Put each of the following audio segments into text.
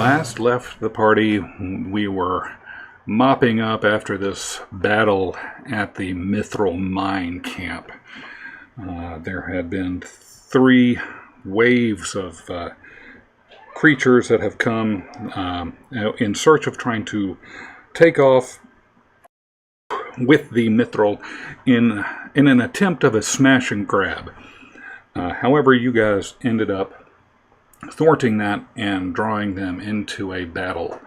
last left the party, we were mopping up after this battle at the Mithril mine camp. There had been 3 waves of creatures that have come in search of trying to take off with the Mithril in an attempt of a smash and grab. However, you guys ended up thwarting that and drawing them into a battle.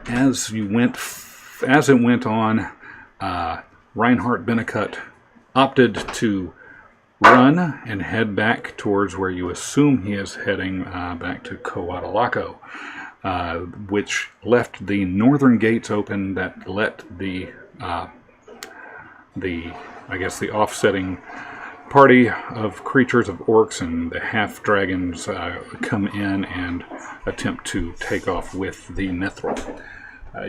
As it went on, Reinhardt Benekut opted to run and head back towards where you assume he is heading, back to Coatalaco, which left the northern gates open that let the offsetting party of creatures of orcs and the half-dragons come in and attempt to take off with the Mithril.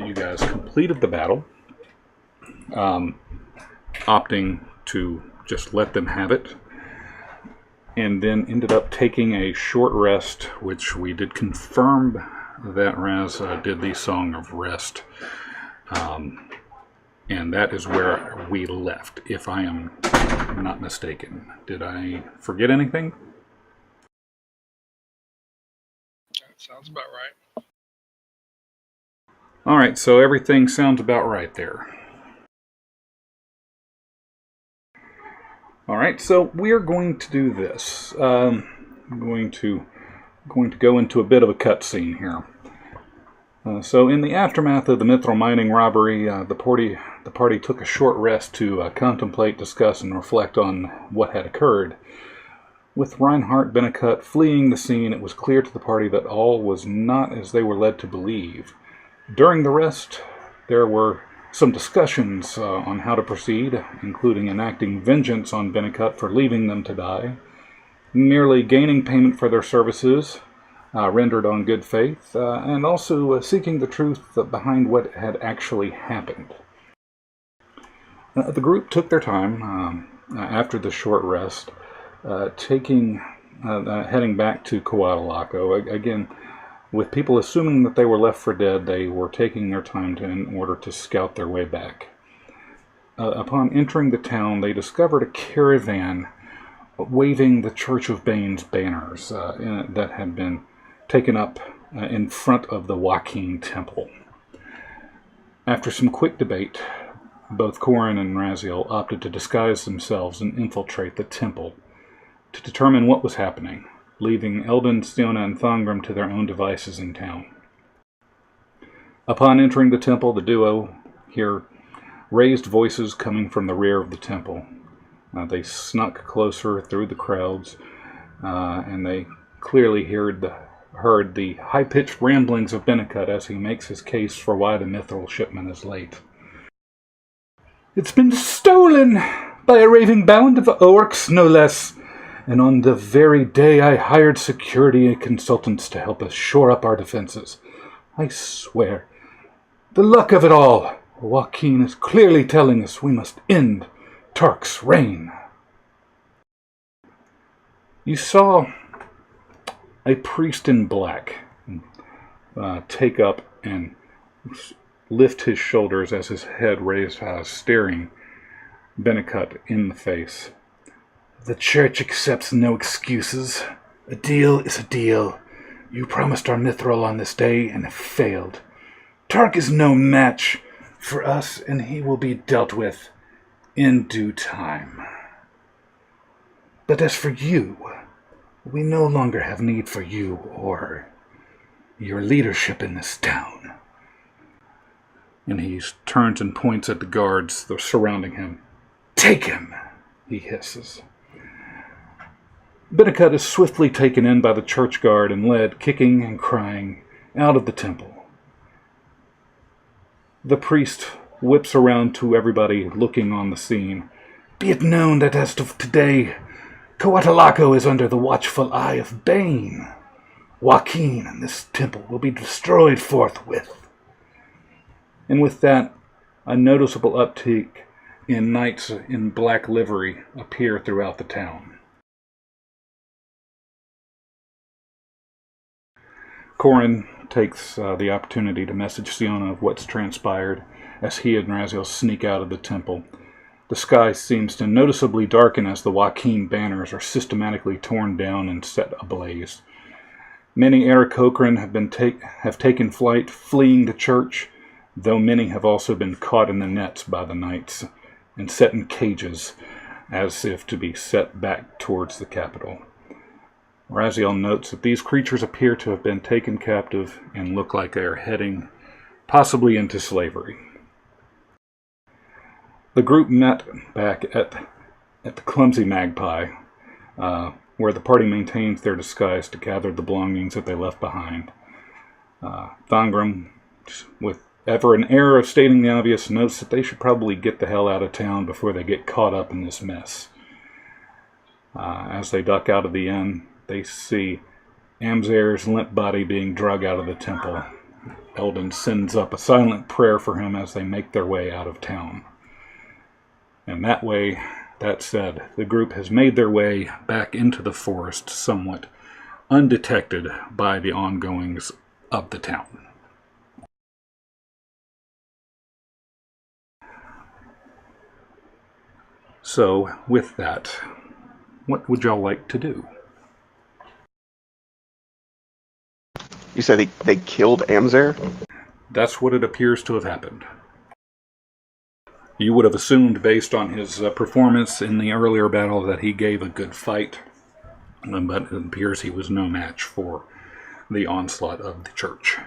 You guys completed the battle, opting to just let them have it, and then ended up taking a short rest, which we did confirm that Raz did the Song of Rest. And that is where we left, if I am not mistaken. Did I forget anything? That sounds about right. All right, so everything sounds about right there. All right, so we are going to do this. I'm going to go into a bit of a cutscene here. So in the aftermath of the Mithril mining robbery, the party took a short rest to contemplate, discuss, and reflect on what had occurred. With Reinhardt Benekut fleeing the scene, it was clear to the party that all was not as they were led to believe. During the rest, there were some discussions on how to proceed, including enacting vengeance on Benekut for leaving them to die, merely gaining payment for their services, rendered on good faith, and also seeking the truth behind what had actually happened. The group took their time after the short rest, heading back to Coatalaco. Again, with people assuming that they were left for dead, they were taking their time in order to scout their way back. Upon entering the town, they discovered a caravan waving the Church of Bane's banners that had been taken up in front of the Joaquin Temple. After some quick debate, both Corin and Raziel opted to disguise themselves and infiltrate the temple to determine what was happening, leaving Eldon, Stiona, and Thongrim to their own devices in town. Upon entering the temple, the duo hear raised voices coming from the rear of the temple. They snuck closer through the crowds, and they clearly heard the high-pitched ramblings of Benekut as he makes his case for why the Mithril shipment is late. "It's been stolen by a raving band of orcs, no less, and on the very day I hired security consultants to help us shore up our defenses. I swear, the luck of it all, Joaquin is clearly telling us we must end Tark's reign." You saw a priest in black take up and lift his shoulders as his head raised, staring Benekut in the face. "The church accepts no excuses. A deal is a deal. You promised our Mithril on this day and have failed. Tark is no match for us, and he will be dealt with in due time. But as for you, we no longer have need for you or your leadership in this town." And he turns and points at the guards that are surrounding him. "Take him," he hisses. Benekut is swiftly taken in by the church guard and led, kicking and crying, out of the temple. The priest whips around to everybody looking on the scene. "Be it known that as of today, Coatalaco is under the watchful eye of Bane. Joaquin and this temple will be destroyed forthwith." And with that, a noticeable uptick in knights in black livery appear throughout the town. Corin takes the opportunity to message Siona of what's transpired as he and Raziel sneak out of the temple. The sky seems to noticeably darken as the Joaquin banners are systematically torn down and set ablaze. Many Aarakocran have taken flight, fleeing the church, though many have also been caught in the nets by the knights and set in cages, as if to be set back towards the capital. Raziel notes that these creatures appear to have been taken captive and look like they are heading possibly into slavery. The group met back at the Clumsy Magpie, where the party maintains their disguise to gather the belongings that they left behind. Thangram, with ever an air of stating the obvious, notes that they should probably get the hell out of town before they get caught up in this mess. As they duck out of the inn, they see Amzer's limp body being dragged out of the temple. Eldon sends up a silent prayer for him as they make their way out of town. And that said, the group has made their way back into the forest somewhat undetected by the ongoings of the town. So, with that, what would y'all like to do? You said they killed Amzer? That's what it appears to have happened. You would have assumed, based on his performance in the earlier battle, that he gave a good fight, but it appears he was no match for the onslaught of the church.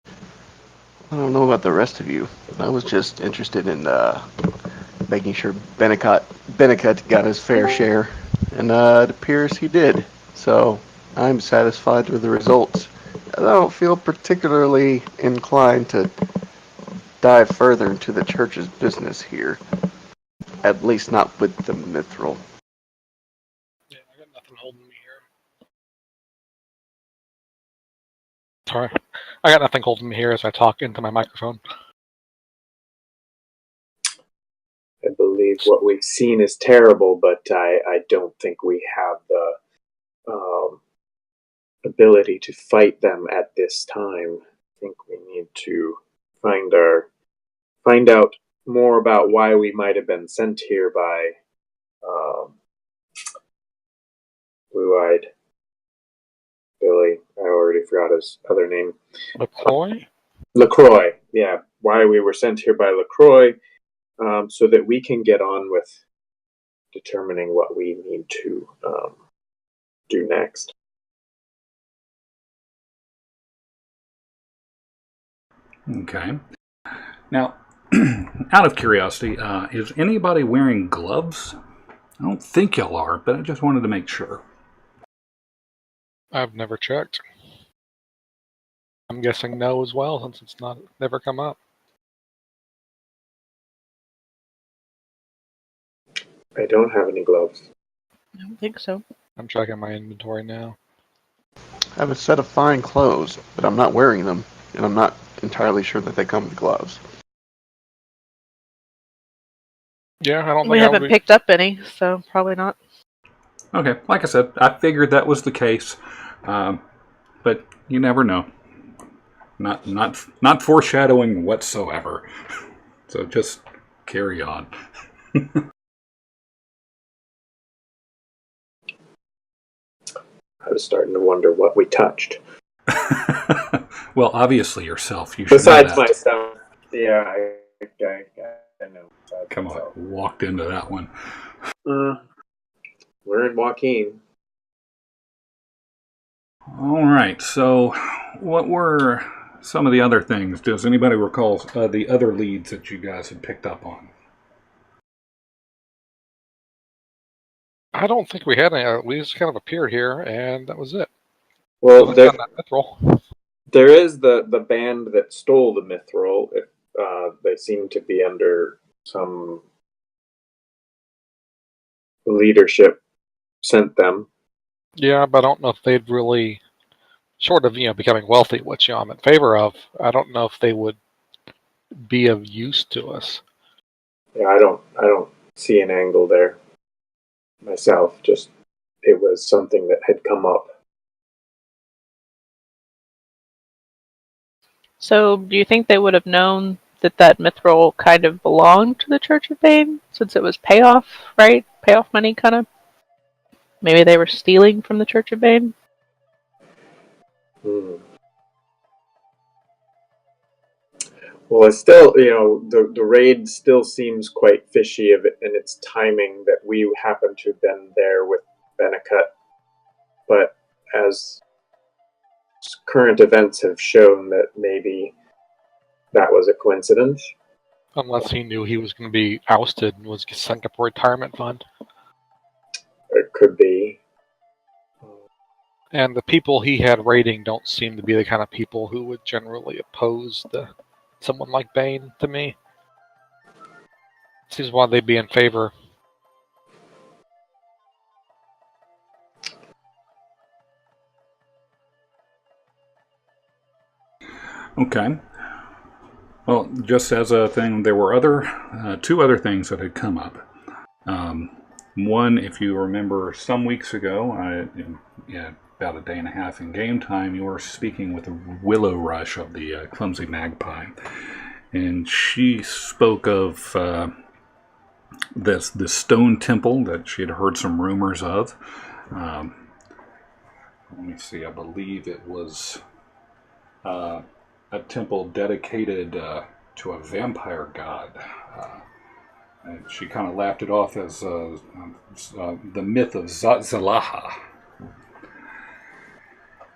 I don't know about the rest of you. I was just interested in making sure Benekut got his fair share, and it appears he did. So I'm satisfied with the results. I don't feel particularly inclined to dive further into the church's business here. At least not with the mithril. Yeah, I got nothing holding me here. Sorry. I got nothing holding me here as I talk into my microphone. I believe what we've seen is terrible, but I don't think we have the ability to fight them at this time. I think we need to find out more about why we might have been sent here by blue-eyed Billy. I already forgot his other name. LaCroix? LaCroix, yeah. Why we were sent here by LaCroix, so that we can get on with determining what we need to do next. Okay. Now, out of curiosity, is anybody wearing gloves? I don't think y'all are, but I just wanted to make sure. I've never checked. I'm guessing no as well, since it's never come up. I don't have any gloves. I don't think so. I'm checking my inventory now. I have a set of fine clothes, but I'm not wearing them, and I'm not entirely sure that they come with gloves. Yeah, I don't think We haven't picked up any, so probably not. Okay, like I said, I figured that was the case, but you never know. Not foreshadowing whatsoever. So just carry on. I was starting to wonder what we touched. Well, obviously yourself. You should Besides know that. myself. Yeah, I know. Come on, walked into that one. We're in Joaquin. All right, so what were some of the other things? Does anybody recall the other leads that you guys had picked up on? I don't think we had any. We just kind of appeared here, and that was it. Well, there is the band that stole the mithril. They seem to be under some leadership sent them. Yeah, but I don't know if they'd really, short of becoming wealthy, which I'm in favor of. I don't know if they would be of use to us. Yeah, I don't see an angle there myself. Just it was something that had come up. So, do you think they would have known that mithril kind of belonged to the Church of Bane, since it was payoff, right? Payoff money, kind of? Maybe they were stealing from the Church of Bane? Hmm. Well, it's still, the raid still seems quite fishy in its timing that we happen to have been there with Benekut. But as current events have shown, that maybe that was a coincidence. Unless he knew he was going to be ousted and was sent up a retirement fund. It could be. And the people he had raiding don't seem to be the kind of people who would generally oppose someone like Bane to me. Seems why they'd be in favor. Okay. Well, just as a thing, there were two other things that had come up. One, if you remember, some weeks ago, about a day and a half in game time, you were speaking with Willow Rush of the Clumsy Magpie, and she spoke of this stone temple that she had heard some rumors of. Let me see. I believe it was a temple dedicated to a vampire god. And she kind of laughed it off as the myth of Zalaha.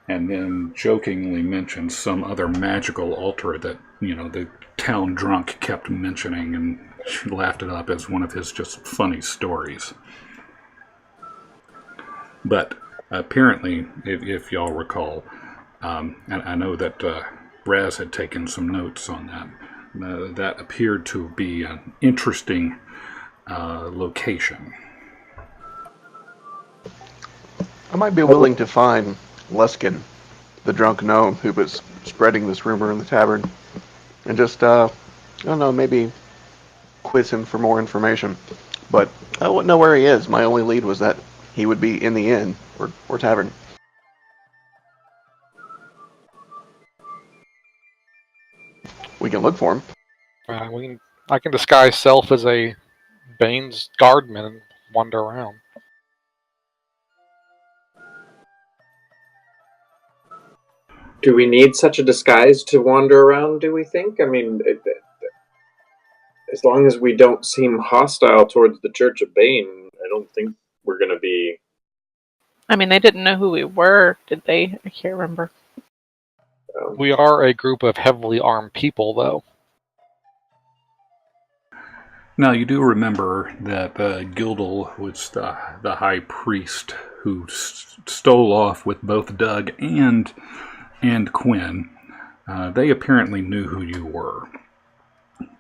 And then jokingly mentioned some other magical altar that, the town drunk kept mentioning, and she laughed it up as one of his just funny stories. But apparently, if y'all recall, and I know that Raz had taken some notes on that, that appeared to be an interesting location. I might be willing to find Luskin, the drunk gnome who was spreading this rumor in the tavern, and just, I don't know, maybe quiz him for more information. But I wouldn't know where he is. My only lead was that he would be in the inn or tavern. We can look for him. I can disguise self as a Bane's guardman and wander around. Do we need such a disguise to wander around, do we think? I mean, as long as we don't seem hostile towards the Church of Bane, I don't think we're going to be... I mean, they didn't know who we were, did they? I can't remember. We are a group of heavily armed people, though. Now, you do remember that Gildel was the high priest who stole off with both Doug and Quinn. They apparently knew who you were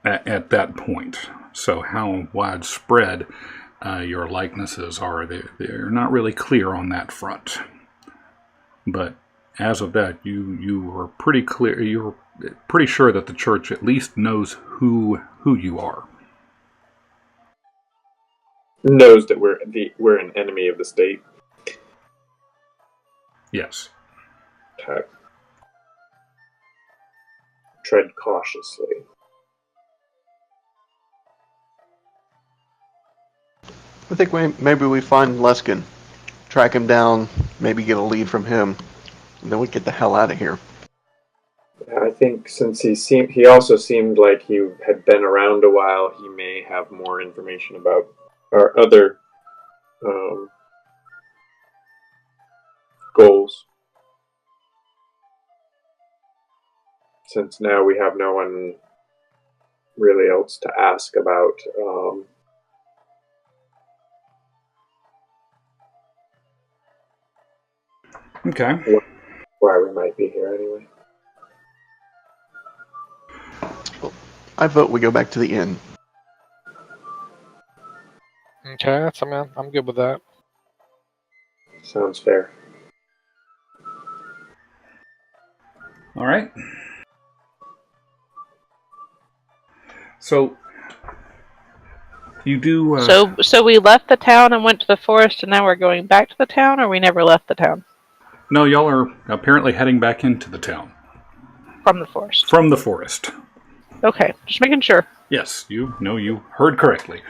at that point. So how widespread your likenesses are, they're not really clear on that front. But as of that, you were pretty clear. You were pretty sure that the church at least knows who you are. Knows that we're an enemy of the state. Yes. Okay. Tread cautiously. I think maybe we find Luskin, track him down, maybe get a lead from him, and then we get the hell out of here. I think since he also seemed like he had been around a while, he may have more information about our other goals. Since now we have no one really else to ask about. Okay. Why we might be here anyway. I vote we go back to the inn. Okay, I'm good with that. Sounds fair. All right. So you do. So we left the town and went to the forest, and now we're going back to the town, or we never left the town? No, y'all are apparently heading back into the town. From the forest. From the forest. Okay, just making sure. Yes, you heard correctly.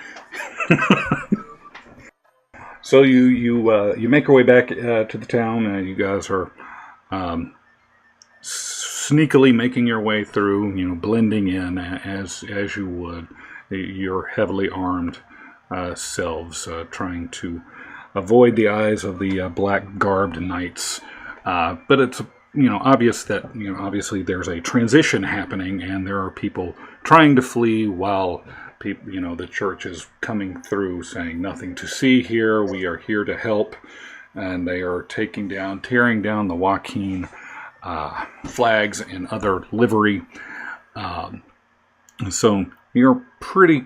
So you make your way back to the town. You guys are sneakily making your way through, blending in as you would. Your heavily armed selves, trying to avoid the eyes of the black garbed knights. But it's obvious that obviously there's a transition happening, and there are people trying to flee while people, the church is coming through, saying nothing to see here. We are here to help, and they are tearing down the Joaquin flags and other livery. So you're pretty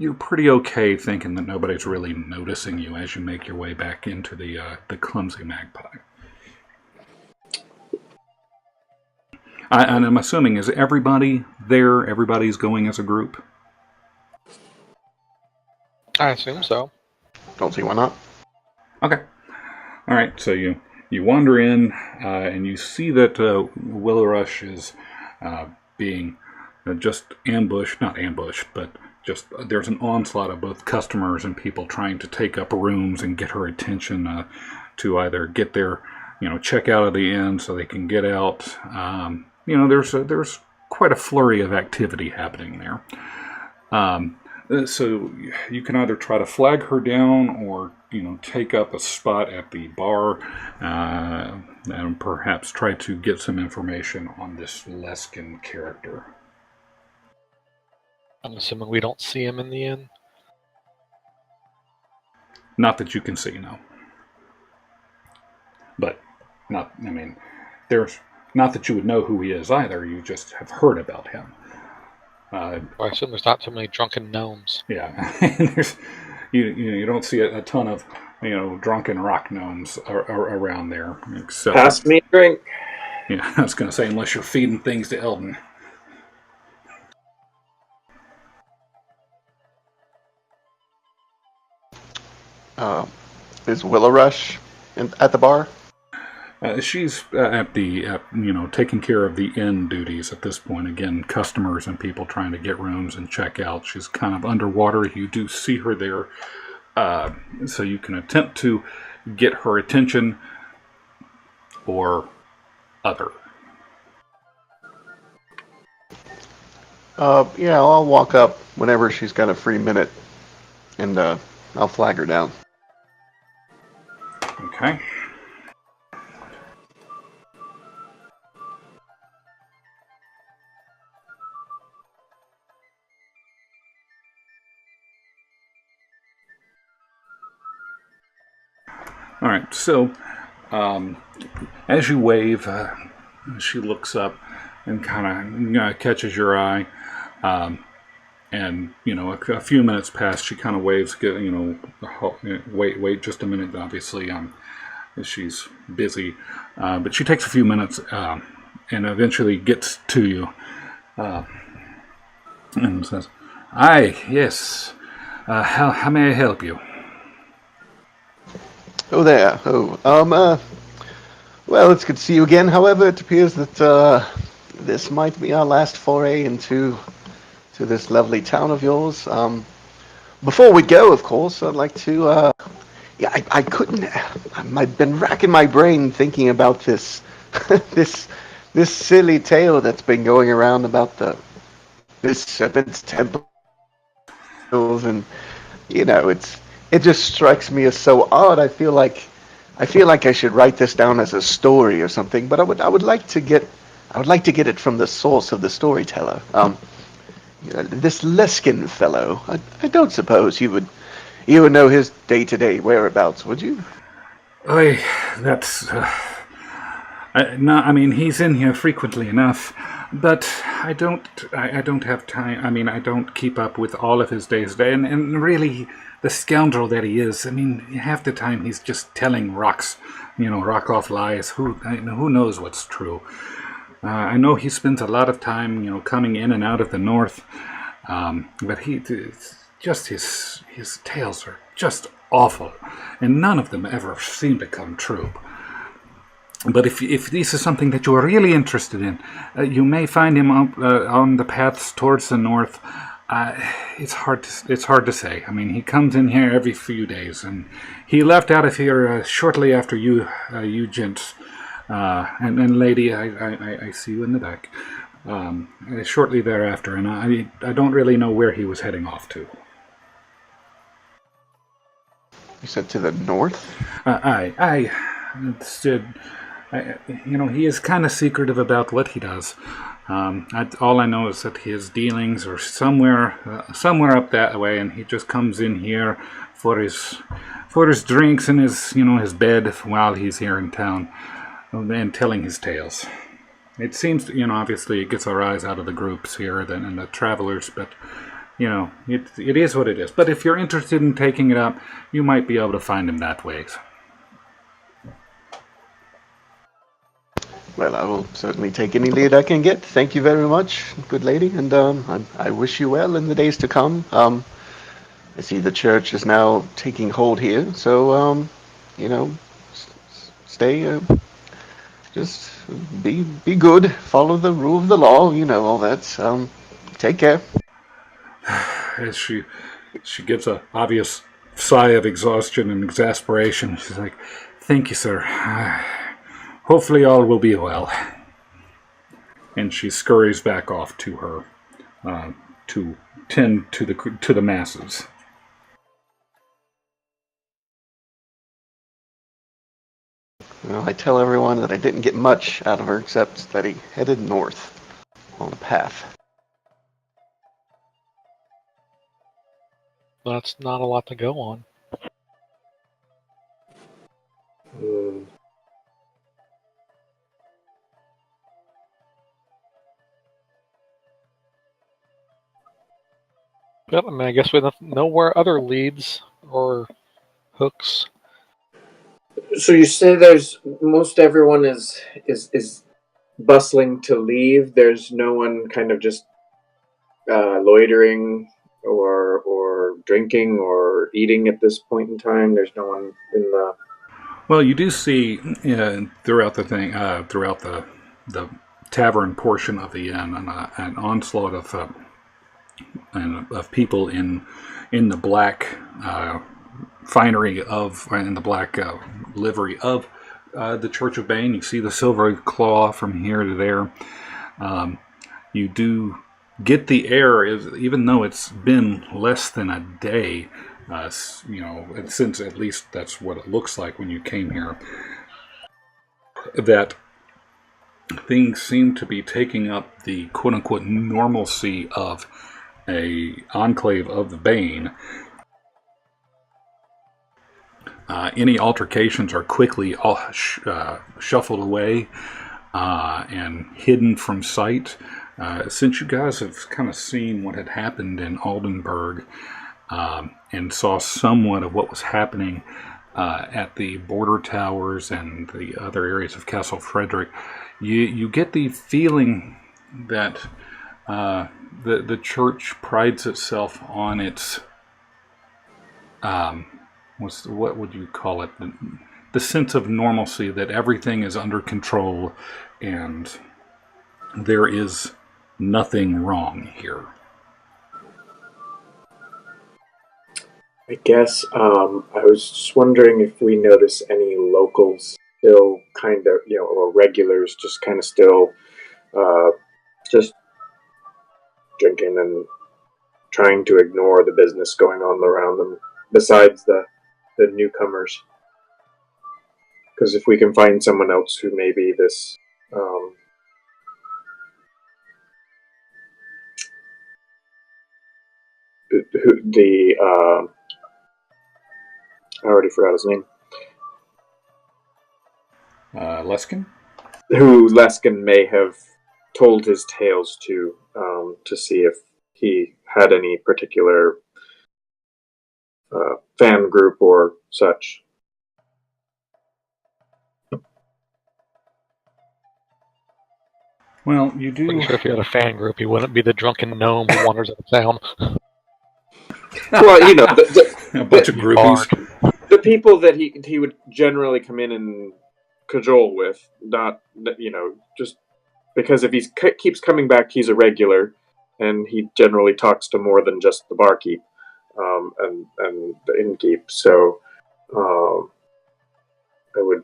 okay thinking that nobody's really noticing you as you make your way back into the clumsy magpie. And I'm assuming, is everybody there? Everybody's going as a group? I assume so. Don't see why not. Okay. All right, so you wander in, and you see that Willow Rush is being just ambushed, not ambushed, but just there's an onslaught of both customers and people trying to take up rooms and get her attention to either get their, check out of the inn so they can get out. There's quite a flurry of activity happening there. So you can either try to flag her down or, take up a spot at the bar and perhaps try to get some information on this Leskin character. I'm assuming we don't see him in the inn. Not that you can see, no. But there's not that you would know who he is either. You just have heard about him. I assume there's not too many drunken gnomes. Yeah, you don't see a ton of drunken rock gnomes around there. Except, Pass me a drink. Yeah, I was going to say, unless you're feeding things to Eldon. Is Willow Rush at the bar? She's at the taking care of the inn duties at this point. Again, customers and people trying to get rooms and check out. She's kind of underwater. You do see her there, so you can attempt to get her attention or other. Yeah, I'll walk up whenever she's got a free minute, and I'll flag her down. Okay. All right, so as you wave, she looks up and kind of catches your eye. And, a few minutes pass, she kind of waves, wait just a minute. Obviously, she's busy. But she takes a few minutes and eventually gets to you and says, "Aye, yes. How may I help you?" Oh, there. Well, it's good to see you again. However, it appears that this might be our last foray into this lovely town of yours. Before we go, of course, I'd like to... I couldn't... I've been racking my brain thinking about this this silly tale that's been going around about this serpent's temple. And, it just strikes me as so odd. I feel like I should write this down as a story or something, but I would like to get it from the source of the storyteller. This Leskin fellow. I don't suppose you would know his day-to-day whereabouts, would you? That's... he's in here frequently enough, but I don't have time. I don't keep up with all of his days, and really, the scoundrel that he is. Half the time he's just telling rock off lies. Who knows what's true? I know he spends a lot of time, coming in and out of the north, but his tales are just awful, and none of them ever seem to come true. But if this is something that you are really interested in, you may find him on the paths towards the north. It's hard to say. I mean, he comes in here every few days, and he left out of here shortly after you gents. And lady, I see you in the back. Shortly thereafter, and I don't really know where he was heading off to. You said to the north? He is kind of secretive about what he does. All I know is that his dealings are somewhere up that way, and he just comes in here for his drinks and his bed while he's here in town, and telling his tales. It seems, obviously it gets a rise out of the groups here and the travelers, but it is what it is. But if you're interested in taking it up, you might be able to find him that way. Well, I will certainly take any lead I can get. Thank you very much, good lady, and I wish you well in the days to come. I see the church is now taking hold here, so stay. Just be good. Follow the rule of the law. All that. Take care. As she gives a obvious sigh of exhaustion and exasperation, she's like, "Thank you, sir. Hopefully all will be well." And she scurries back off to her to tend to the masses. Well, I tell everyone that I didn't get much out of her except that he headed north on a path. That's not a lot to go on. Yep, I mean, I guess we don't know where other leads or hooks. So you say there's most everyone is bustling to leave. There's no one kind of just loitering or drinking or eating at this point in time. There's no one in the. Well, you do see throughout the thing, throughout the tavern portion of the inn, an onslaught of people in the black finery in the black livery of the Church of Bane. You see the silver claw from here to there. You do get the air, even though it's been less than a day, since at least that's what it looks like when you came here, that things seem to be taking up the quote-unquote normalcy of a enclave of the Bane. Any altercations are quickly shuffled away and hidden from sight. Since you guys have kind of seen what had happened in Oldenburg and saw somewhat of what was happening at the border towers and the other areas of Castle Frederick, you get the feeling that the church prides itself on its what would you call it? The sense of normalcy, that everything is under control and there is nothing wrong here. I guess I was just wondering if we notice any locals still kind of, or regulars just kind of still just drinking and trying to ignore the business going on around them, besides the newcomers. Because if we can find someone else who may be this I already forgot his name. Leskin? Who Leskin may have told his tales to see if he had any particular fan group or such. Well, you do. Pretty sure if he had a fan group, he wouldn't be the drunken gnome who wanders out of town. Well, a bunch of groupies. The people that he would generally come in and cajole with, not, just because if he keeps coming back, he's a regular, and he generally talks to more than just the barkeep and the innkeep. So I would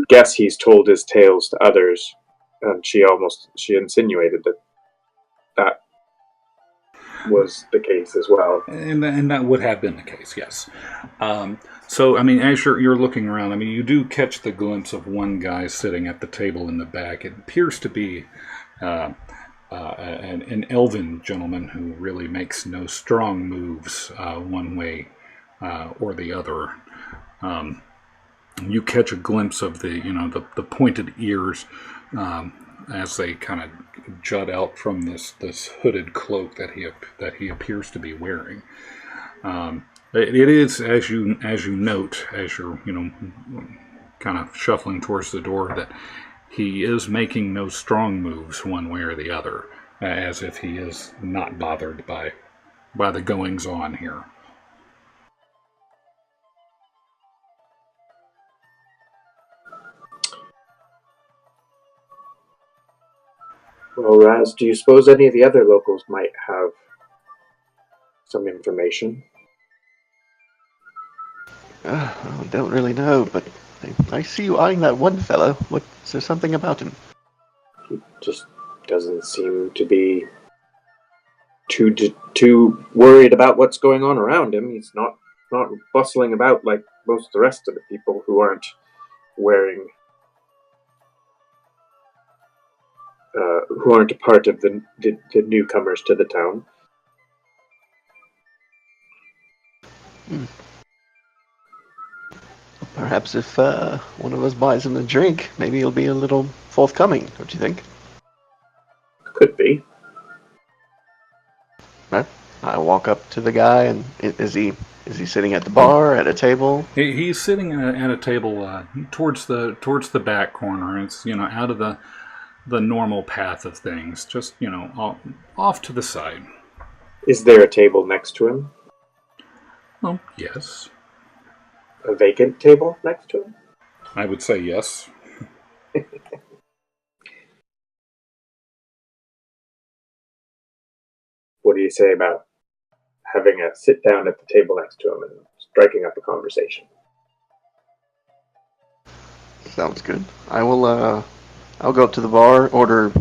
guess he's told his tales to others, and she insinuated that was the case as well. And that would have been the case, yes. So, I mean, as you're looking around, I mean, you do catch the glimpse of one guy sitting at the table in the back. It appears to be an elven gentleman who really makes no strong moves one way or the other. You catch a glimpse of the pointed ears as they kind of jut out from this hooded cloak that he appears to be wearing. It is, as you note, as you're kind of shuffling towards the door, that he is making no strong moves one way or the other, as if he is not bothered by the goings on here. Well, Raz, do you suppose any of the other locals might have some information? I don't really know, but I see you eyeing that one fellow. Is there something about him? He just doesn't seem to be too worried about what's going on around him. He's not bustling about like most of the rest of the people who aren't wearing, who aren't a part of the newcomers to the town. Perhaps if one of us buys him a drink, maybe he'll be a little forthcoming, don't you think? Could be. Right? I walk up to the guy, and is he sitting at the bar, at a table? He's sitting at a table towards the back corner. It's out of the normal path of things, just off to the side. Is there a table next to him? Oh, yes. A vacant table next to him? I would say yes. What do you say about having a sit down at the table next to him and striking up a conversation? Sounds good. I will. I'll go up to the bar, order.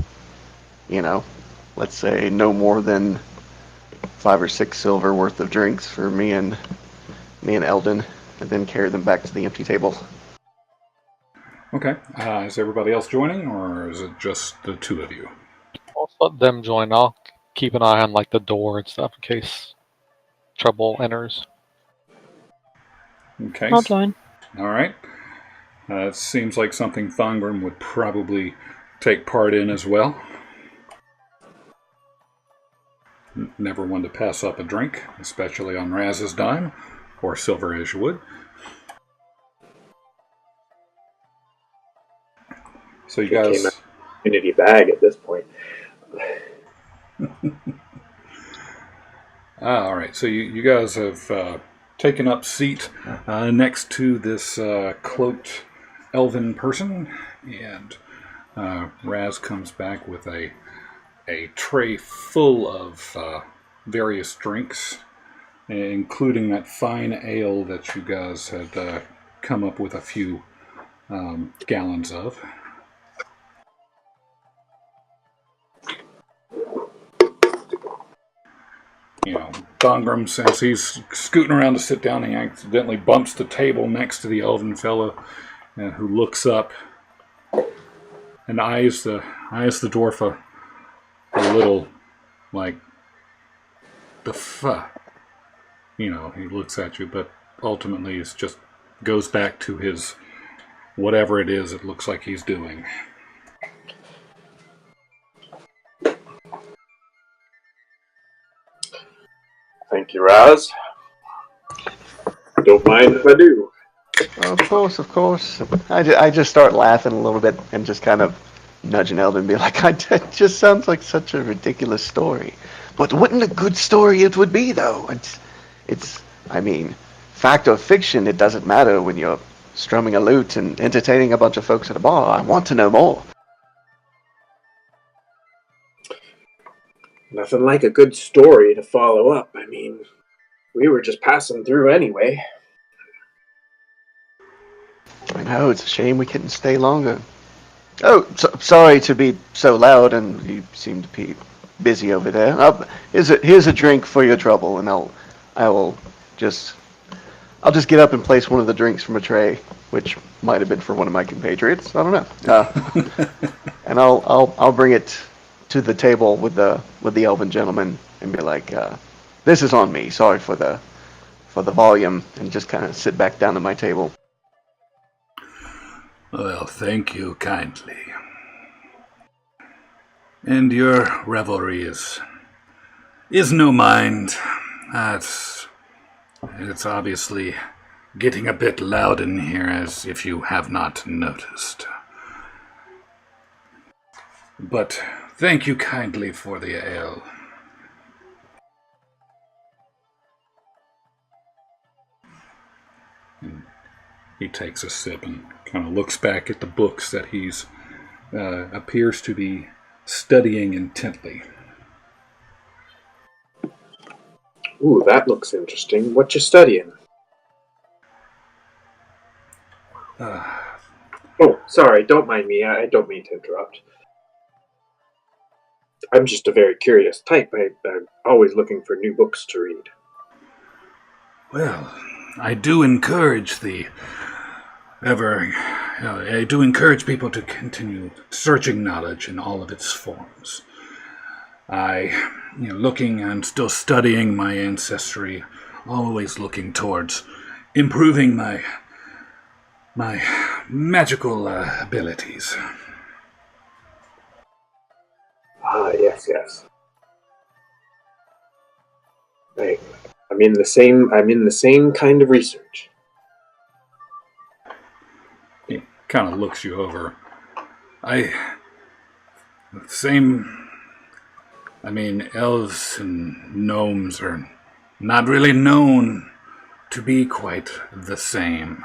Let's say no more than 5 or 6 silver worth of drinks for me and Eldon, and then carry them back to the empty table. Okay. Is everybody else joining, or is it just the two of you? I'll let them join. I'll keep an eye on like the door and stuff in case trouble enters. Okay. I'll join. All right. It seems like something Thongrim would probably take part in as well. Never one to pass up a drink, especially on Raz's dime, or silver as you would. So you guys... Came out community bag at this point. All right, so you guys have taken up seat next to this cloaked elven person, and Raz comes back with a tray full of various drinks, including that fine ale that you guys had come up with a few gallons of. Thongrim, as he's scooting around to sit down, he accidentally bumps the table next to the elven fellow, who looks up and eyes the dwarf a little like, the fuck. He looks at you, but ultimately it just goes back to his whatever it is it looks like he's doing. Thank you, Raz. Don't mind if I do. Of course. I just start laughing a little bit and just kind of nudging Eldon and be like, it just sounds like such a ridiculous story. But wouldn't a good story it would be, though? It's fact or fiction, it doesn't matter when you're strumming a lute and entertaining a bunch of folks at a bar. I want to know more. Nothing like a good story to follow up. I mean, we were just passing through anyway. I know, it's a shame we couldn't stay longer. Oh, sorry to be so loud, and you seem to be busy over there. Here's a drink for your trouble, and I'll just get up and place one of the drinks from a tray, which might have been for one of my compatriots. I don't know. And I'll bring it to the table with the elven gentleman and be like, "This is on me. Sorry for the volume," and just kind of sit back down at my table. Well, thank you kindly. And your revelry is no mind. It's obviously getting a bit loud in here, as if you have not noticed. But thank you kindly for the ale. And he takes a sip and kind of looks back at the books that he's appears to be studying intently. Ooh, that looks interesting. What you studying? Oh, sorry, don't mind me. I don't mean to interrupt. I'm just a very curious type. I'm always looking for new books to read. Well, I do encourage I do encourage people to continue searching knowledge in all of its forms. Looking and still studying my ancestry, always looking towards improving my magical abilities. Ah, yes. I'm in the same kind of research. He kind of looks you over. Elves and gnomes are not really known to be quite the same.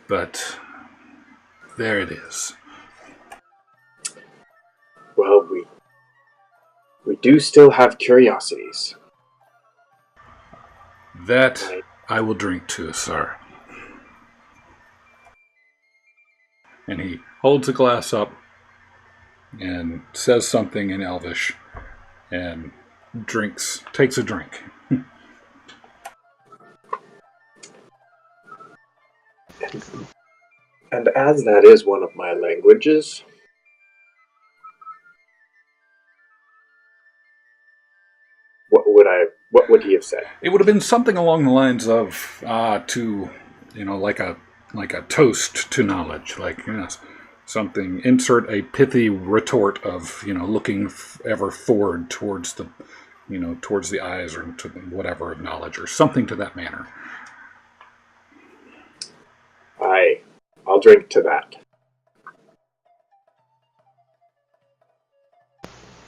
But there it is. Well, we do still have curiosities. That I will drink to, sir. And he holds a glass up and says something in Elvish and takes a drink. And as that is one of my languages, what would he have said? It would have been something along the lines of like a toast to knowledge, something. Insert a pithy retort of looking ever forward towards the eyes or to whatever of knowledge or something to that manner. I'll drink to that.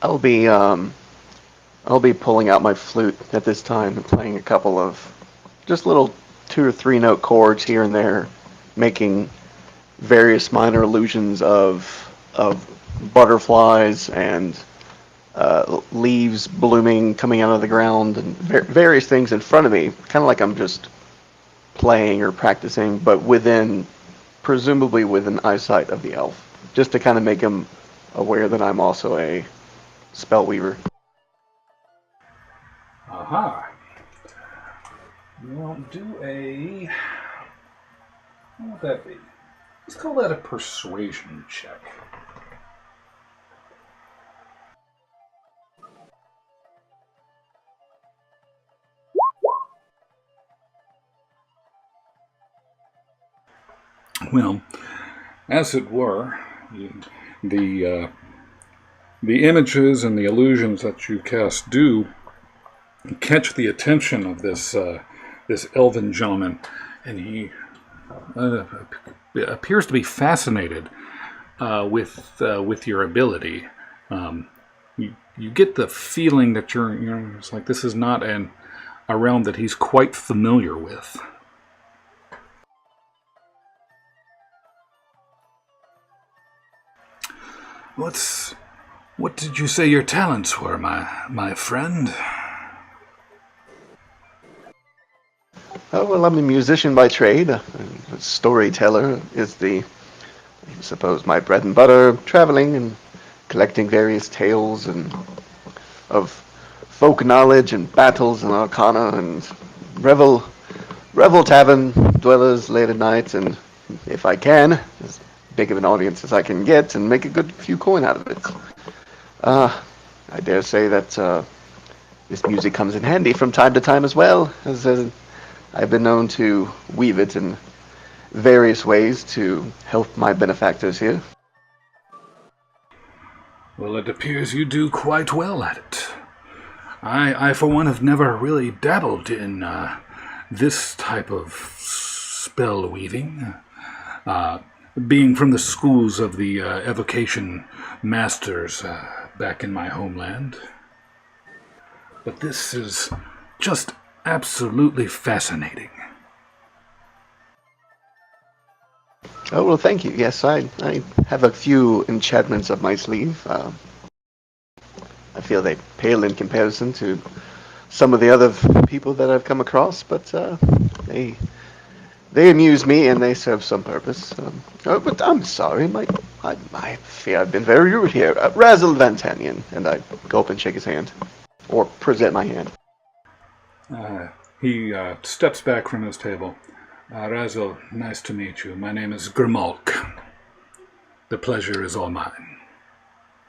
I'll be pulling out my flute at this time and playing a couple of just little 2 or 3 note chords here and there, making various minor illusions of butterflies and leaves blooming coming out of the ground and various things in front of me, kind of like I'm just playing or practicing, but presumably within eyesight of the elf, just to kind of make him aware that I'm also a spell weaver. Aha. Well, what would that be? Let's call that a persuasion check. Well, as it were, the images and the illusions that you cast do catch the attention of this elven gentleman, and he appears to be fascinated with your ability. You get the feeling that it's like this is not a realm that he's quite familiar with. What did you say your talents were, my friend? Oh, well, I'm a musician by trade. A storyteller is I suppose, my bread and butter, traveling and collecting various tales and of folk knowledge and battles and arcana and revel tavern dwellers late at night, and if I can, as big of an audience as I can get, and make a good few coin out of it. I dare say that this music comes in handy from time to time as well, as I've been known to weave it in various ways to help my benefactors here. Well, it appears you do quite well at it. I for one, have never really dabbled in this type of spell weaving. Being from the schools of the evocation masters back in my homeland. But this is just absolutely fascinating. Oh, well, thank you. Yes, I have a few enchantments up my sleeve. I feel they pale in comparison to some of the other people that I've come across, but they amuse me and they serve some purpose. But I'm sorry, I fear I've been very rude here. Razzle Vantanian, and I go up and shake his hand, or present my hand. He steps back from his table. Razzle, nice to meet you. My name is Grimalk. The pleasure is all mine.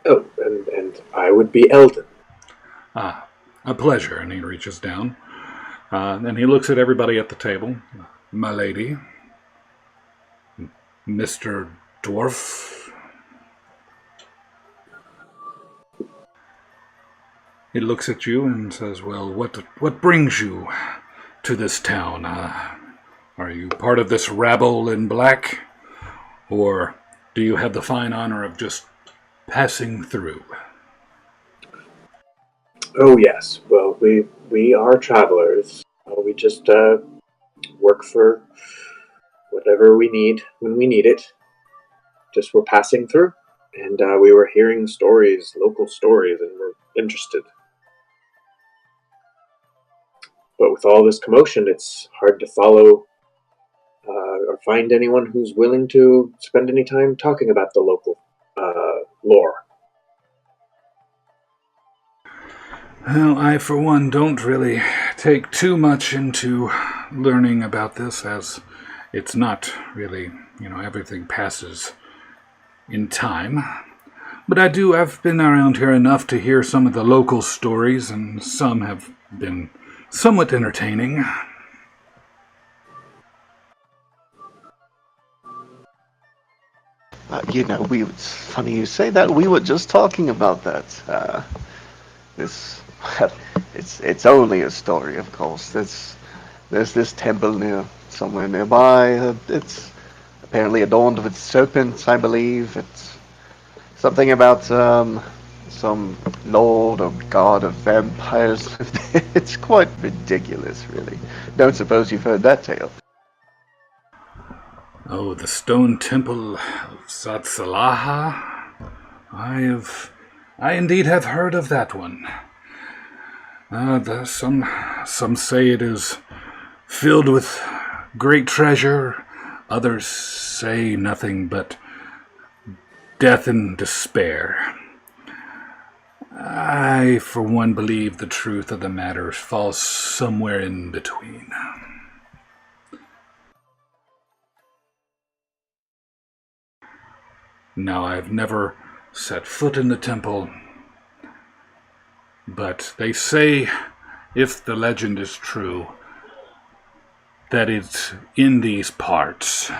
Oh, and I would be Eldon. A pleasure. And he reaches down. And he looks at everybody at the table. My lady. Mr. Dwarf. He looks at you and says, well, what brings you to this town? Are you part of this rabble in black? Or do you have the fine honor of just passing through? Oh yes. Well, we are travelers. We just work for whatever we need when we need it. Just we're passing through, and we were hearing stories, local stories, and we're interested. But with all this commotion, it's hard to follow or find anyone who's willing to spend any time talking about the local lore. Well, I, for one, don't really take too much into learning about this, as it's not really, everything passes in time. But I've been around here enough to hear some of the local stories, and some have been somewhat entertaining. It's funny you say that. We were just talking about that. This, it's only a story, of course. There's this temple somewhere nearby. It's apparently adorned with serpents, I believe. It's something about some lord or god of vampires. It's quite ridiculous, really. Don't suppose you've heard that tale. Oh, the stone temple of Zatzalaha? I indeed have heard of that one. Some say it is filled with great treasure. Others say nothing but death and despair. I, for one, believe the truth of the matter falls somewhere in between. Now, I've never set foot in the temple, but they say, if the legend is true, that it's in these parts.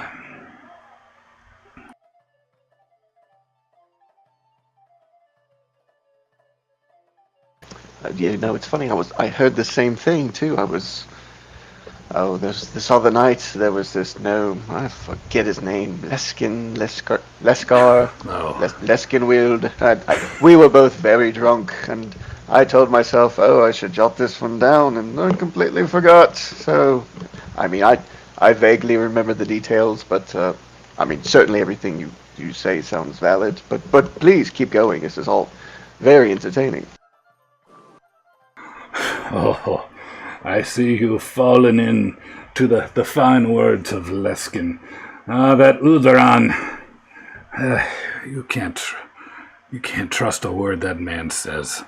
It's funny. I heard the same thing too. There's this other night. There was this gnome. I forget his name. Leskar. Oh. Leskinwild. We were both very drunk, and I told myself, I should jot this one down, and I completely forgot. So, I vaguely remember the details, but certainly everything you say sounds valid, but please keep going. This is all very entertaining. Oh, I see you've fallen in to the fine words of Leskin. That Udaran, you can't trust a word that man says.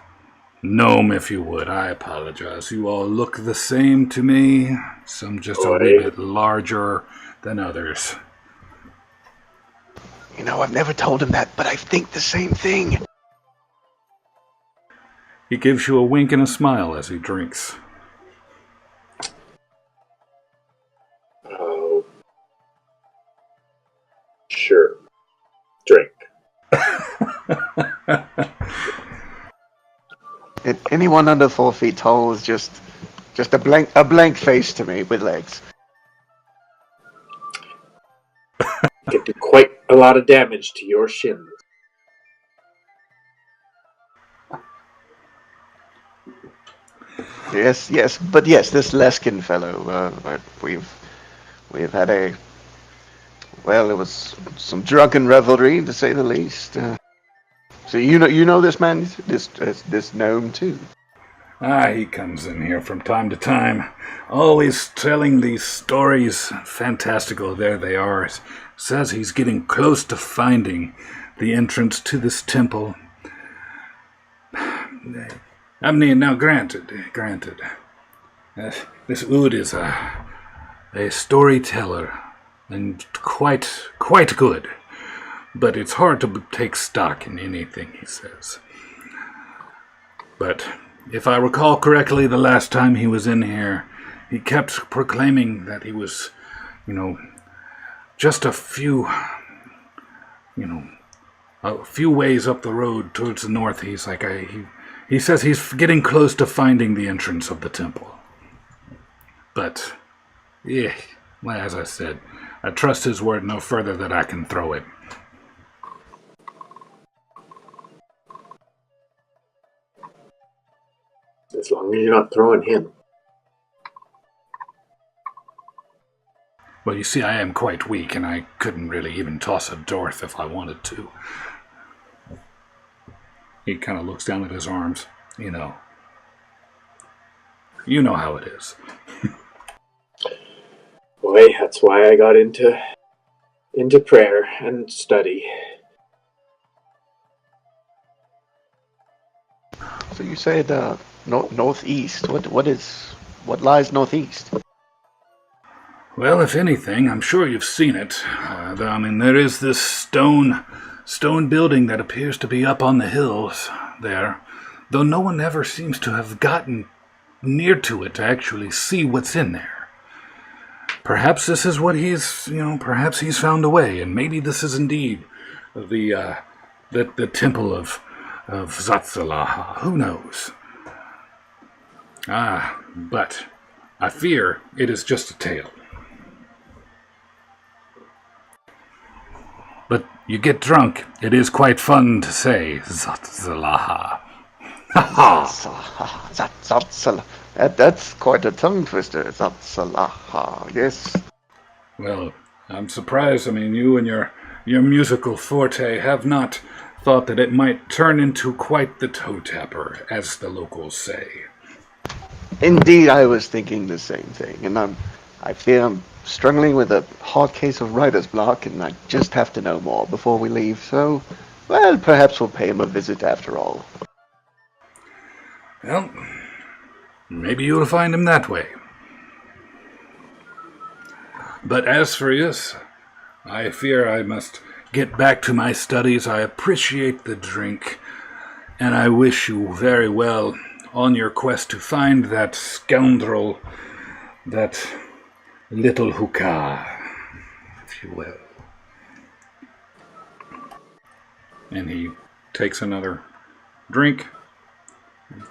Gnome, if you would. I apologize. You all look the same to me. Some just a wee bit larger than others. You know, I've never told him that, but I think the same thing. He gives you a wink and a smile as he drinks. Oh, sure. Drink. Anyone under 4 feet tall is just a blank face to me with legs. Can do quite a lot of damage to your shins. Yes, but yes, this Leskin fellow. We've had it was some drunken revelry to say the least. So you know this man, this gnome too. He comes in here from time to time, always telling these stories. Fantastical, there they are. Says he's getting close to finding the entrance to this temple. I mean, now granted. This Ood is a storyteller, and quite good. But it's hard to take stock in anything he says. But if I recall correctly, the last time he was in here, he kept proclaiming that he was, just a few ways up the road towards the north. He's like, he says he's getting close to finding the entrance of the temple. But, well, as I said, I trust his word no further than I can throw it. As long as you're not throwing him. Well, you see, I am quite weak, and I couldn't really even toss a dwarf if I wanted to. He kind of looks down at his arms. You know how it is. Boy, that's why I got into prayer and study. So you said northeast. What lies northeast? Well, if anything, I'm sure you've seen it. There is this stone building that appears to be up on the hills there, though no one ever seems to have gotten near to it to actually see what's in there. Perhaps this is what perhaps he's found a way, and maybe this is indeed the temple of Zatzalaha. Who knows? But I fear it is just a tale. But you get drunk. It is quite fun to say Zatzalaha. Zatzalaha. That's quite a tongue twister. Zatzalaha. Yes. Well, I'm surprised. You and your musical forte have not thought that it might turn into quite the toe tapper, as the locals say. Indeed, I was thinking the same thing, and I fear I'm struggling with a hard case of writer's block, and I just have to know more before we leave. So, well, perhaps we'll pay him a visit after all. Well, maybe you'll find him that way. But as for us, I fear I must get back to my studies. I appreciate the drink, and I wish you very well on your quest to find that scoundrel, that little hookah, if you will. And he takes another drink,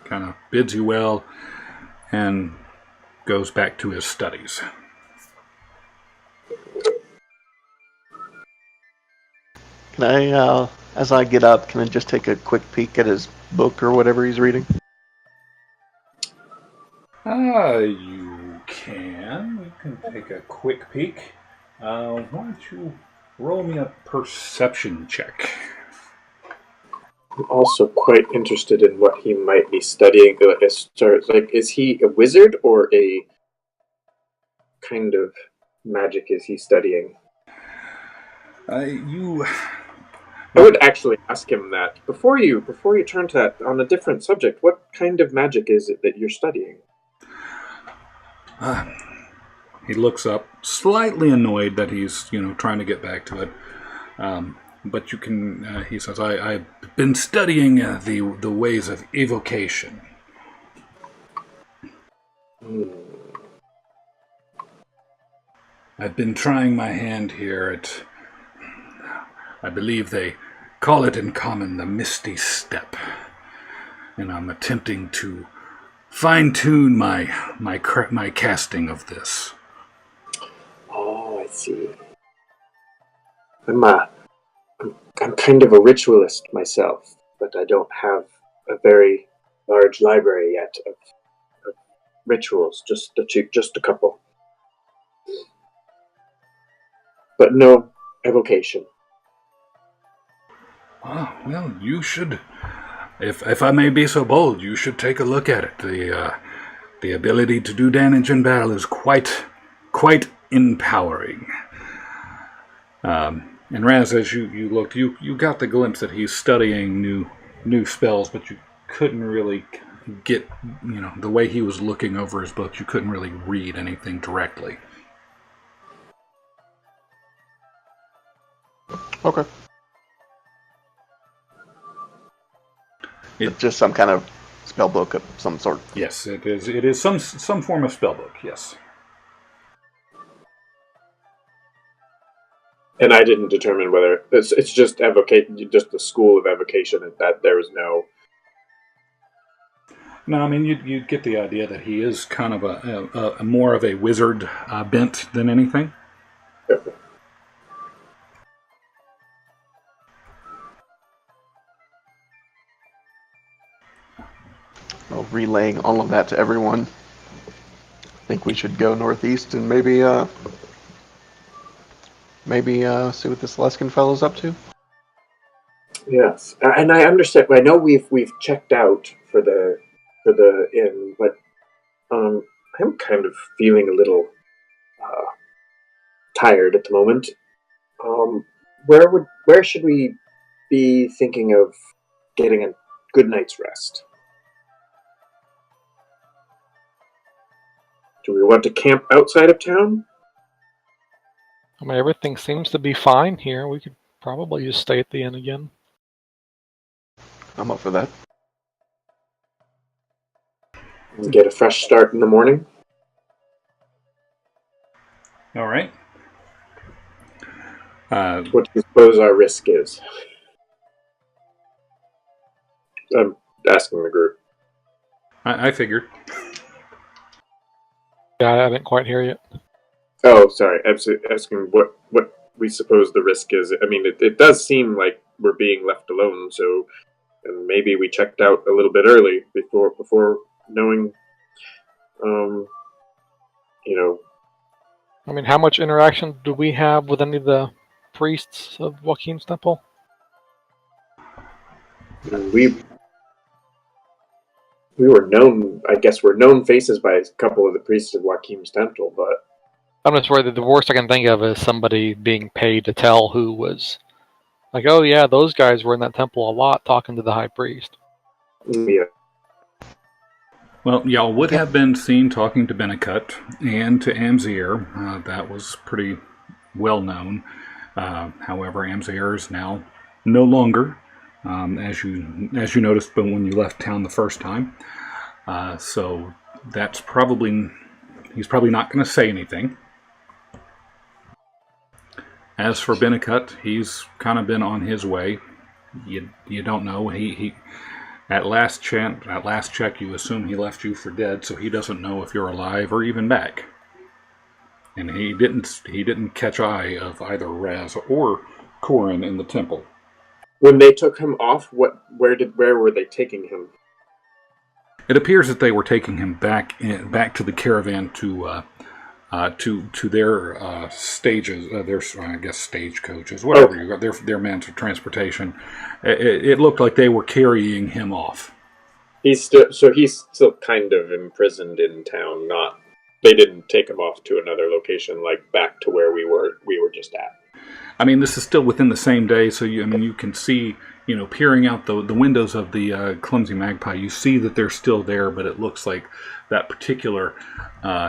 kind of bids you well, and goes back to his studies. Can I, as I get up, can I just take a quick peek at his book or whatever he's reading? You can. You can take a quick peek. Why don't you Roll me a perception check. I'm also quite interested in what he might be studying. Is he a wizard or a kind of magic is he studying? You I would actually ask him that before you turn to that on a different subject. What kind of magic is it that you're studying? He looks up, slightly annoyed that he's trying to get back to it. But you can. He says, "I've been studying the ways of evocation." I've been trying my hand here at. I believe they call it in common the Misty Step, and I'm attempting to fine-tune my casting of this. Oh, I see. I'm kind of a ritualist myself, but I don't have a very large library yet of rituals. Just a couple, but no evocation. Oh, well, you should, if I may be so bold, you should take a look at it. The ability to do damage in battle is quite empowering. And Raz, as you looked, you got the glimpse that he's studying new spells, but you couldn't really get, the way he was looking over his book, you couldn't really read anything directly. Okay. It Just some kind of spell book of some sort. Yes, it is. It is some form of spellbook. Yes. And I didn't determine whether it's just evocation, just the school of evocation, and that there was no. No, I mean you get the idea that he is kind of a more of a wizard bent than anything. Well, relaying all of that to everyone. I think we should go northeast and maybe see what this Leskin fellow's up to. Yes, and I understand. I know we've checked out for the inn, but I'm kind of feeling a little tired at the moment. Where should we be thinking of getting a good night's rest? Do we want to camp outside of town? I mean, everything seems to be fine here. We could probably just stay at the inn again. I'm up for that. And get a fresh start in the morning? All right. What do you suppose our risk is? I'm asking the group. I figured. Yeah, I didn't quite hear you. Oh, sorry. I'm asking what we suppose the risk is. I mean, it does seem like we're being left alone, so and maybe we checked out a little bit early before knowing, I mean, how much interaction do we have with any of the priests of Joaquin's temple? we were known. I guess we're known faces by a couple of the priests of Joaquin's temple, but I'm just worried that the worst I can think of is somebody being paid to tell who was like, oh yeah, those guys were in that temple a lot talking to the high priest. yeah. Well, y'all would have been seen talking to Benekut and to Amzier. That was pretty well known. However, Amzier is now no longer, as you noticed when you left town the first time. So that's he's probably not going to say anything. As for Benekut, he's kind of been on his way. You don't know. He at last check, you assume he left you for dead, so he doesn't know if you're alive or even back. And he didn't catch eye of either Raz or Corin in the temple. When they took him off, where were they taking him? It appears that they were taking him back to the caravan to to their stages, their I guess stagecoaches, whatever you got, their means of transportation. It looked like they were carrying him off. He's still kind of imprisoned in town. Not they didn't take him off to another location, like back to where we were just at. I mean, this is still within the same day, so you can see, peering out the windows of the Clumsy Magpie, you see that they're still there, but it looks like that particular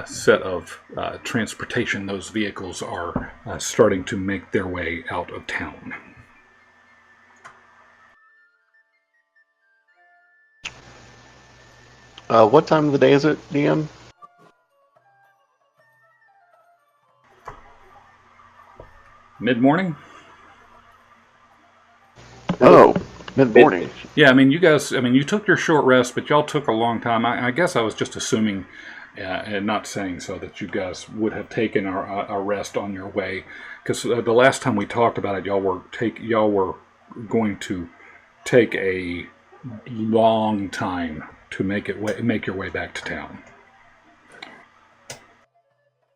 set of transportation, those vehicles are starting to make their way out of town. What time of the day is it, DM? Mid-morning? Oh, mid-morning. Yeah, I mean, you guys, you took your short rest, but y'all took a long time. I guess I was just assuming, and not saying so, that you guys would have taken a rest on your way. Because the last time we talked about it, y'all were going to take a long time to make your way back to town.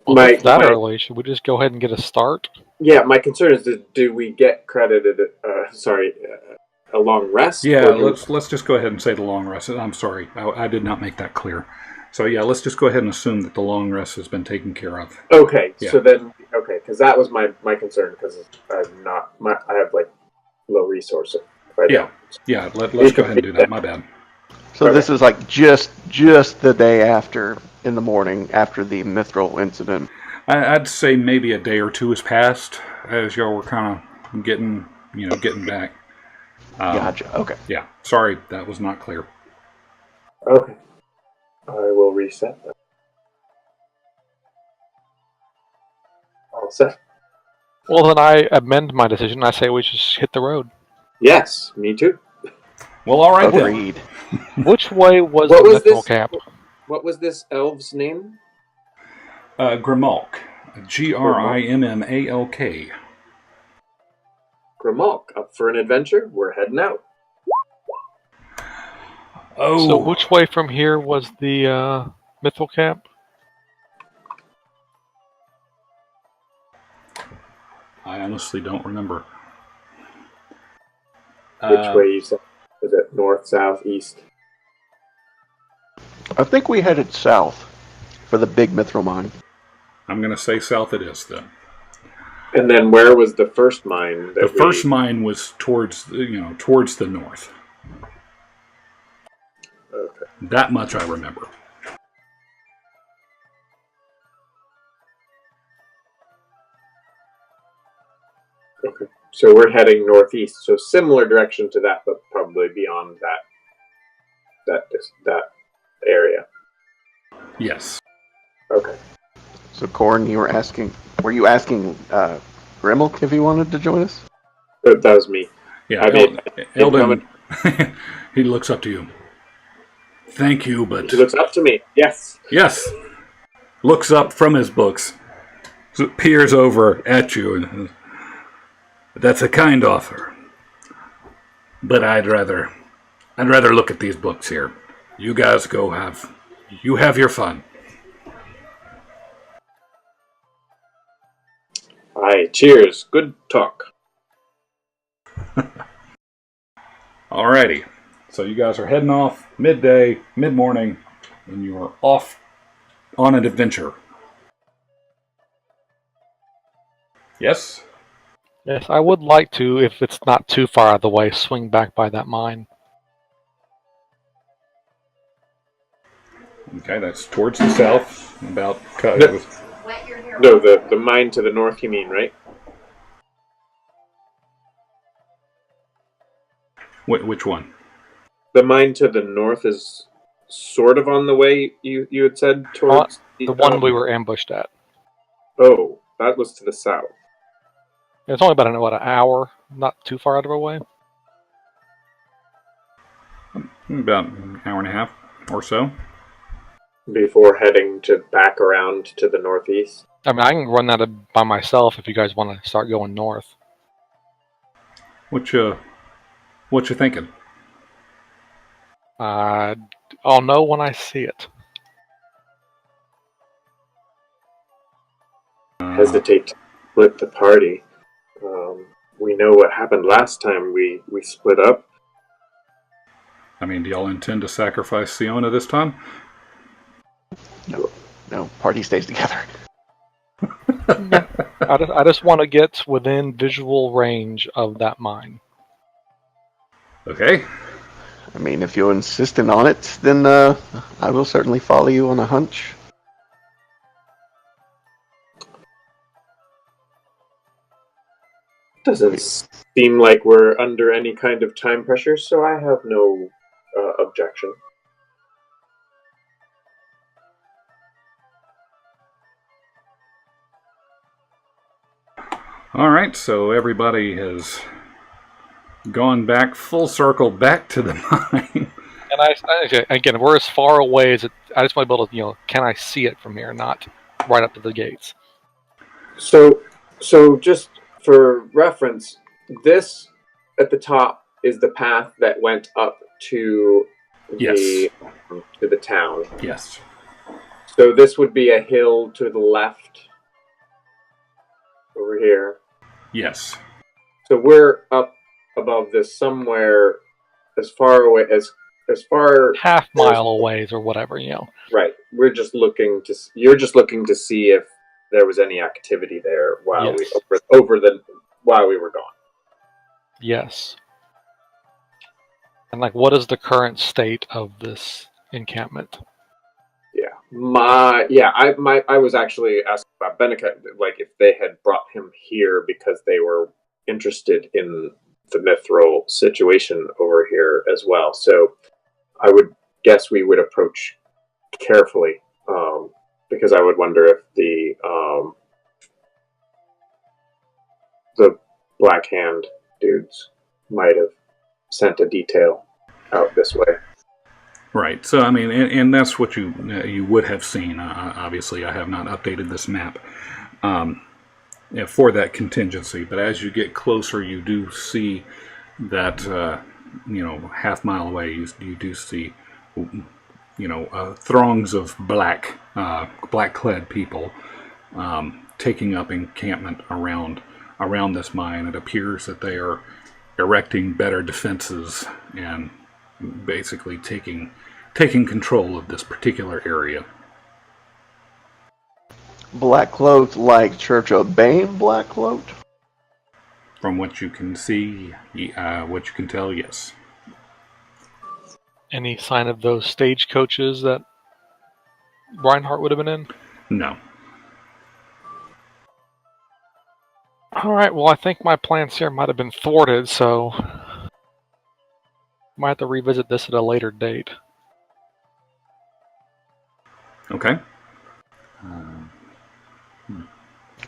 Well, if it's that early, should we just go ahead and get a start? Yeah, my concern is, do we get credited? A long rest? Yeah, let's just go ahead and say the long rest. I'm sorry, I did not make that clear. So yeah, let's just go ahead and assume that the long rest has been taken care of. Okay, yeah. So then, because that was my concern, because I have like low resources. Yeah, let's go ahead and do that. My bad. So this is like just the day after, in the morning, after the mithril incident. I'd say maybe a day or two has passed as y'all were kind of getting back. Gotcha. Okay. Yeah. Sorry, that was not clear. Okay. I will reset that. All set. Well, then I amend my decision. I say we just hit the road. Yes, me too. Well, all right Agreed. Then. Which way was what the was mithril this camp? What was this elf's name? Grimalk. Grimmalk. Grimalk. Up for an adventure? We're heading out. Oh. So which way from here was the mithril camp? I honestly don't remember. Which way you said? Was it north, south, east? I think we headed south for the big mithril mine. I'm going to say south it is, then. And then where was the first mine? The first mine was towards the north. Okay. That much I remember. Okay. So we're heading northeast. So similar direction to that, but probably beyond that area. Yes. Okay. So, Corn, were you asking Grimmalk if he wanted to join us? That was me. Yeah, Eldon, he looks up to you. Thank you, but... He looks up to me, yes. Yes. Looks up from his books. Peers over at you. And that's a kind offer. But I'd rather look at these books here. You guys go have your fun. Aye, cheers. Good talk. Alrighty. So you guys are heading off mid-morning, and you are off on an adventure. Yes? Yes, I would like to, if it's not too far out of the way, swing back by that mine. Okay, that's towards the south. About No, the mine to the north, you mean, right? Which one? The mine to the north is sort of on the way you had said towards the one we were ambushed at. Oh, that was to the south. It's only about an hour, not too far out of our way. About an hour and a half or so. Before heading back around to the northeast. I mean, I can run that by myself if you guys want to start going north. What you thinking? I'll know when I see it. hesitate to split the party. We know what happened last time we split up. I mean, do y'all intend to sacrifice Siona this time? No, party stays together. No. I just want to get within visual range of that mine. Okay. I mean, if you're insistent on it, then I will certainly follow you on a hunch. Doesn't seem like we're under any kind of time pressure, so I have no objection. All right, so everybody has gone back full circle back to the mine. And again, we're as far away as it. I just want to be able to, can I see it from here, not right up to the gates. So just for reference, this at the top is the path that went up to the town. Yes. So this would be a hill to the left over here. Yes. So we're up above this somewhere as far away as Half mile away or whatever, Right. We're just looking to. You're just looking to see if there was any activity there while Yes. while we were gone. Yes. And what is the current state of this encampment? Yeah. I was actually asking about Benekut, if they had brought him here because they were interested in the mithril situation over here as well. So I would guess we would approach carefully, because I would wonder if the Black Hand dudes might have sent a detail out this way. Right. So I mean, and that's what you would have seen. Obviously, I have not updated this map for that contingency. But as you get closer, you do see that half mile away, you do see throngs of black-clad people taking up encampment around this mine. It appears that they are erecting better defenses and basically taking control of this particular area. Black cloaked like Church of Bane black cloaked? From what you can see, what you can tell, yes. Any sign of those stagecoaches that Reinhardt would have been in? No. All right, well, I think my plans here might have been thwarted, so might have to revisit this at a later date. Okay.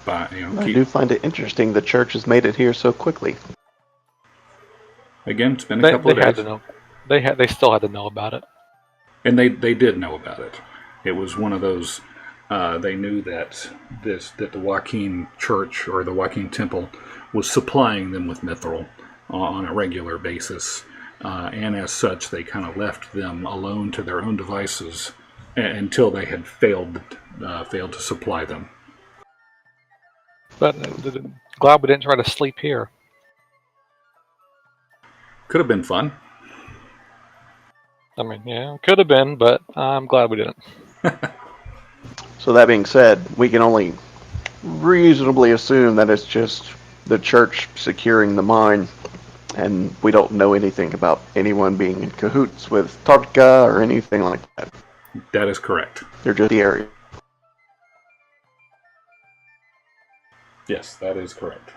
But, I do find it interesting the church has made it here so quickly. Again, it's been a couple of days. Had to know. They still had to know about it. And they did know about it. It was one of those. They knew that the Joaquin Church or the Joaquin Temple was supplying them with mithril on a regular basis, and as such, they kind of left them alone to their own devices until they had failed to supply them. But glad we didn't try to sleep here. Could have been fun. I mean, yeah, could have been, but I'm glad we didn't. So that being said, we can only reasonably assume that it's just the church securing the mine, and we don't know anything about anyone being in cahoots with Tartka or anything like that. That is correct. They're just the area. Yes, that is correct.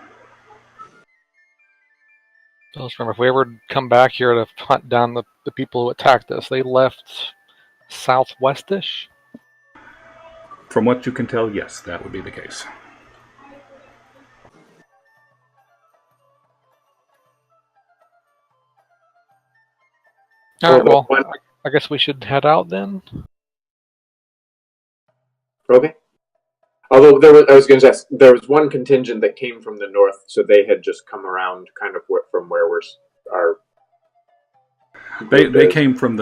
So let's remember, if we ever come back here to hunt down the people who attacked us, they left southwestish? From what you can tell, yes, that would be the case. All right, well, I guess we should head out then. Okay. Although I was going to say, there was one contingent that came from the north, so they had just come around kind of from where our. They came from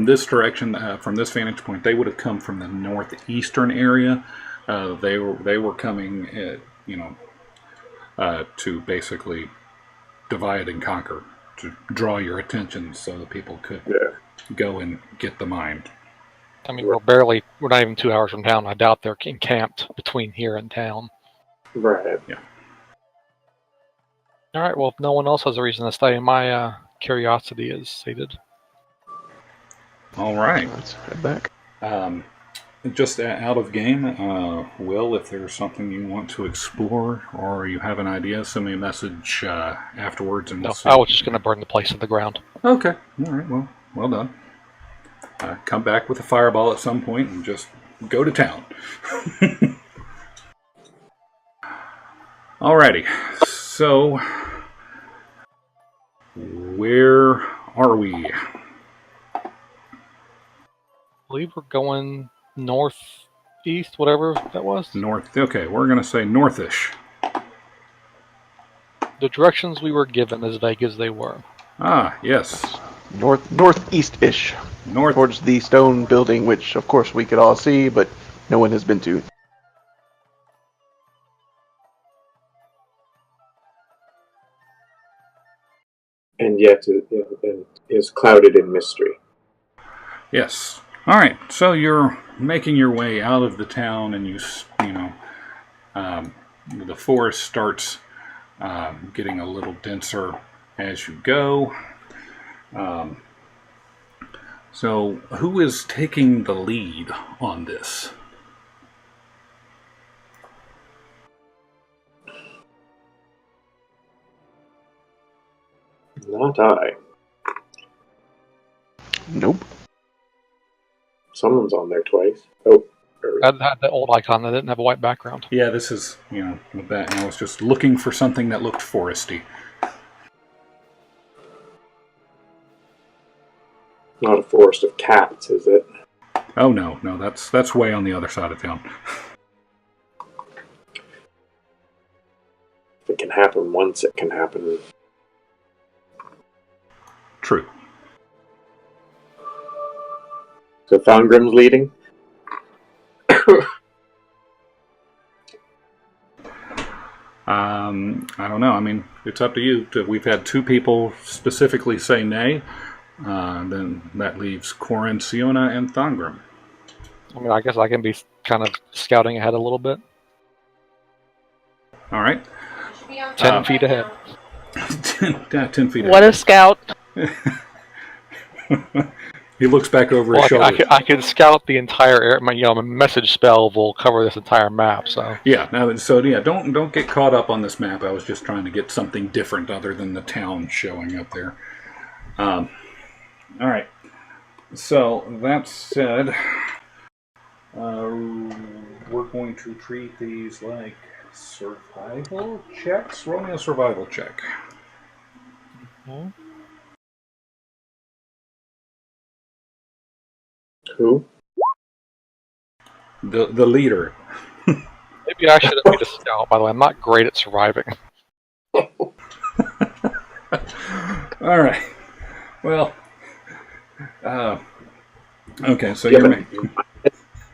this direction, from this vantage point. They would have come from the northeastern area, They were coming, to basically divide and conquer, to draw your attention so that people could go and get the mine. I mean, we're not even 2 hours from town. I doubt they're encamped between here and town. Right. Yeah. All right. Well, if no one else has a reason to stay, my curiosity is sated. All right. Let's head back. Just out of game, Will, if there's something you want to explore or you have an idea, send me a message afterwards and we'll see. I was just going to burn the place to the ground. Okay. All right. Well done. Come back with a fireball at some point and just go to town. Alrighty. So, where are we? I believe we're going northeast, whatever that was. North. Okay, we're going to say northish. The directions we were given, as vague as they were. Ah, yes. Northeast-ish. North. Towards the stone building, which, of course, we could all see, but no one has been to. And yet it is clouded in mystery. Yes. All right. So you're making your way out of the town, and the forest starts getting a little denser as you go. So who is taking the lead on this? Not I. Nope. Someone's on there twice. Oh. I had the old icon that didn't have a white background. Yeah, this is, with that. And I was just looking for something that looked foresty. Not a forest of cats, is it? Oh, no, that's way on the other side of town. If it can happen once, it can happen. True. So Thongrim's leading? I don't know. I mean, it's up to you. We've had two people specifically say nay. Then that leaves Corin, Siona, and Thongrim. I mean, I guess I can be kind of scouting ahead a little bit. All right. 10 feet ahead. 10 feet ahead. What a scout. He looks back over his shoulder. I can scout the entire area. My message spell will cover this entire map. So yeah. Don't get caught up on this map. I was just trying to get something different other than the town showing up there. All right. So that said, we're going to treat these like survival checks. Roll me a survival check. Mm-hmm. Who? The leader. Maybe I should have made a scout. By the way, I'm not great at surviving. All right. Well. Okay. So you're making.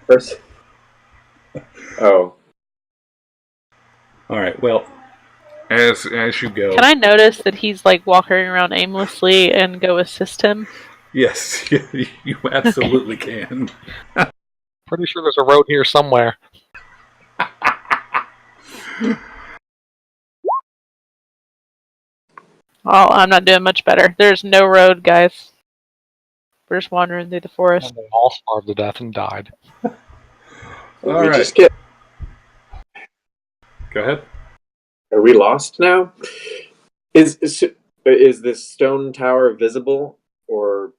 First. Oh. All right. Well, as you go. Can I notice that he's like walking around aimlessly and go assist him? Yes, you absolutely can. Pretty sure there's a road here somewhere. Oh, I'm not doing much better. There's no road, guys. We're just wandering through the forest. And they all starved to death and died. All we right. just get. Go ahead. Are we lost now? Is this stone tower visible, or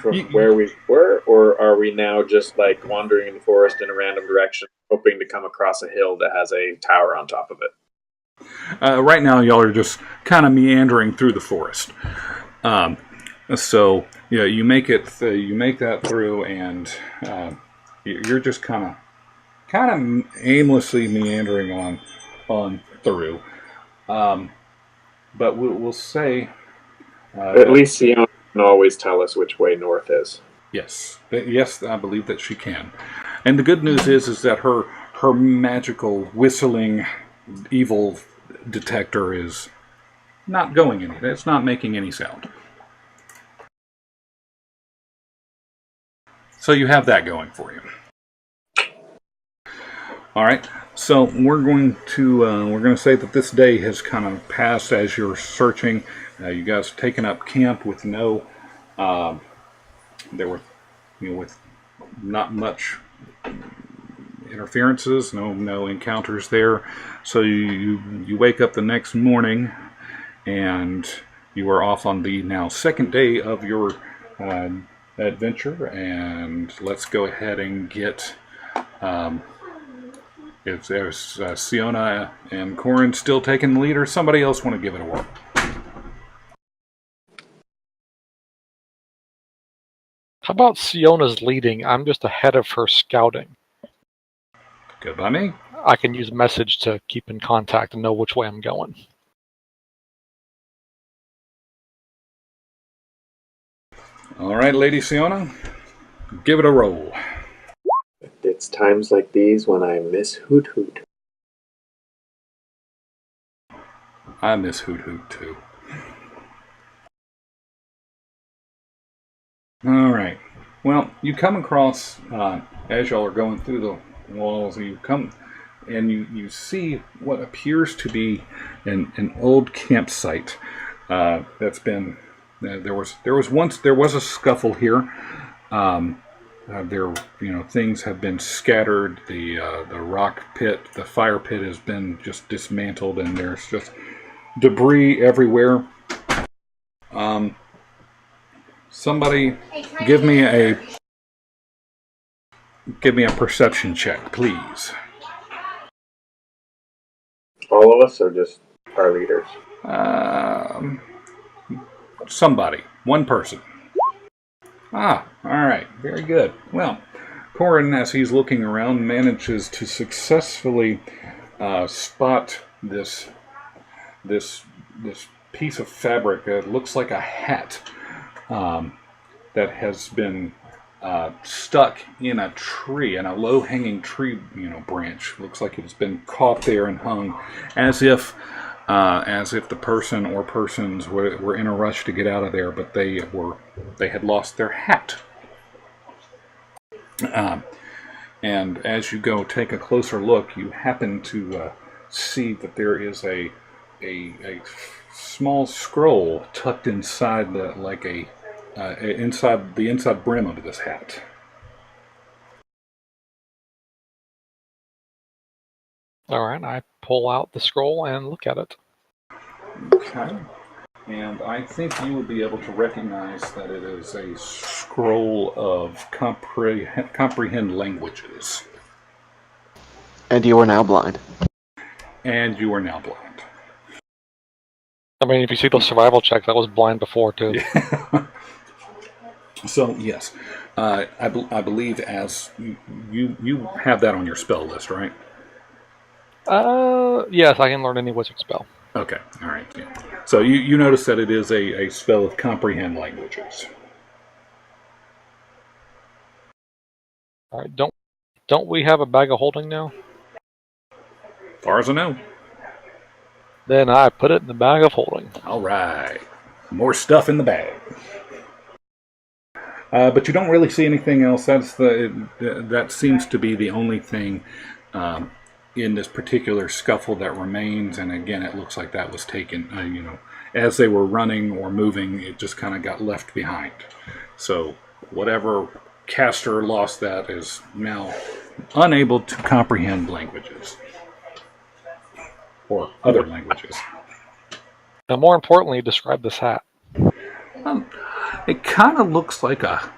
from where we were, or are we now just like wandering in the forest in a random direction, hoping to come across a hill that has a tower on top of it? Right now, y'all are just kind of meandering through the forest. So yeah, you make it. You make that through, and you're just kind of aimlessly meandering on through. But we'll say. At least Siona can always tell us which way north is. Yes, I believe that she can. And the good news is that her her magical whistling evil detector is not going anywhere. It's not making any sound. So you have that going for you. All right. So we're going to say that this day has kind of passed as you're searching. You guys taken up camp with no, there were, with not much interferences, no encounters there. So you wake up the next morning, and you are off on the now second day of your adventure. And let's go ahead and get. If there's Siona and Corin still taking the lead, or somebody else want to give it a whirl? How about Siona's leading? I'm just ahead of her scouting. Good by me. I can use a message to keep in contact and know which way I'm going. All right, Lady Siona, give it a roll. It's times like these when I miss Hoot Hoot. I miss Hoot Hoot too. All right. Well, you come across, as y'all are going through the walls, you come and you see what appears to be an old campsite that's been. There was a scuffle here. Things have been scattered. The rock pit, the fire pit, has been just dismantled, and there's just debris everywhere. Somebody give me a perception check, please. All of us, or just our leaders? Somebody, one person. All right, very good. Well, Corin, as he's looking around, manages to successfully spot this piece of fabric that looks like a hat that has been stuck in a tree, in a low-hanging tree, branch. Looks like it's been caught there and hung, as if the person or persons were in a rush to get out of there, but they had lost their hat. And as you go take a closer look, you happen to see that there is a small scroll tucked inside inside the inside brim of this hat. All right, I pull out the scroll and look at it. Okay. And I think you would be able to recognize that it is a scroll of comprehend languages. And you are now blind. And you are now blind. I mean, if you see the survival check, that was blind before, too. Yeah. So, yes. I believe as you have that on your spell list, right? Yes, I can learn any wizard spell. Okay, all right. Yeah. So you notice that it is a spell of comprehend languages. All right, don't we have a bag of holding now? As far as I know. Then I put it in the bag of holding. All right. More stuff in the bag. But you don't really see anything else. That seems to be the only thing in this particular scuffle that remains. And again, it looks like that was taken, as they were running or moving, it just kind of got left behind. So whatever caster lost that is now unable to comprehend languages. Or other languages. Now, more importantly, describe this hat. It kind of looks like the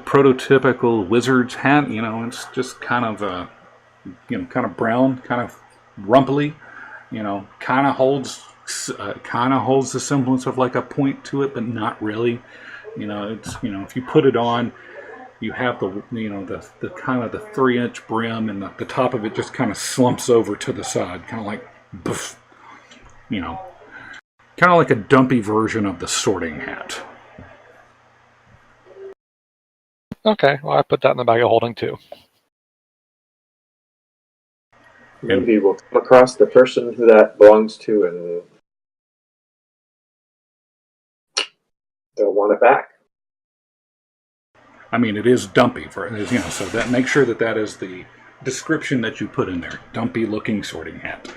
prototypical wizard's hat. It's just kind of kind of brown, kind of rumply. Kind of holds the semblance of like a point to it, but not really. It's if you put it on, you have the kind of the 3-inch brim, and the top of it just kind of slumps over to the side, kind of like, poof, kind of like a dumpy version of the sorting hat. Okay, well, I put that in the bag of holding too. Maybe we'll come across the person who that belongs to, and they'll want it back. I mean, it is dumpy so that make sure that is the description that you put in there. Dumpy looking sorting hat.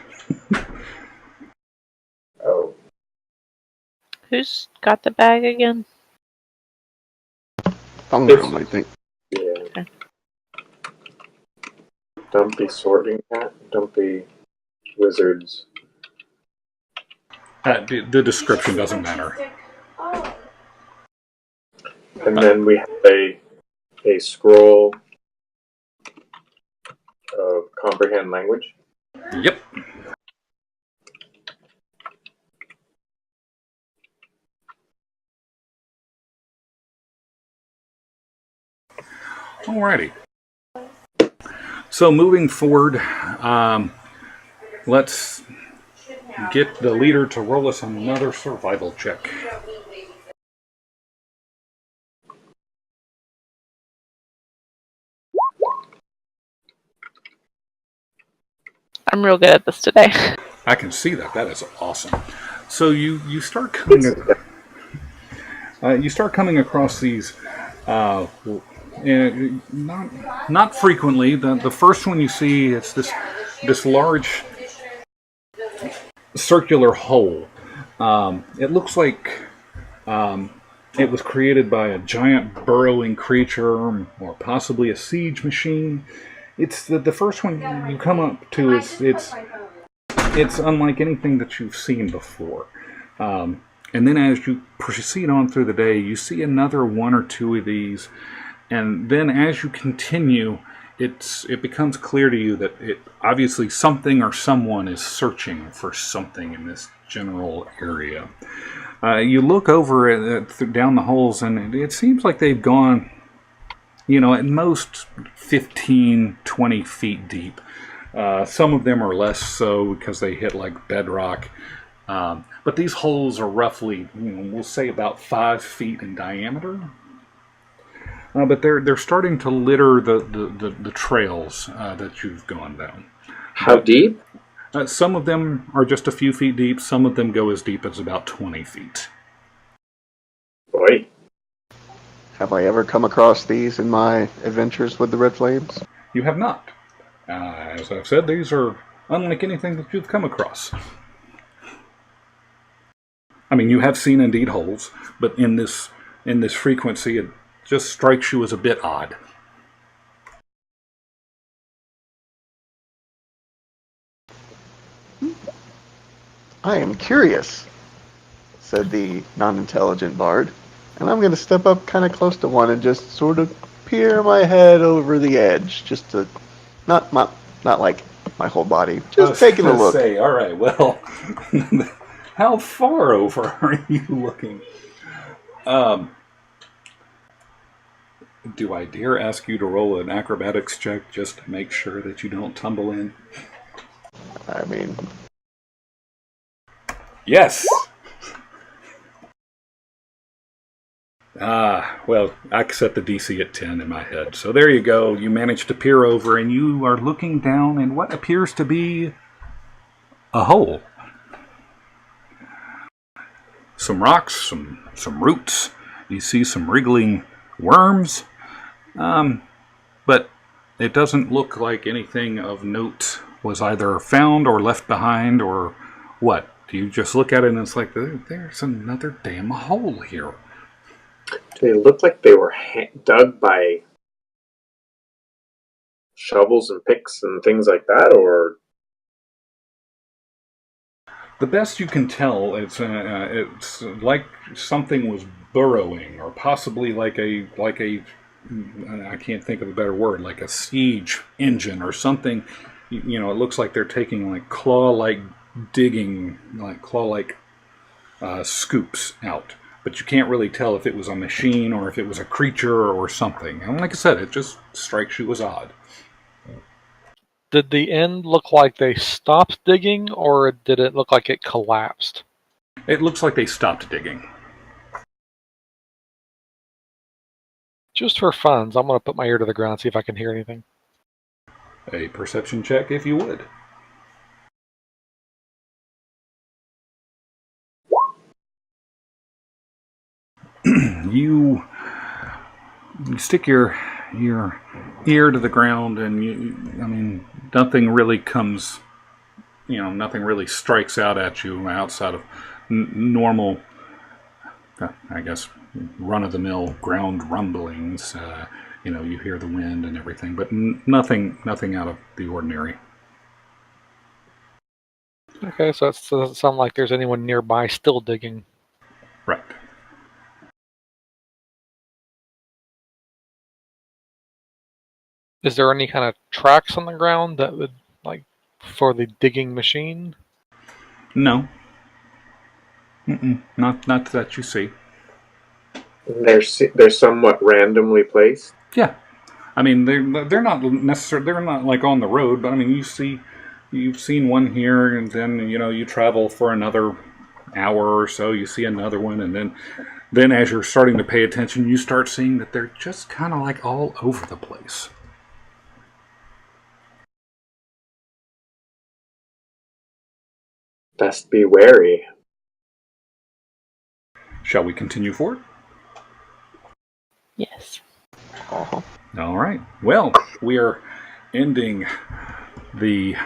Oh, Who's got the bag again? Thumb, I think. yeah. Okay. Dumpy sorting hat, dumpy wizards. The description doesn't matter. And then we have a scroll of comprehend language. Yep. Alrighty. So moving forward, let's get the leader to roll us another survival check. I'm real good at this today. I can see that. That is awesome. So you start coming across these, not frequently. The first one you see, it's this large circular hole. It looks like it was created by a giant burrowing creature, or possibly a siege machine. It's the first one you come up to is it's unlike anything that you've seen before. And then as you proceed on through the day, you see another one or two of these, and then as you continue, it becomes clear to you that obviously something or someone is searching for something in this general area. You look over down the holes, and it seems like they've gone, at most 15, 20 feet deep. Some of them are less so because they hit like bedrock. But these holes are roughly, we'll say about 5 feet in diameter. But they're starting to litter the trails that you've gone down. How deep? Some of them are just a few feet deep. Some of them go as deep as about 20 feet. Boy. Have I ever come across these in my adventures with the Red Flames? You have not. As I've said, these are unlike anything that you've come across. I mean, you have seen indeed holes, but in this frequency, it just strikes you as a bit odd. I am curious, said the non-intelligent bard, and I'm going to step up kind of close to one and just sort of peer my head over the edge, just to not like my whole body, just taking a look. Say, all right, well, how far over are you looking? Do I dare ask you to roll an acrobatics check just to make sure that you don't tumble in? I mean, yes. Well, I set the DC at 10 in my head. So there you go. You managed to peer over, and you are looking down in what appears to be a hole. Some rocks, some roots. You see some wriggling worms. But it doesn't look like anything of note was either found or left behind, or what? Do you just look at it and it's like, there's another damn hole here? Do they look like they were dug by shovels and picks and things like that, or? The best you can tell, it's like something was burrowing, or possibly like a I can't think of a better word, like a siege engine or something. It looks like they're taking like claw-like digging, like claw-like scoops out. But you can't really tell if it was a machine or if it was a creature or something. And like I said, it just strikes you as odd. Did the end look like they stopped digging, or did it look like it collapsed? It looks like they stopped digging. Just for funds, I'm going to put my ear to the ground and see if I can hear anything. A perception check, if you would. you stick your ear to the ground, and nothing really comes. Nothing really strikes out at you outside of normal, I guess, run-of-the-mill ground rumblings. You hear the wind and everything, but nothing out of the ordinary. Okay, so it doesn't sound like there's anyone nearby still digging. Right. Is there any kind of tracks on the ground that would, like, for the digging machine? No. Not that you see. They're somewhat randomly placed. Yeah. They're not necessarily, they're not like on the road, but you've seen one here, and then you travel for another hour or so, you see another one, and then as you're starting to pay attention, you start seeing that they're just kind of like all over the place. Best be wary. Shall we continue forward? Yes. Uh-huh. All right. Well, we are nearing the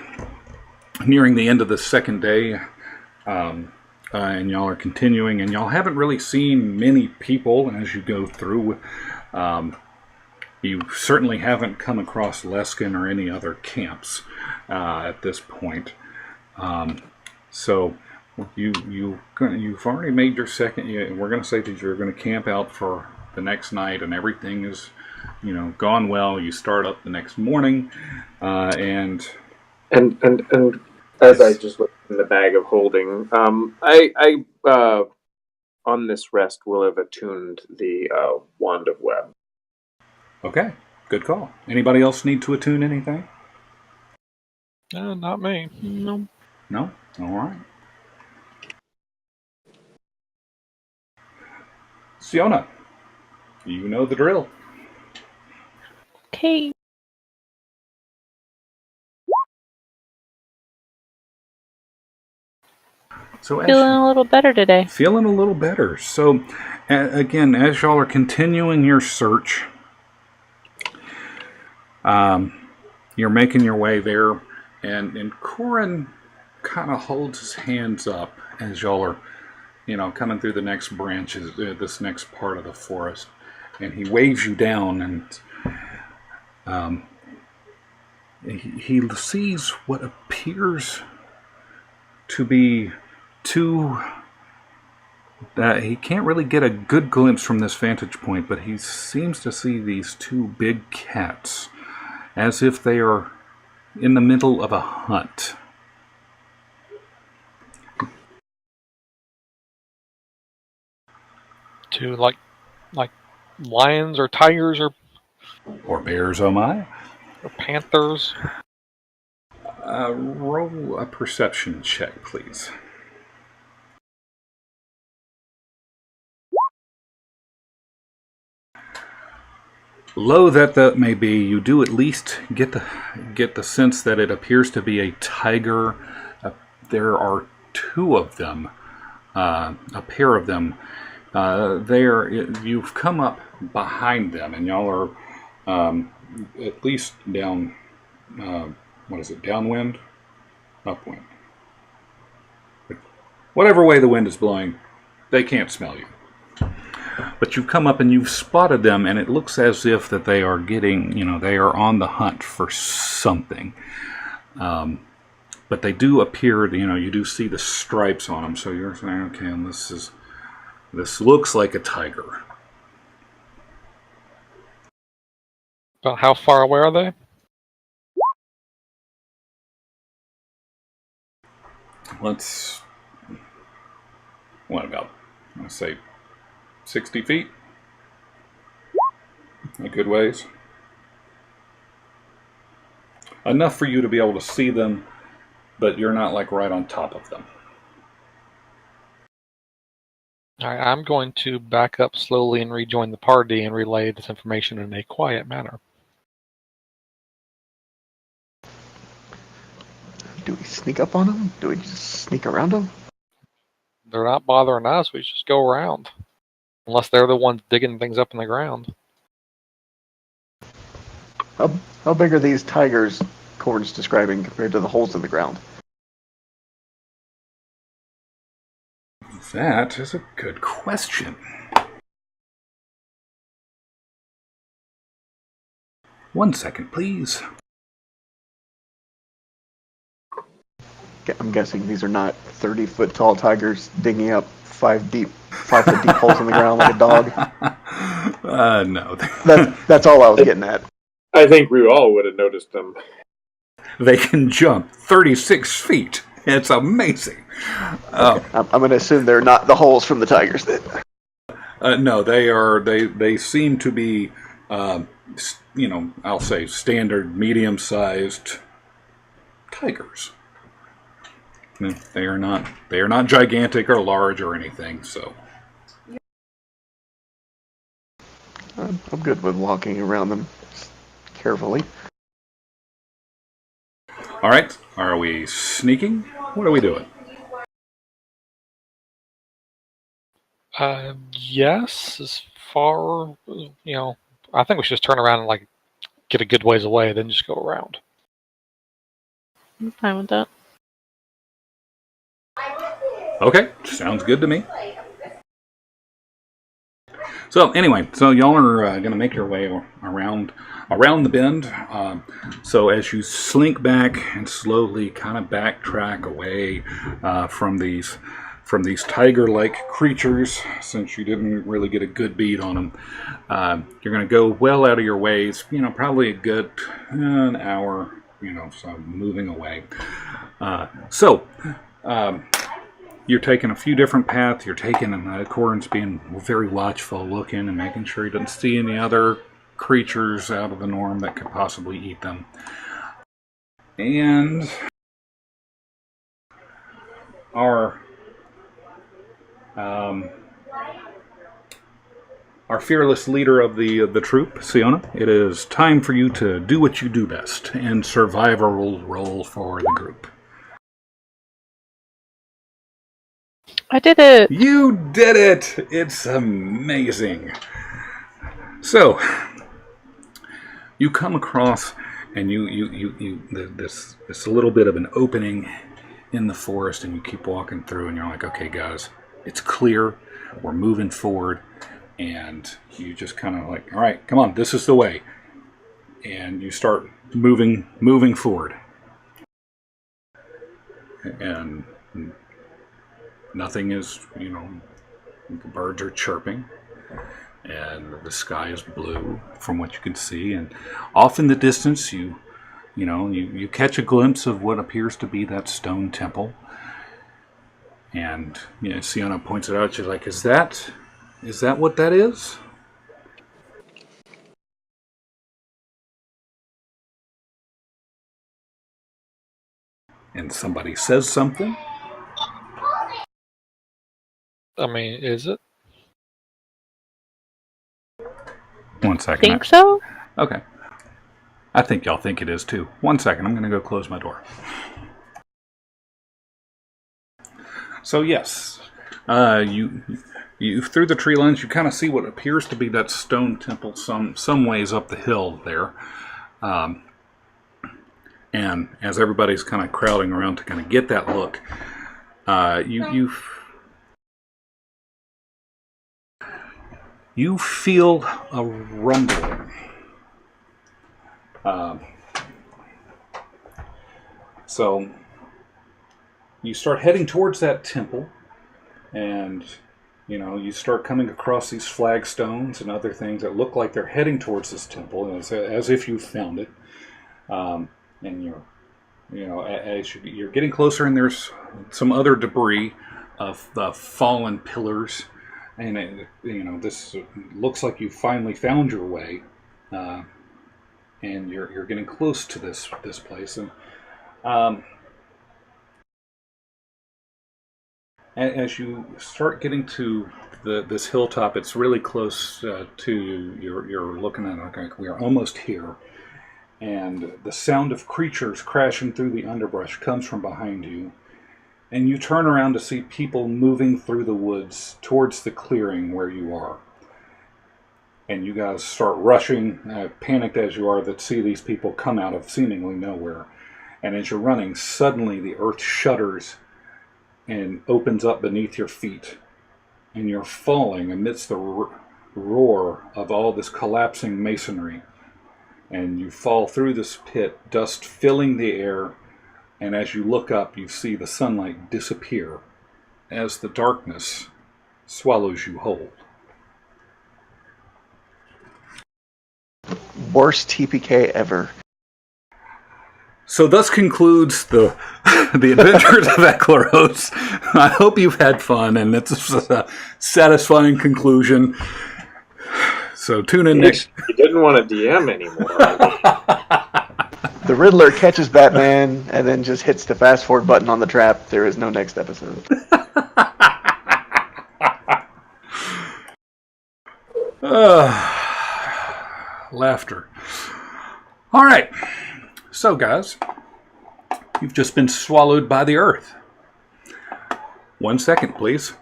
end of the second day, and y'all are continuing, and y'all haven't really seen many people as you go through. You certainly haven't come across Leskin or any other camps at this point. So you've already made your second. We're going to say that you're going to camp out for the next night, and everything is, gone well. You start up the next morning, and as I just look in the bag of holding, I on this rest will have attuned the wand of web. okay, good call. Anybody else need to attune anything? Not me. No. No? All right. Siona, you know the drill. Okay. So Feeling a little better today. Feeling a little better. So, again, as y'all are continuing your search, you're making your way there, and Corin kind of holds his hands up as y'all are, coming through the next branches, this next part of the forest, and he waves you down, and he sees what appears to be two. He can't really get a good glimpse from this vantage point, but he seems to see these two big cats, as if they are in the middle of a hunt. To like lions or tigers Or bears, oh my. or panthers. Roll a perception check, please. Low that may be, you do at least get the sense that it appears to be a tiger. There are two of them, a pair of them. You've come up behind them, and y'all are at least down. What is it? Downwind, upwind. Whatever way the wind is blowing, they can't smell you. But you've come up and you've spotted them, and it looks as if that they are they are on the hunt for something. But they do appear, you do see the stripes on them, so you're saying, okay, and this looks like a tiger. About how far away are they? Let's say 60 feet? A good ways. Enough for you to be able to see them, but you're not like right on top of them. Alright, I'm going to back up slowly and rejoin the party and relay this information in a quiet manner. Do we sneak up on them? Do we just sneak around them? They're not bothering us, we just go around. Unless they're the ones digging things up in the ground. How big are these tigers Corn's describing compared to the holes in the ground? That is a good question. One second, please. I'm guessing these are not 30-foot tall tigers digging up 5 foot deep holes in the ground like a dog. No. That's all I was getting at. I think we all would have noticed them. They can jump 36 feet. It's amazing. Okay. I'm going to assume they're not the holes from the tigers then. No, they are. They seem to be, I'll say standard, medium-sized tigers. They are not gigantic or large or anything. So I'm good with walking around them carefully. all right, are we sneaking? What are we doing? Yes, as far, I think we should just turn around and get a good ways away, then just go around. I'm fine with that. Okay, sounds good to me. So anyway, y'all are going to make your way around the bend. So as you slink back and slowly kind of backtrack away from these tiger-like creatures, since you didn't really get a good beat on them, you're going to go well out of your ways. Probably a good an hour. So moving away. You're taking a few different paths. You're taking, Corin's being very watchful, looking and making sure he doesn't see any other creatures out of the norm that could possibly eat them. And our fearless leader of the troop, Siona, it is time for you to do what you do best and survival role for the group. I did it! You did it! It's amazing. So, you come across, and this little bit of an opening in the forest, and you keep walking through, and you're like, okay, guys, it's clear. We're moving forward, and you just kind of like, all right, come on, this is the way, and you start moving forward, and nothing is, the birds are chirping, and the sky is blue from what you can see, and off in the distance you catch a glimpse of what appears to be that stone temple, and Siona points it out. She's like, is that what that is? And somebody says something. I mean, is it? One second. Think so? Okay. I think y'all think it is too. One second, I'm going to go close my door. So yes, you through the tree lines, you kind of see what appears to be that stone temple some ways up the hill there. And as everybody's kind of crowding around to kind of get that look, you feel a rumbling. So you start heading towards that temple, and you start coming across these flagstones and other things that look like they're heading towards this temple, as if you found it. And as you're getting closer, and there's some other debris of fallen pillars. And this looks like you finally found your way, and you're getting close to this place. And as you start getting to this hilltop, it's really close to you. You're looking at it like, we are almost here, and the sound of creatures crashing through the underbrush comes from behind you, and you turn around to see people moving through the woods towards the clearing where you are. And you guys start rushing, panicked as you are, to see these people come out of seemingly nowhere. And as you're running, suddenly the earth shudders and opens up beneath your feet. And you're falling amidst the roar of all this collapsing masonry. And you fall through this pit, dust filling the air. And as you look up, you see the sunlight disappear as the darkness swallows you whole. Worst TPK ever. So thus concludes the Adventures of Ecleros. I hope you've had fun, and it's a satisfying conclusion. So tune in next. You didn't want to DM anymore. The Riddler catches Batman and then just hits the fast forward button on the trap. There is no next episode. Laughter. All right. So, guys, you've just been swallowed by the earth. 1 second, please.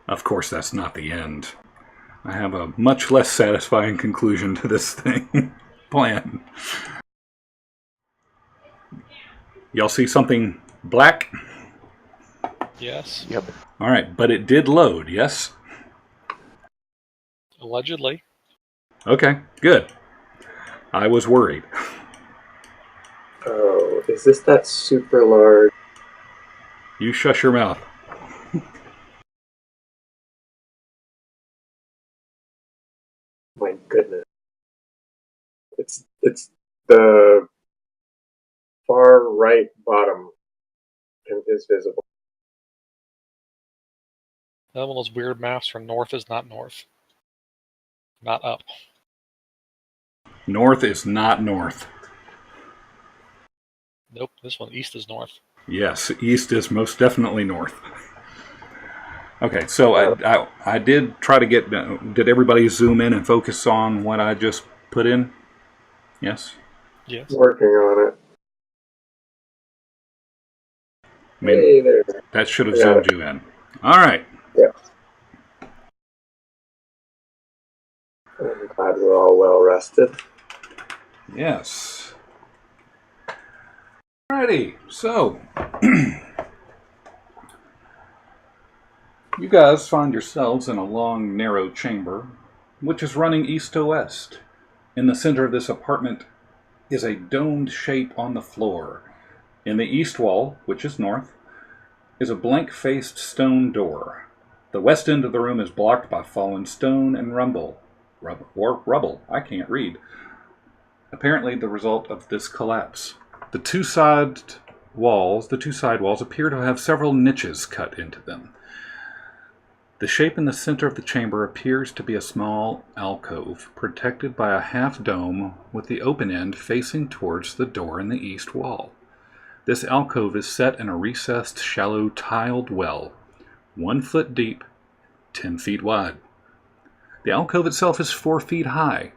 Of course, that's not the end. I have a much less satisfying conclusion to this thing planned. Y'all see something black? Yes. Yep. All right, but it did load, yes? Allegedly. Okay, good. I was worried. Oh, is this that super large? You shush your mouth. My goodness. It's the far right bottom is visible. That one of those weird maps from north is not north. Not up. North is not north. Nope, this one east is north. Yes, east is most definitely north. Okay, so I did try to get... did everybody zoom in and focus on what I just put in? Yes? Yes. Working on it. I mean, Hey there. that should have zoomed you in. All right. Yeah. I'm glad we're all well rested. Yes. Alrighty, so... you guys find yourselves in a long, narrow chamber, which is running east to west. In the center of this apartment is a domed shape on the floor. In the east wall, which is north, is a blank-faced stone door. The west end of the room is blocked by fallen stone and rubble, I can't read. Apparently the result of this collapse. The two side walls appear to have several niches cut into them. The shape in the center of the chamber appears to be a small alcove, protected by a half-dome with the open end facing towards the door in the east wall. This alcove is set in a recessed, shallow, tiled well, 1 foot deep, 10 feet wide. The alcove itself is 4 feet high.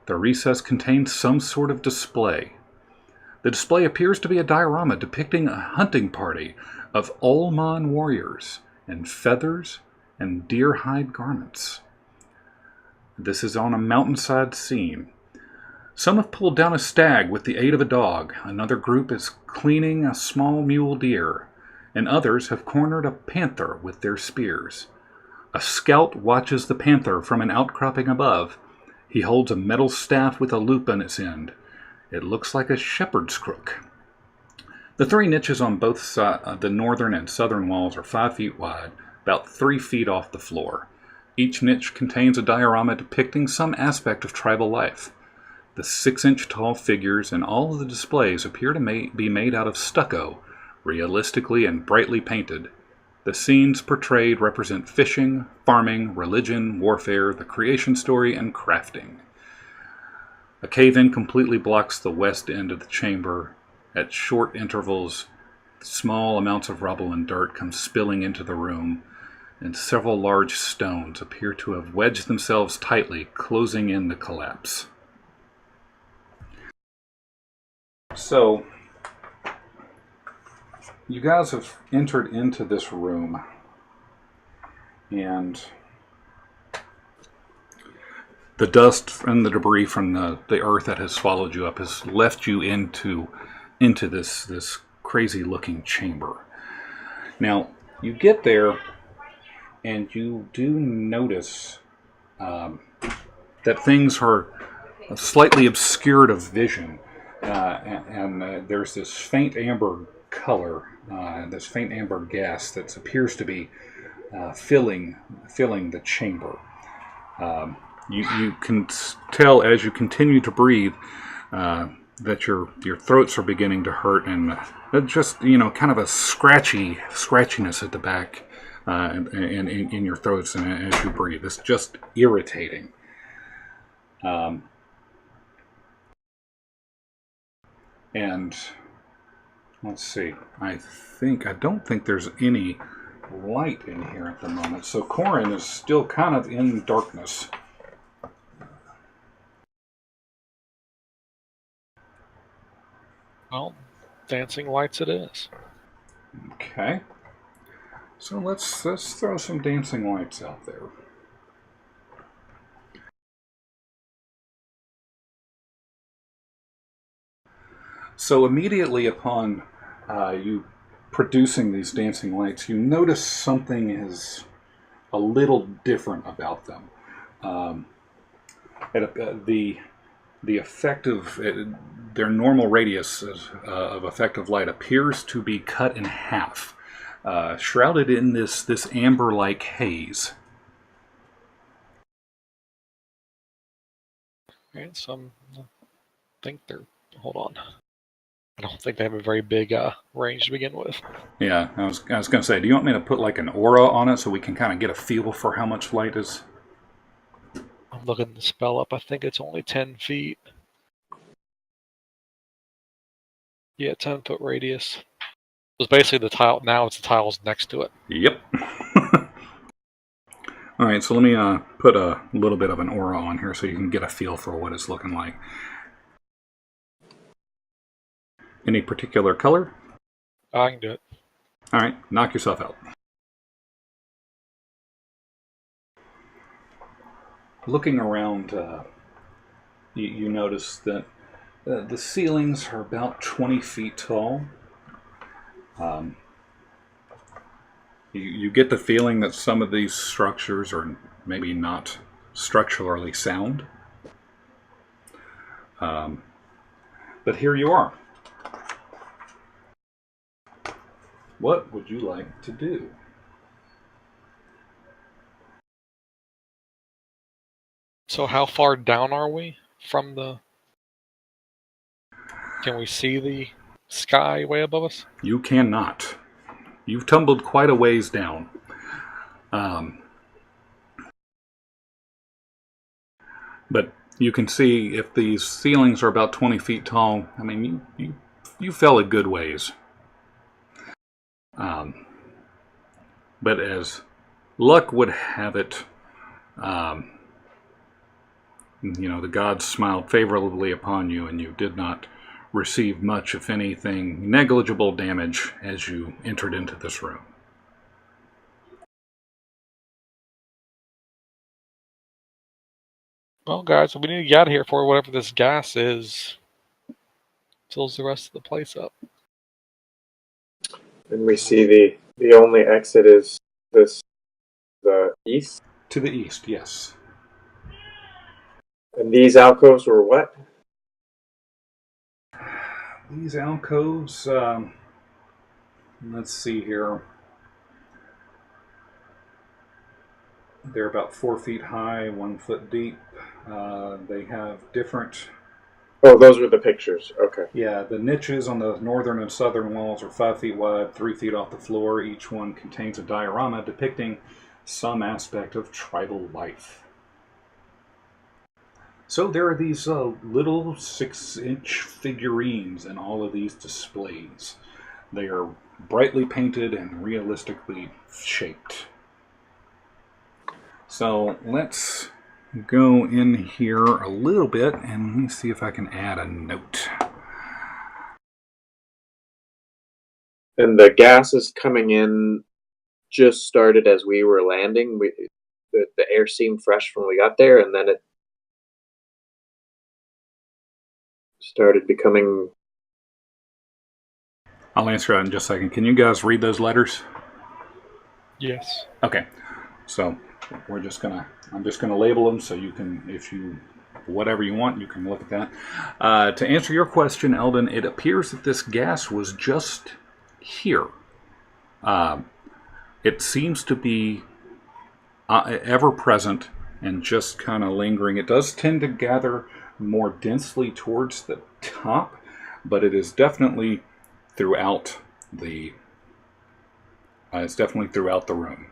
The recess contains some sort of display. The display appears to be a diorama depicting a hunting party of Ulman warriors in feathers and deer-hide garments. This is on a mountainside scene. Some have pulled down a stag with the aid of a dog, another group is cleaning a small mule deer, and others have cornered a panther with their spears. A scout watches the panther from an outcropping above. He holds a metal staff with a loop on its end. It looks like a shepherd's crook. The 3 niches on both sides, the northern and southern walls, are 5 feet wide, about 3 feet off the floor. Each niche contains a diorama depicting some aspect of tribal life. The 6-inch tall figures in all of the displays appear to be made out of stucco, realistically and brightly painted. The scenes portrayed represent fishing, farming, religion, warfare, the creation story, and crafting. A cave-in completely blocks the west end of the chamber. At short intervals, small amounts of rubble and dirt come spilling into the room, and several large stones appear to have wedged themselves tightly, closing in the collapse. So, you guys have entered into this room, and the dust and the debris from the earth that has swallowed you up has left you into this crazy looking chamber. Now, you get there, and you do notice that things are slightly obscured of vision, and there's this faint amber color, this faint amber gas that appears to be filling the chamber. You can tell as you continue to breathe that your throats are beginning to hurt, and just kind of a scratchiness at the back and in your throats, and as you breathe, it's just irritating. And let's see. I don't think there's any light in here at the moment. So Corin is still kind of in darkness. Well, dancing lights it is. Okay. So let's throw some dancing lights out there. So immediately upon you producing these dancing lights, you notice something is a little different about them. The effective, their normal radius of effective light appears to be cut in half, shrouded in this amber-like haze. And some think they're. Hold on. I don't think they have a very big range to begin with. Yeah, I was going to say, do you want me to put like an aura on it so we can kind of get a feel for how much light is? I'm looking the spell up. I think it's only 10 feet. Yeah, 10-foot radius. It's basically the tile. Now it's the tiles next to it. Yep. All right, so let me put a little bit of an aura on here so you can get a feel for what it's looking like. Any particular color? I can do it. All right, knock yourself out. Looking around, you notice that the ceilings are about 20 feet tall. You get the feeling that some of these structures are maybe not structurally sound. But here you are. What would you like to do? So how far down are we from the... Can we see the sky way above us? You cannot. You've tumbled quite a ways down. But you can see if these ceilings are about 20 feet tall, I mean, you fell a good ways. But as luck would have it, the gods smiled favorably upon you, and you did not receive much, if anything, negligible damage as you entered into this room. Well, guys, we need to get out of here before whatever this gas is fills the rest of the place up. And we see the only exit is the east. To the east, yes. And these alcoves were what? These alcoves, let's see here. They're about 4 feet high, 1 foot deep. They have different... Oh, those were the pictures. Okay. Yeah, the niches on the northern and southern walls are 5 feet wide, 3 feet off the floor. Each one contains a diorama depicting some aspect of tribal life. So there are these little 6-inch figurines in all of these displays. They are brightly painted and realistically shaped. So let's go in here a little bit and let me see if I can add a note. And the gas is coming in just started as we were landing. The air seemed fresh when we got there, and then it started becoming... I'll answer that in just a second. Can you guys read those letters? Yes. Okay. So I'm just gonna label them so you can, if you, whatever you want, you can look at that. To answer your question, Eldon, it appears that this gas was just here. It seems to be ever present and just kind of lingering. It does tend to gather more densely towards the top, but it is definitely throughout the. It's definitely throughout the room.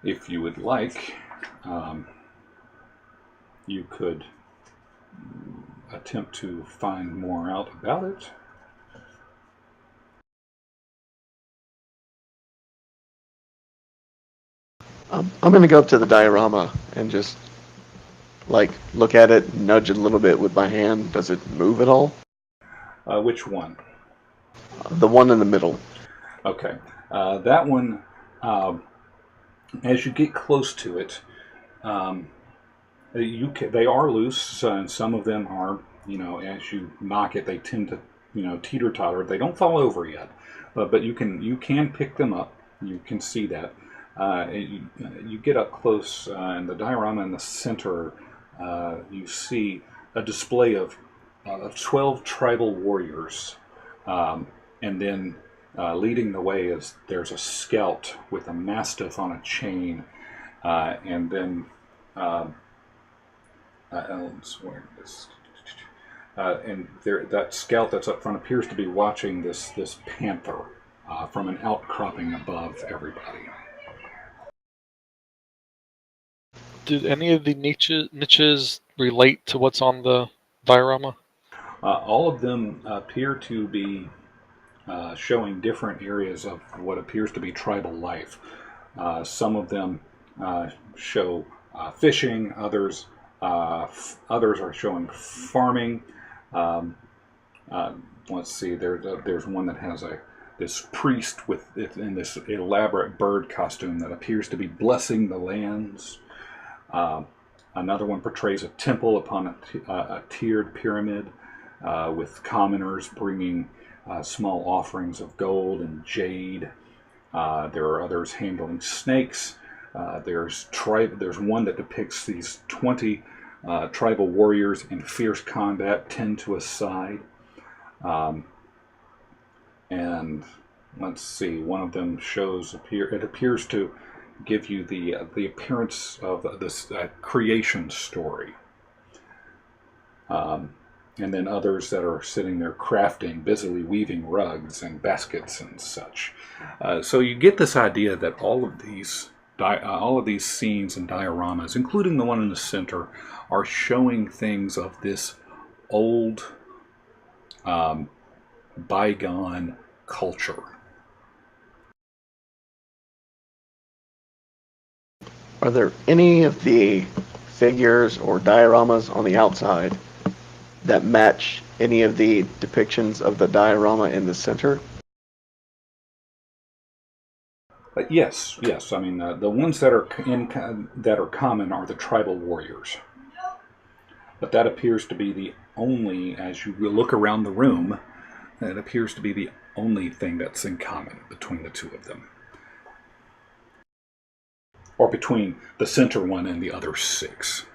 If you would like, you could attempt to find more out about it. I'm going to go up to the diorama and just, like, look at it, nudge it a little bit with my hand. Does it move at all? Which one? The one in the middle. Okay. That one, as you get close to it, they are loose, and some of them are, as you knock it, they tend to, teeter-totter. They don't fall over yet, but you can pick them up. You can see that. You get up close, and the diorama in the center, you see a display of 12 tribal warriors, and then leading the way is there's a scout with a mastiff on a chain, and then and that scout that's up front appears to be watching this panther from an outcropping above everybody. Did any of the niches relate to what's on the diorama? All of them appear to be showing different areas of what appears to be tribal life. Some of them show fishing. Others are showing farming. Let's see. There's one that has this priest in this elaborate bird costume that appears to be blessing the lands. Another one portrays a temple upon a tiered pyramid with commoners bringing small offerings of gold and jade. There are others handling snakes. There's one that depicts these 20 tribal warriors in fierce combat, 10 to a side. And let's see, one of them it appears to give you the appearance of this creation story. And then others that are sitting there crafting, busily weaving rugs and baskets and such. So you get this idea that all of these scenes and dioramas, including the one in the center, are showing things of this old, bygone culture. Are there any of the figures or dioramas on the outside that match any of the depictions of the diorama in the center? Yes. I mean, the ones that are common are the tribal warriors. But that appears to be the only, as you look around the room, it appears to be the only thing that's in common between the two of them. Or between the center one and the other 6.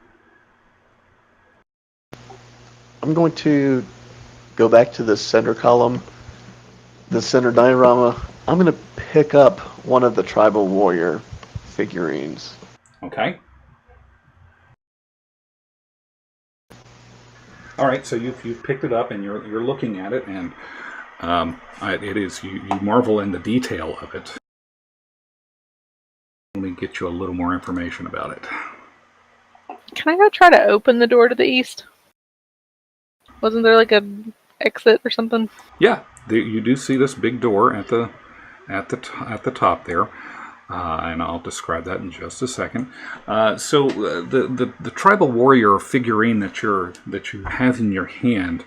I'm going to go back to the center column, the center diorama. I'm going to pick up one of the tribal warrior figurines. Okay. All right, so you've picked it up and you're looking at it, and it is you marvel in the detail of it. Let me get you a little more information about it. Can I go try to open the door to the east? Wasn't there like an exit or something? Yeah, you do see this big door at the top there. and I'll describe that in just a second. The tribal warrior figurine that you have in your hand,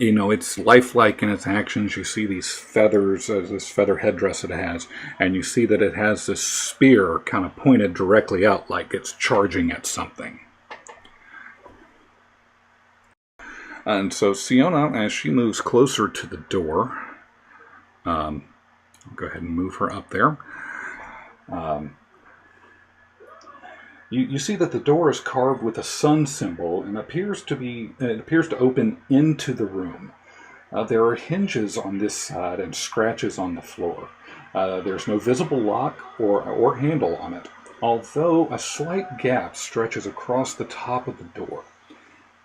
it's lifelike in its actions. You see these feathers, this feather headdress it has, and you see that it has this spear kind of pointed directly out, like it's charging at something. And so Siona, as she moves closer to the door, I'll go ahead and move her up there. You see that the door is carved with a sun symbol and appears to open into the room. There are hinges on this side and scratches on the floor. There's no visible lock or handle on it, although a slight gap stretches across the top of the door.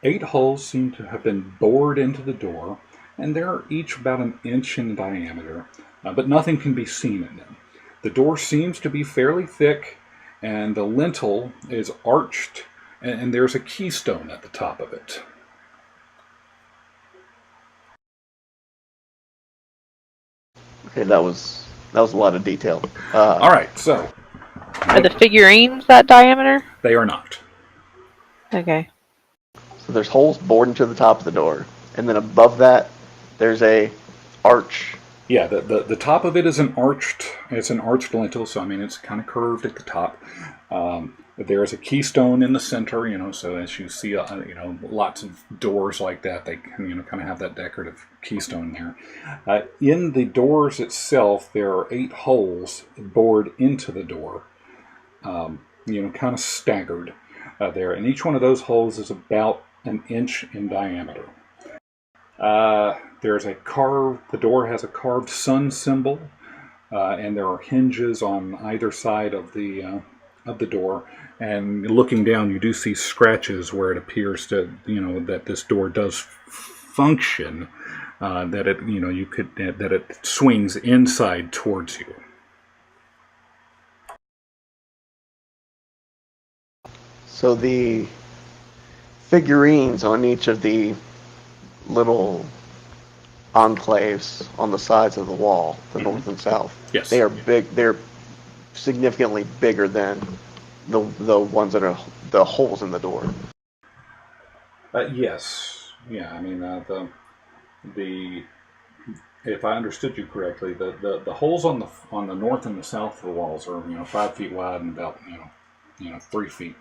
8 holes seem to have been bored into the door, and they're each about an inch in diameter, but nothing can be seen in them. The door seems to be fairly thick, and the lintel is arched, and there's a keystone at the top of it. Okay, that was a lot of detail. All right, so Are the figurines that diameter? they are not. Okay. So there's holes bored into the top of the door, and then above that, there's a arch. Yeah, the top of it is an arched lintel, so I mean it's kind of curved at the top. There's a keystone in the center, so as you see, lots of doors like that, they kind of have that decorative keystone there. In the doors itself, there are 8 holes bored into the door, kind of staggered there, and each one of those holes is about an inch in diameter. The door has a carved sun symbol, and there are hinges on either side of the door. And looking down, you do see scratches where it appears to, that this door does function. That it swings inside towards you. So the figurines on each of the little enclaves on the sides of the wall, the north and south. Yes. They are big. They're significantly bigger than the ones that are the holes in the door. Yes. Yeah. I mean, if I understood you correctly, the holes on the north and the south of the walls are 5 feet wide and about 3 feet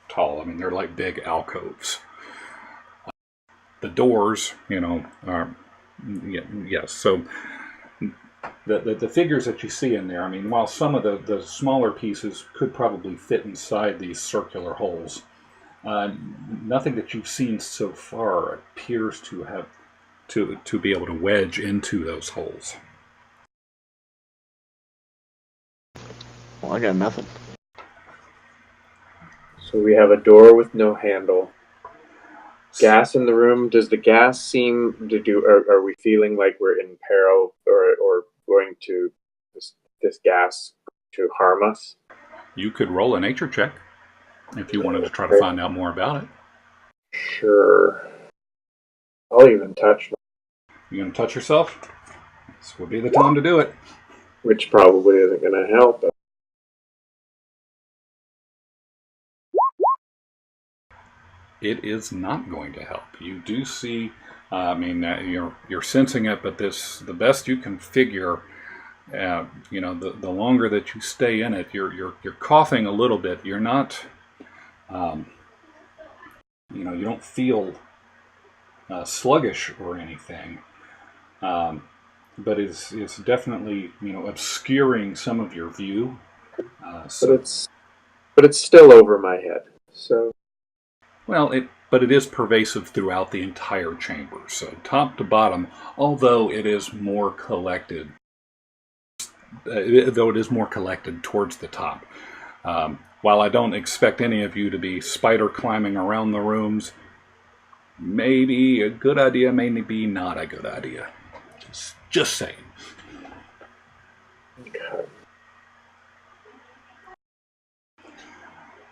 tall. I mean, they're like big alcoves. The doors, are yes. So the figures that you see in there, I mean, while some of the smaller pieces could probably fit inside these circular holes, nothing that you've seen so far appears to have to be able to wedge into those holes. Well, I got nothing. So we have a door with no handle. Gas in the room. Does the gas seem to do? Are we feeling like we're in peril, or going to this gas to harm us? You could roll a nature check if you wanted to try to find out more about it. Sure. I'll even touch. You gonna touch yourself? This would be the time to do it. Which probably isn't going to help. It is not going to help. You do see, you're sensing it, but the best you can figure, the longer that you stay in it, you're coughing a little bit. You're not, you don't feel sluggish or anything, but it's definitely obscuring some of your view. But it's still over my head. So. Well, but it is pervasive throughout the entire chamber. So top to bottom, although it is more collected, towards the top. While I don't expect any of you to be spider climbing around the rooms, maybe a good idea, maybe not a good idea. Just saying. Okay.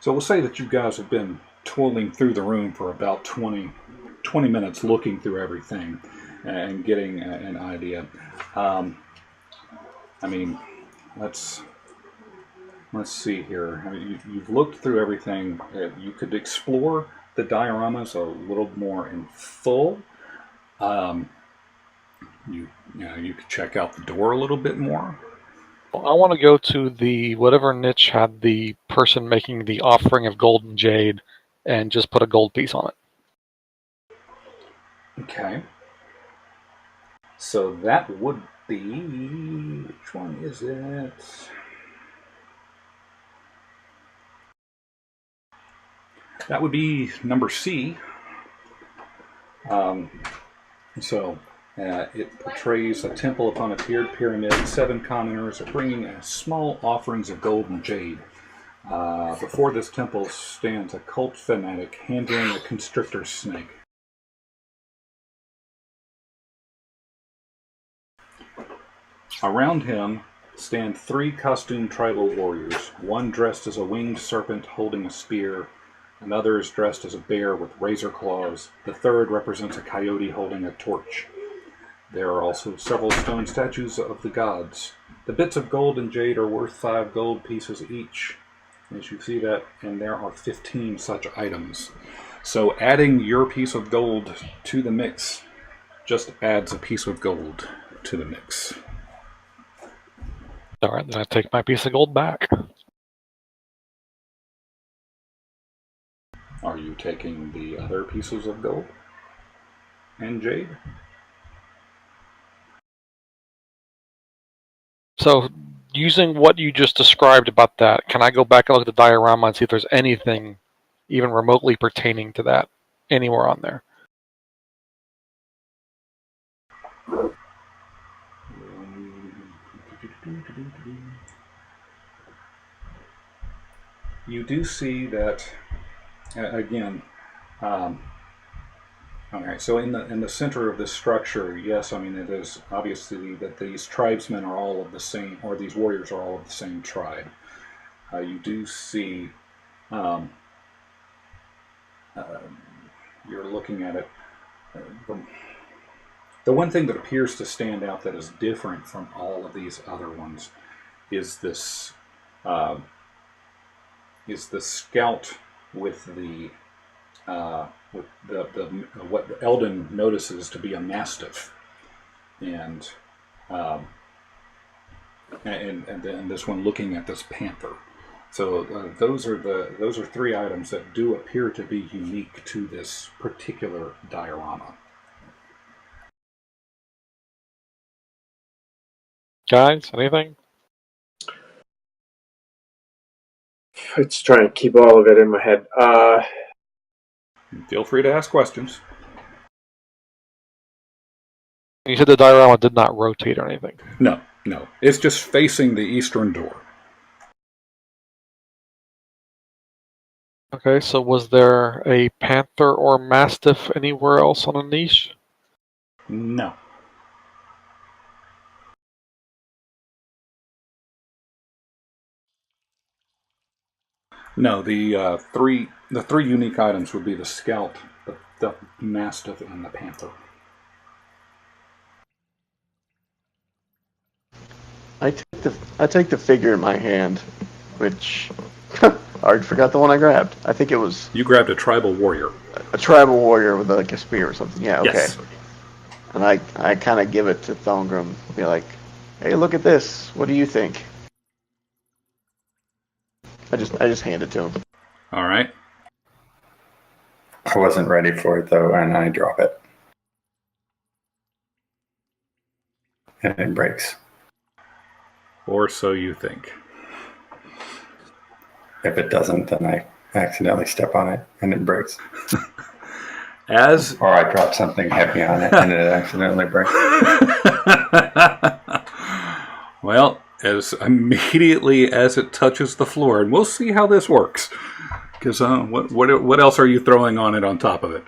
So we'll say that you guys have been twirling through the room for about 20 minutes, looking through everything and getting an idea. let's see here. I mean, you've looked through everything. You could explore the dioramas a little more in full. You could check out the door a little bit more. Well, I want to go to the whatever niche had the person making the offering of gold and jade, and just put a gold piece on it. Okay. So that would be, which one is it? That would be number C. It portrays a temple upon a tiered pyramid. 7 commoners are bringing small offerings of gold and jade. Before this temple stands a cult fanatic handling a constrictor snake. Around him stand 3 costumed tribal warriors, one dressed as a winged serpent holding a spear, another is dressed as a bear with razor claws, the third represents a coyote holding a torch. There are also several stone statues of the gods. The bits of gold and jade are worth 5 gold pieces each, as you see that, and there are 15 such items. So adding your piece of gold to the mix just adds a piece of gold to the mix. All right, then I take my piece of gold back. Are you taking the other pieces of gold and jade? So, using what you just described about that, can I go back and look at the diorama and see if there's anything even remotely pertaining to that anywhere on there? You do see that, again, all right, so in the center of this structure, yes, I mean, it is obviously that these tribesmen are all of the same, or these warriors are all of the same tribe. You do see, you're looking at it, the one thing that appears to stand out that is different from all of these other ones is this scout with the what Eldon notices to be a mastiff, and then this one looking at this panther. So those are 3 items that do appear to be unique to this particular diorama. Guys, anything? Let's try and keep all of it in my head. Feel free to ask questions. You said the diorama did not rotate or anything. No. It's just facing the eastern door. Okay, so was there a panther or mastiff anywhere else on a niche? No. No, the three unique items would be the scout, the mastiff, and the panther. I take the figure in my hand, which I already forgot the one I grabbed. I think it was You grabbed a tribal warrior. a tribal warrior with like a spear or something. Yeah, okay. Yes. And I kind of give it to Thongrim, be like, "Hey, look at this. What do you think?" I just hand it to him. All right. I wasn't ready for it though, and I drop it. And it breaks. Or so you think. If it doesn't, then I accidentally step on it and it breaks. Or I drop something heavy on it and it accidentally breaks. Well, as immediately as it touches the floor, and we'll see how this works. Because what else are you throwing on it on top of it?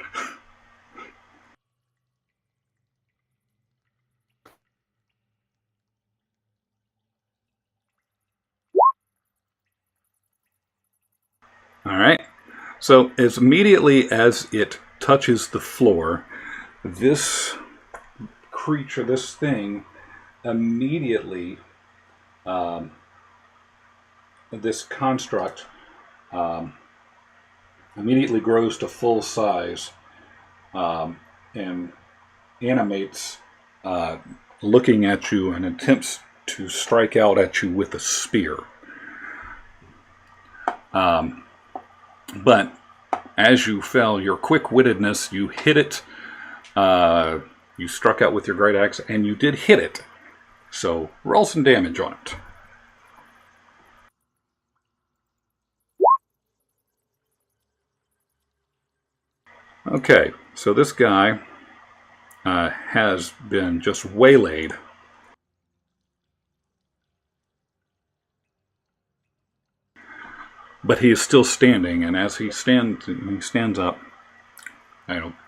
All right. So as immediately as it touches the floor, this creature, this thing, immediately this construct immediately grows to full size and animates, looking at you, and attempts to strike out at you with a spear. But as you fell, your quick-wittedness, you hit it. You struck out with your great axe, and you did hit it. So roll some damage on it. Okay, so this guy has been just waylaid. But he is still standing, and as he stands up,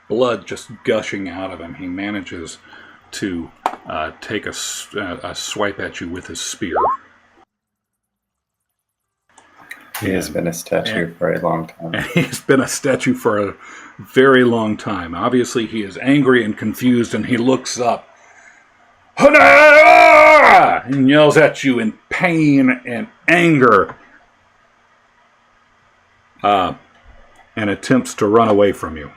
blood just gushing out of him, he manages to take a swipe at you with his spear. He has been a statue for a long time. And he's been a statue for a very long time. Obviously, he is angry and confused, and he looks up and yells at you in pain and anger, and attempts to run away from you.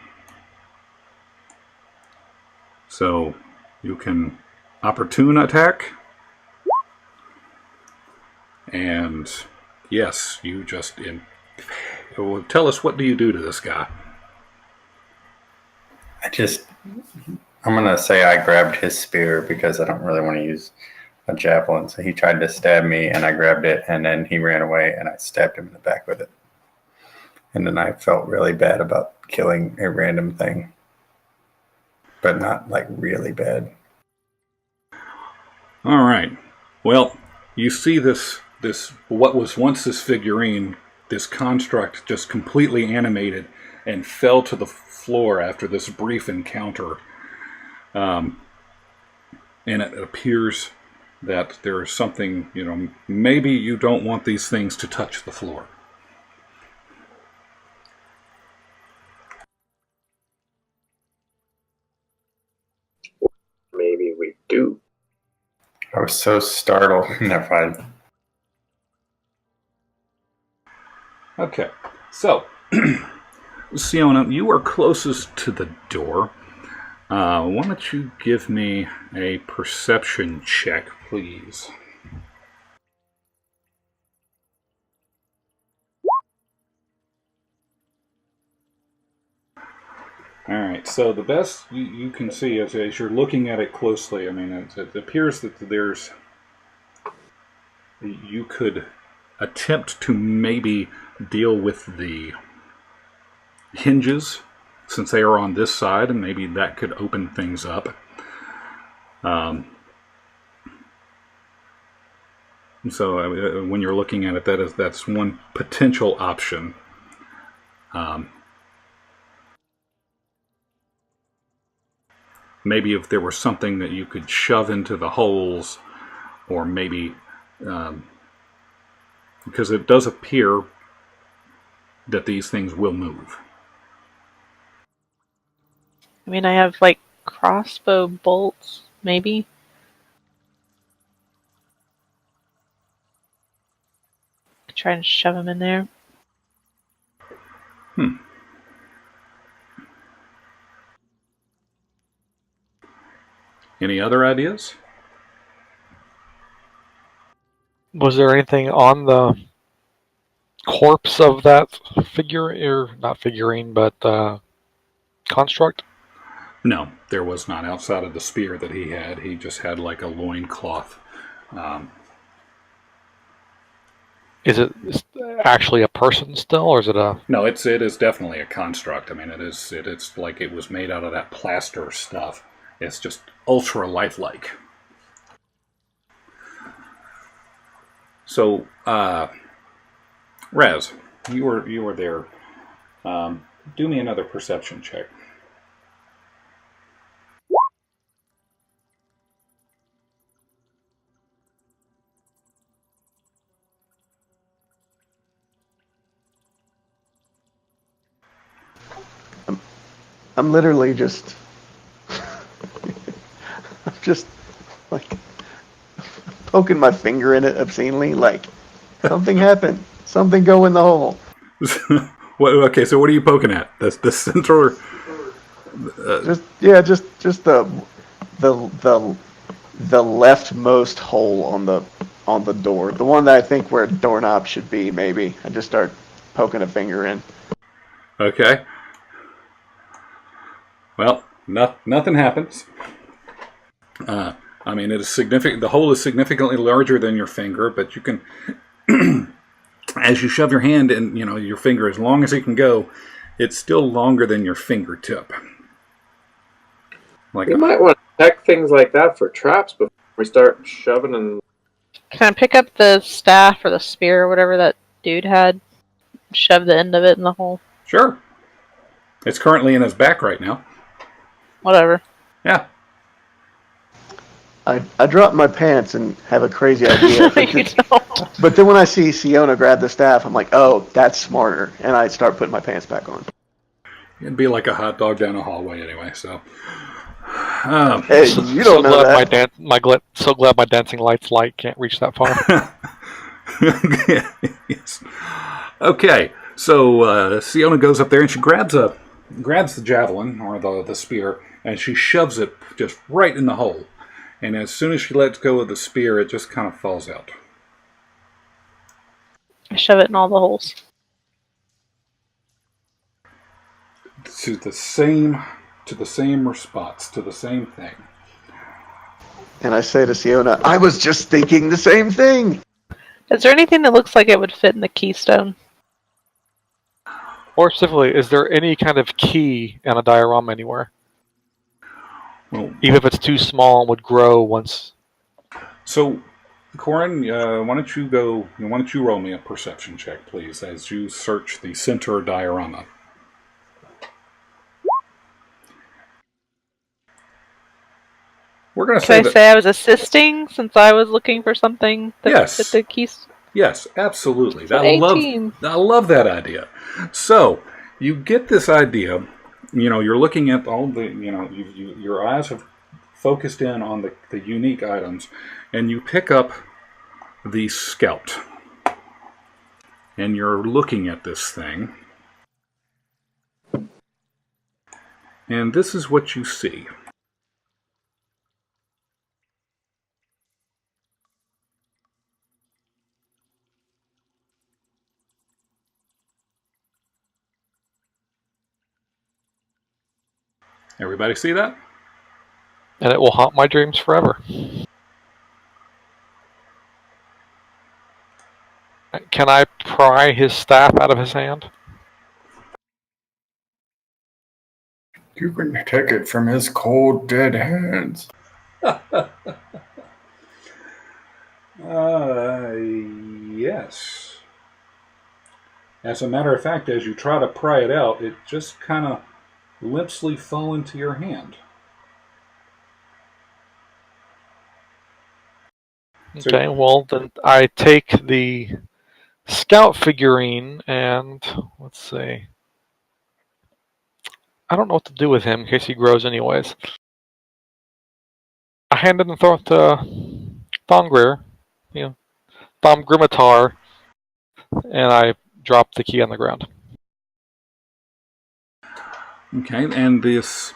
So you can opportune attack, and yes, you just tell us, what do you do to this guy? I'm going to say I grabbed his spear because I don't really want to use a javelin. So he tried to stab me and I grabbed it, and then he ran away and I stabbed him in the back with it. And then I felt really bad about killing a random thing, but not like really bad. All right. Well, you see this what was once this figurine, this construct, just completely animated and fell to the floor after this brief encounter. And it appears that there is something, maybe you don't want these things to touch the floor. Maybe we do. I was so startled. Never mind. Okay, so Siona, you are closest to the door. Why don't you give me a perception check, please? All right, so the best you can see as you're looking at it closely, it appears that you could attempt to maybe deal with the hinges, since they are on this side, and maybe that could open things up. So when you're looking at it, that's one potential option. Maybe if there was something that you could shove into the holes, or maybe because it does appear that these things will move. I have like crossbow bolts, maybe. Try and shove them in there. Any other ideas? Was there anything on the corpse of that figure, or not figurine, but construct? No, there was not, outside of the spear that he had. He just had like a loincloth. Is it actually a person still, or is it a... No, it is definitely a construct. It is like it was made out of that plaster stuff. It's just ultra lifelike. So, Raz, you were there. Do me another perception check. I'm literally just, I'm just like poking my finger in it obscenely, like, Something happened. Something go in the hole. Okay, so what are you poking at? The center. Just the leftmost hole on the door. The one that I think where a doorknob should be. Maybe I just start poking a finger in. Okay. Well, nothing happens. I mean, it is significant. The hole is significantly larger than your finger, but you can, as you shove your hand in, your finger as long as it can go, it's still longer than your fingertip. We might want to check things like that for traps before we start shoving and. Can I pick up the staff or the spear or whatever that dude had? Shove the end of it in the hole. Sure. It's currently in his back right now. Whatever. Yeah. I drop my pants and have a crazy idea. But then when I see Siona grab the staff, I'm like, oh, that's smarter. And I start putting my pants back on. It'd be like a hot dog down a hallway anyway, so. Hey, you don't know that. So glad my dancing light can't reach that far. Yes. Okay, so Siona goes up there and she grabs the javelin or the spear and she shoves it just right in the hole. And as soon as she lets go of the spear, it just kind of falls out. I shove it in all the holes. To the same response, to the same thing. And I say to Siona, I was just thinking the same thing. Is there anything that looks like it would fit in the keystone? Or specifically, is there any kind of key in a diorama anywhere? Well, even if it's too small and would grow once. So, Corin, why don't you roll me a perception check, please, as you search the center diorama. We're going to say Can I say I was assisting since I was looking for something that fit the keys? Yes, absolutely. So I love that idea. So, you get this idea, you're looking at all the, your eyes have focused in on the unique items, and you pick up the scout. And you're looking at this thing. And this is what you see. Everybody see that? And it will haunt my dreams forever. Can I pry his staff out of his hand? You can take it from his cold, dead hands. Yes. As a matter of fact, as you try to pry it out, it just kind of limpsly fall into your hand. Okay, well, then I take the scout figurine and, let's see. I don't know what to do with him in case he grows anyways. I hand it and throw it to Thongrir, Thom Grimitar, and I drop the key on the ground. Okay, and this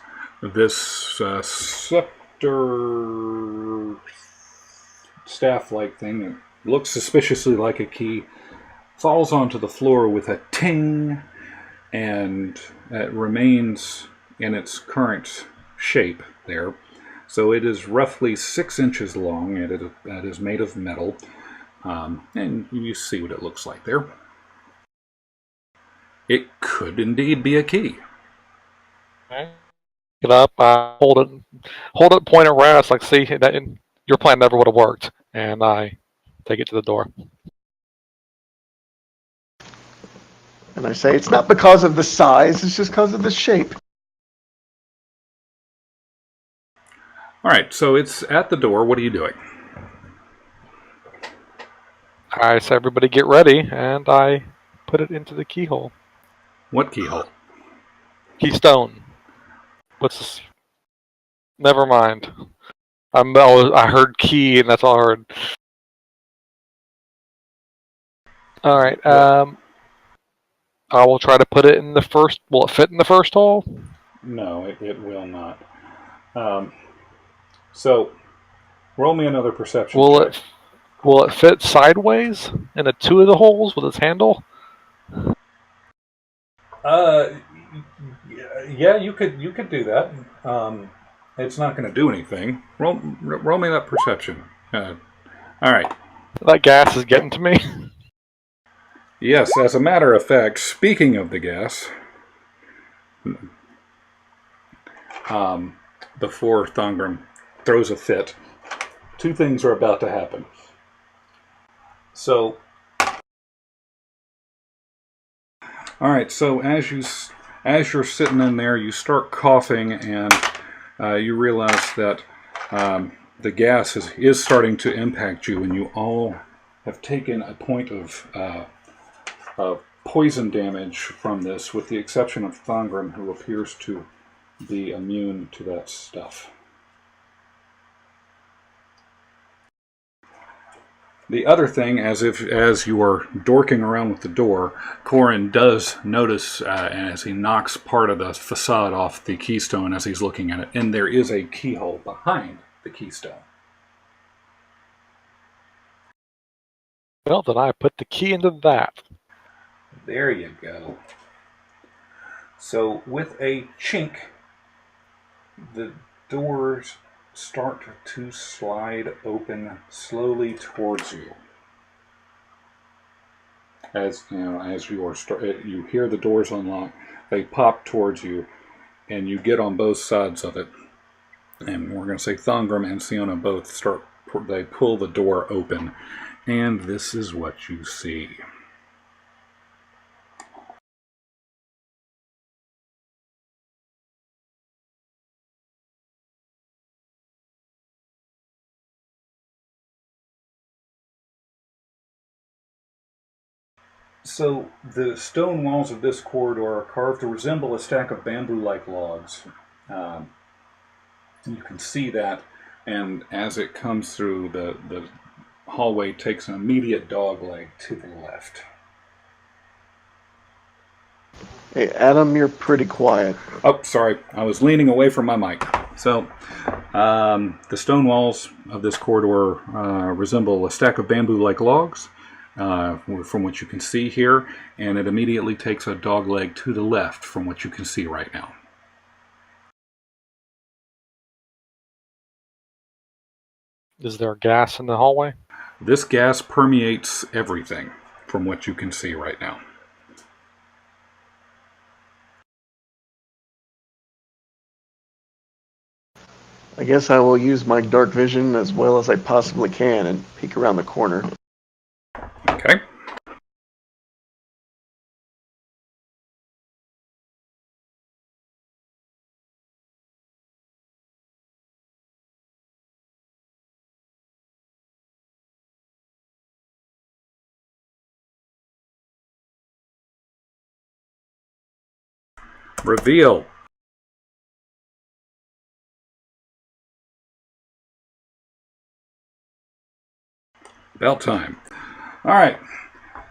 scepter staff-like thing that looks suspiciously like a key falls onto the floor with a ting, and it remains in its current shape there. So it is roughly 6 inches long, and it is made of metal. And you see what it looks like there. It could indeed be a key. Okay. Get up, hold it, point at Raz, like, see, that your plan never would have worked. And I take it to the door. And I say, it's not because of the size, it's just because of the shape. All right, so it's at the door. What are you doing? I say, everybody get ready, and I put it into the keyhole. What keyhole? Keystone. What's this? Never mind. I heard key, and that's all I heard. All right. I will try to put it in the first. Will it fit in the first hole? No, it will not. So, roll me another perception check. Will it fit sideways into two of the holes with its handle? Yeah, you could do that. It's not going to do anything. Roll me that perception. All right. That gas is getting to me. Yes, as a matter of fact, speaking of the gas, before Thongrim throws a fit, two things are about to happen. So, all right. So as you're sitting in there, you start coughing, and you realize that the gas is starting to impact you, and you all have taken a point of poison damage from this, with the exception of Thongrim, who appears to be immune to that stuff. The other thing, as you are dorking around with the door, Corin does notice as he knocks part of the facade off the keystone as he's looking at it, and there is a keyhole behind the keystone. Well, then I put the key into that. There you go. So with a chink, the doors start to slide open slowly towards you. As you hear the doors unlock, they pop towards you, and you get on both sides of it. And we're going to say Thongrim and Siona both they pull the door open, and this is what you see. So the stone walls of this corridor are carved to resemble a stack of bamboo-like logs. You can see that, and as it comes through, the hallway takes an immediate dogleg to the left. Hey, Adam, you're pretty quiet. Oh, sorry. I was leaning away from my mic. So, the stone walls of this corridor resemble a stack of bamboo-like logs, from what you can see here, and it immediately takes a dogleg to the left from what you can see right now. Is there gas in the hallway? This gas permeates everything from what you can see right now. I guess I will use my dark vision as well as I possibly can and peek around the corner. Okay. Reveal. About time. All right.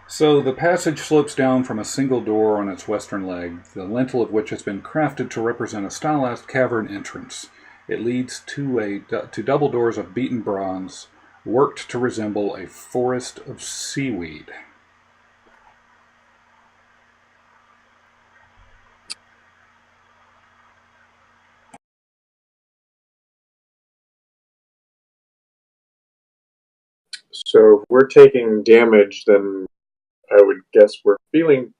So the passage slopes down from a single door on its western leg, the lintel of which has been crafted to represent a stylized cavern entrance. It leads to double doors of beaten bronze, worked to resemble a forest of seaweed. So if we're taking damage, then I would guess we're feeling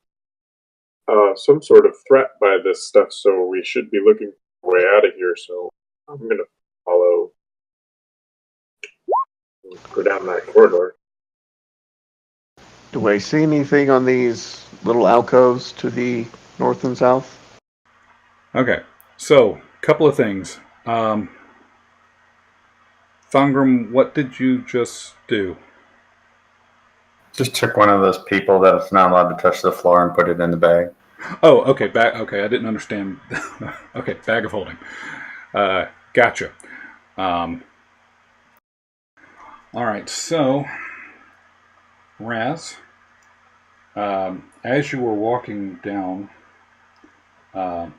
some sort of threat by this stuff, so we should be looking for a way out of here. So I'm going to follow, go down that corridor. Do I see anything on these little alcoves to the north and south? Okay, so a couple of things. Thongrim, what did you just do? Just took one of those people that's not allowed to touch the floor and put it in the bag. Oh, okay. Okay, I didn't understand. Okay, bag of holding. Gotcha. All right, so Raz, As you were walking down, I'm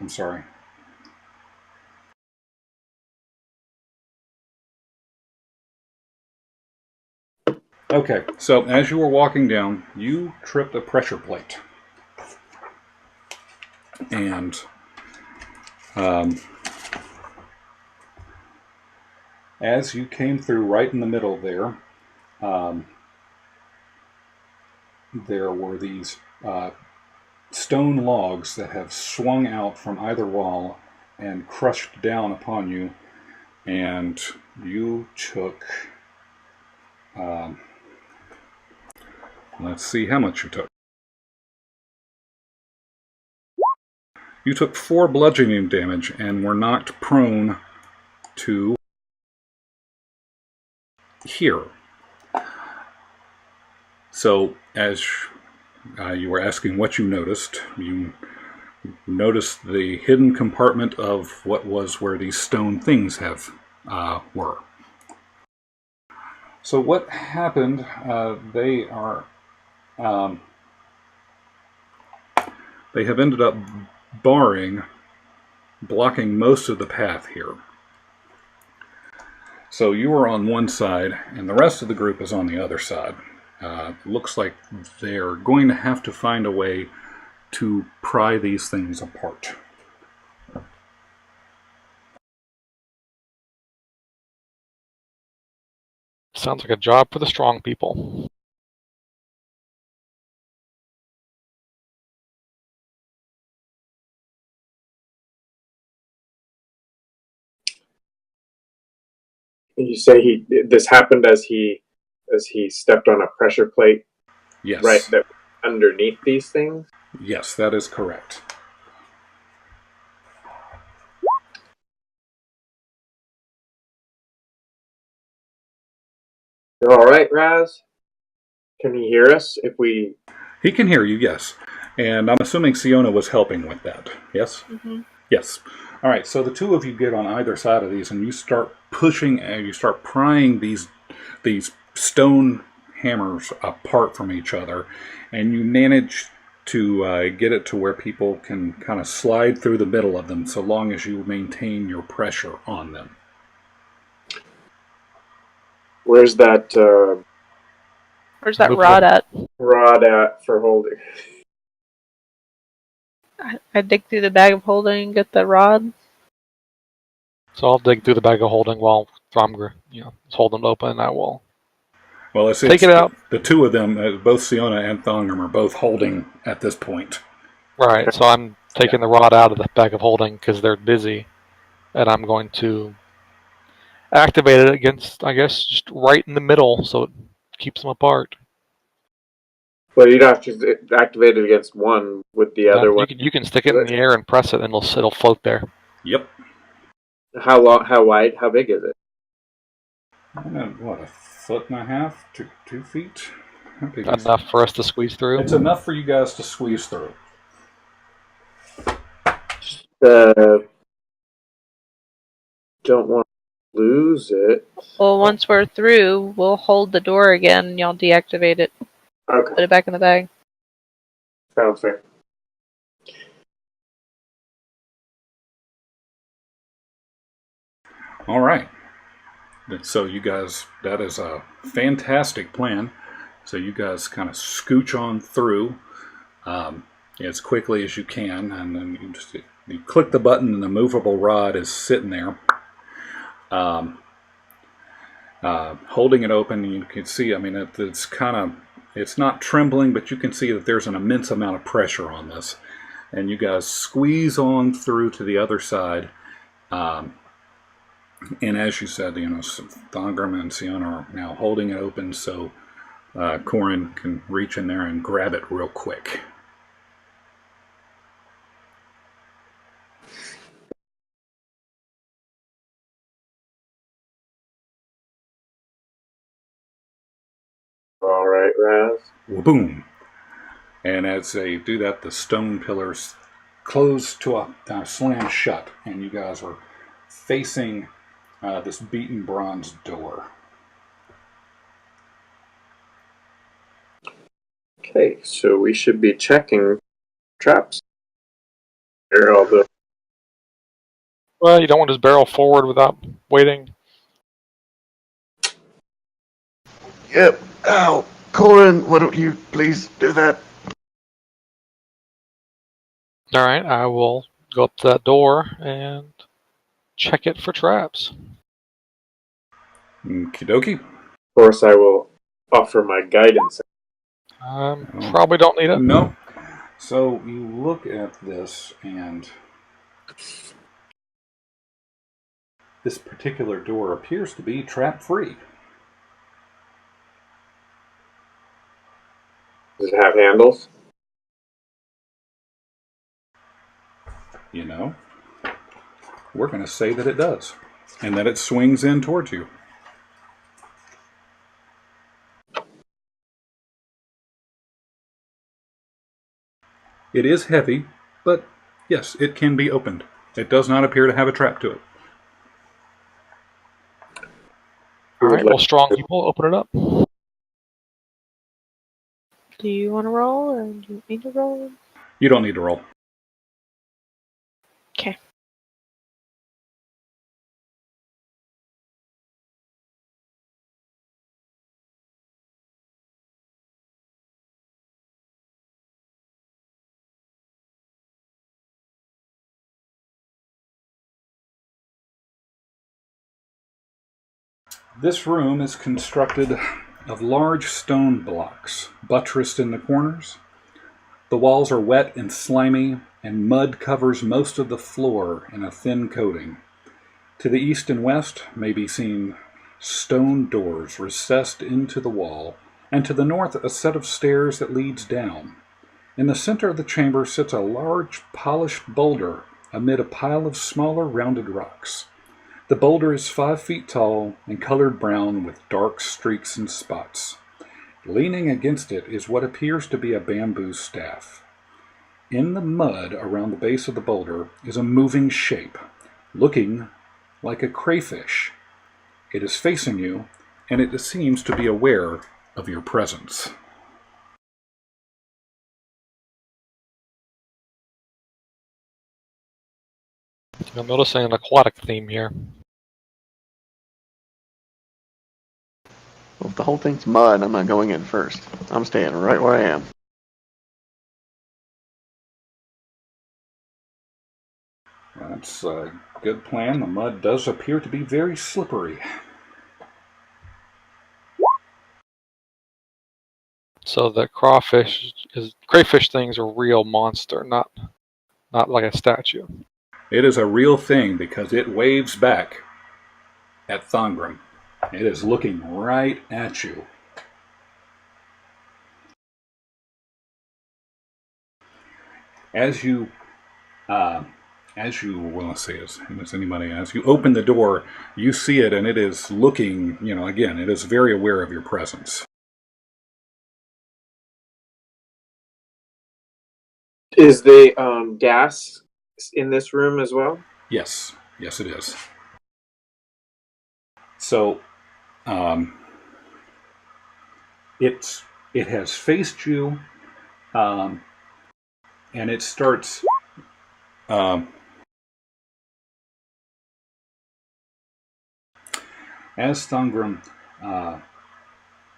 sorry. Okay, so as you were walking down, you tripped a pressure plate. And as you came through right in the middle there, there were these stone logs that have swung out from either wall and crushed down upon you, and you took, let's see how much you took. You took 4 bludgeoning damage and were knocked prone to here. So, as you were asking what you noticed the hidden compartment of what was where these stone things were. So what happened, they have ended up blocking most of the path here. So you are on one side, and the rest of the group is on the other side. Looks like they're going to have to find a way to pry these things apart. Sounds like a job for the strong people. You say this happened as he stepped on a pressure plate, Yes. right? That underneath these things. Yes, that is correct. You all right, Raz? Can he hear us if we? He can hear you, yes. And I'm assuming Siona was helping with that, yes? Mm-hmm. Yes. All right, so the two of you get on either side of these, and you start pushing, and you start prying these stone hammers apart from each other, and you manage to get it to where people can kind of slide through the middle of them, so long as you maintain your pressure on them. Where's that Where's that rod at? rod at for holding? I dig through the bag of holding and get the rod. So I'll dig through the bag of holding while Thromgr, is holding it open, and I will Well, take it out. The two of them, both Siona and Thongrim, are both holding at this point. Right, so I'm taking the rod out of the bag of holding because they're busy, and I'm going to activate it against, I guess, just right in the middle so it keeps them apart. Well, you'd have to activate it against one with the other one. You can stick it in the air and press it, and it'll float there. Yep. How long? How wide? How big is it? What, 1.5 to 2 feet? How big is Enough for us to squeeze through? It's enough for you guys to squeeze through. Don't want to lose it. Well, once we're through, we'll hold the door again and y'all deactivate it. Okay. Put it back in the bag. Sounds fair. All right. So you guys, that is a fantastic plan. So you guys kind of scooch on through as quickly as you can, and then you click the button, and the movable rod is sitting there. Holding it open, you can see, I mean, it's not trembling, but you can see that there's an immense amount of pressure on this. And you guys squeeze on through to the other side. And as you said, Thongrim and Siona are now holding it open, so Corin can reach in there and grab it real quick. All right, Raz. Boom! And as they do that, the stone pillars close to a slam shut, and you guys are facing this beaten bronze door. Okay, so we should be checking traps. Here, although Well, you don't want to just barrel forward without waiting. Yep. Ow. Corin, why don't you please do that? All right, I will go up to that door and check it for traps. Okie dokie. of course I will offer my guidance. Probably don't need it. No. So you look at this, and this particular door appears to be trap-free. Does it have handles? You know, we're going to say that it does, and that it swings in towards you. It is heavy, but yes, it can be opened. It does not appear to have a trap to it. All right, well, strong people, open it up. Do you want to roll, or do you need to roll? You don't need to roll. Okay. This room is constructed of large stone blocks, buttressed in the corners. The walls are wet and slimy, and mud covers most of the floor in a thin coating. To the east and west may be seen stone doors recessed into the wall, and to the north a set of stairs that leads down. In the center of the chamber sits a large polished boulder amid a pile of smaller rounded rocks. The boulder is 5 feet tall and colored brown with dark streaks and spots. Leaning against it is what appears to be a bamboo staff. In the mud around the base of the boulder is a moving shape, looking like a crayfish. It is facing you, and it seems to be aware of your presence. I'm noticing an aquatic theme here. Well, if the whole thing's mud, I'm not going in first. I'm staying right where I am. That's a good plan. The mud does appear to be very slippery. So the crayfish thing's a real monster, not like a statue. It is a real thing because it waves back at Thongrim. It is looking right at you. As you open the door, you see it, and it is looking, again, it is very aware of your presence. Is the gas in this room as well? Yes, it is. So, it has faced you, and it starts. As Thongrim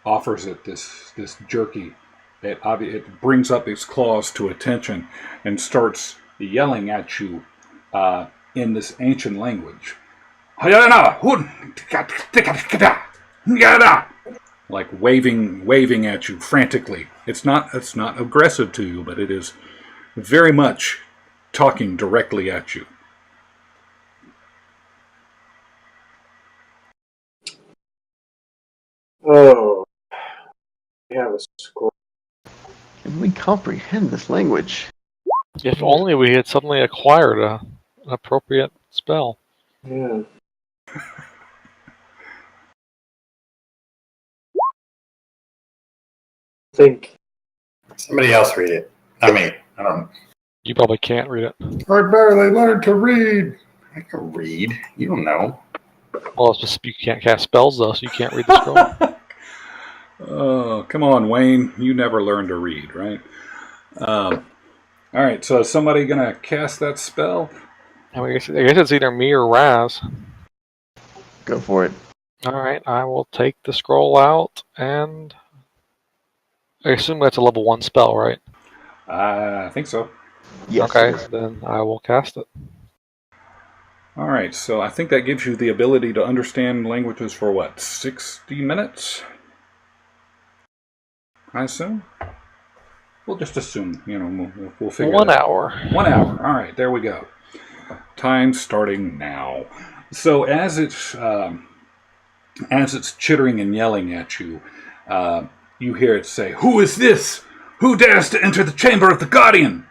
offers it this jerky, it brings up its claws to attention and starts yelling at you in this ancient language. Like waving at you frantically. It's not aggressive to you, but it is very much talking directly at you. Oh, we have a score. Can we comprehend this language? If only we had suddenly acquired an appropriate spell. Yeah. Think. Somebody else read it. Not me. I don't. You probably can't read it. I barely learned to read. I can read. You don't know. Well, it's just you can't cast spells though, so you can't read the scroll. Oh, come on, Wayne. You never learned to read, right? All right, so is somebody going to cast that spell? I guess it's either me or Raz. Go for it. All right, I will take the scroll out, and I assume that's a level 1 spell, right? I think so. Yes, okay, it is. then I will cast it. All right, so I think that gives you the ability to understand languages for what, 60 minutes? I assume? We'll just assume, we'll figure 1 that out. hour. 1 hour. All right, there we go. Time starting now. So as it's chittering and yelling at you, you hear it say, "Who is this? Who dares to enter the chamber of the Guardian?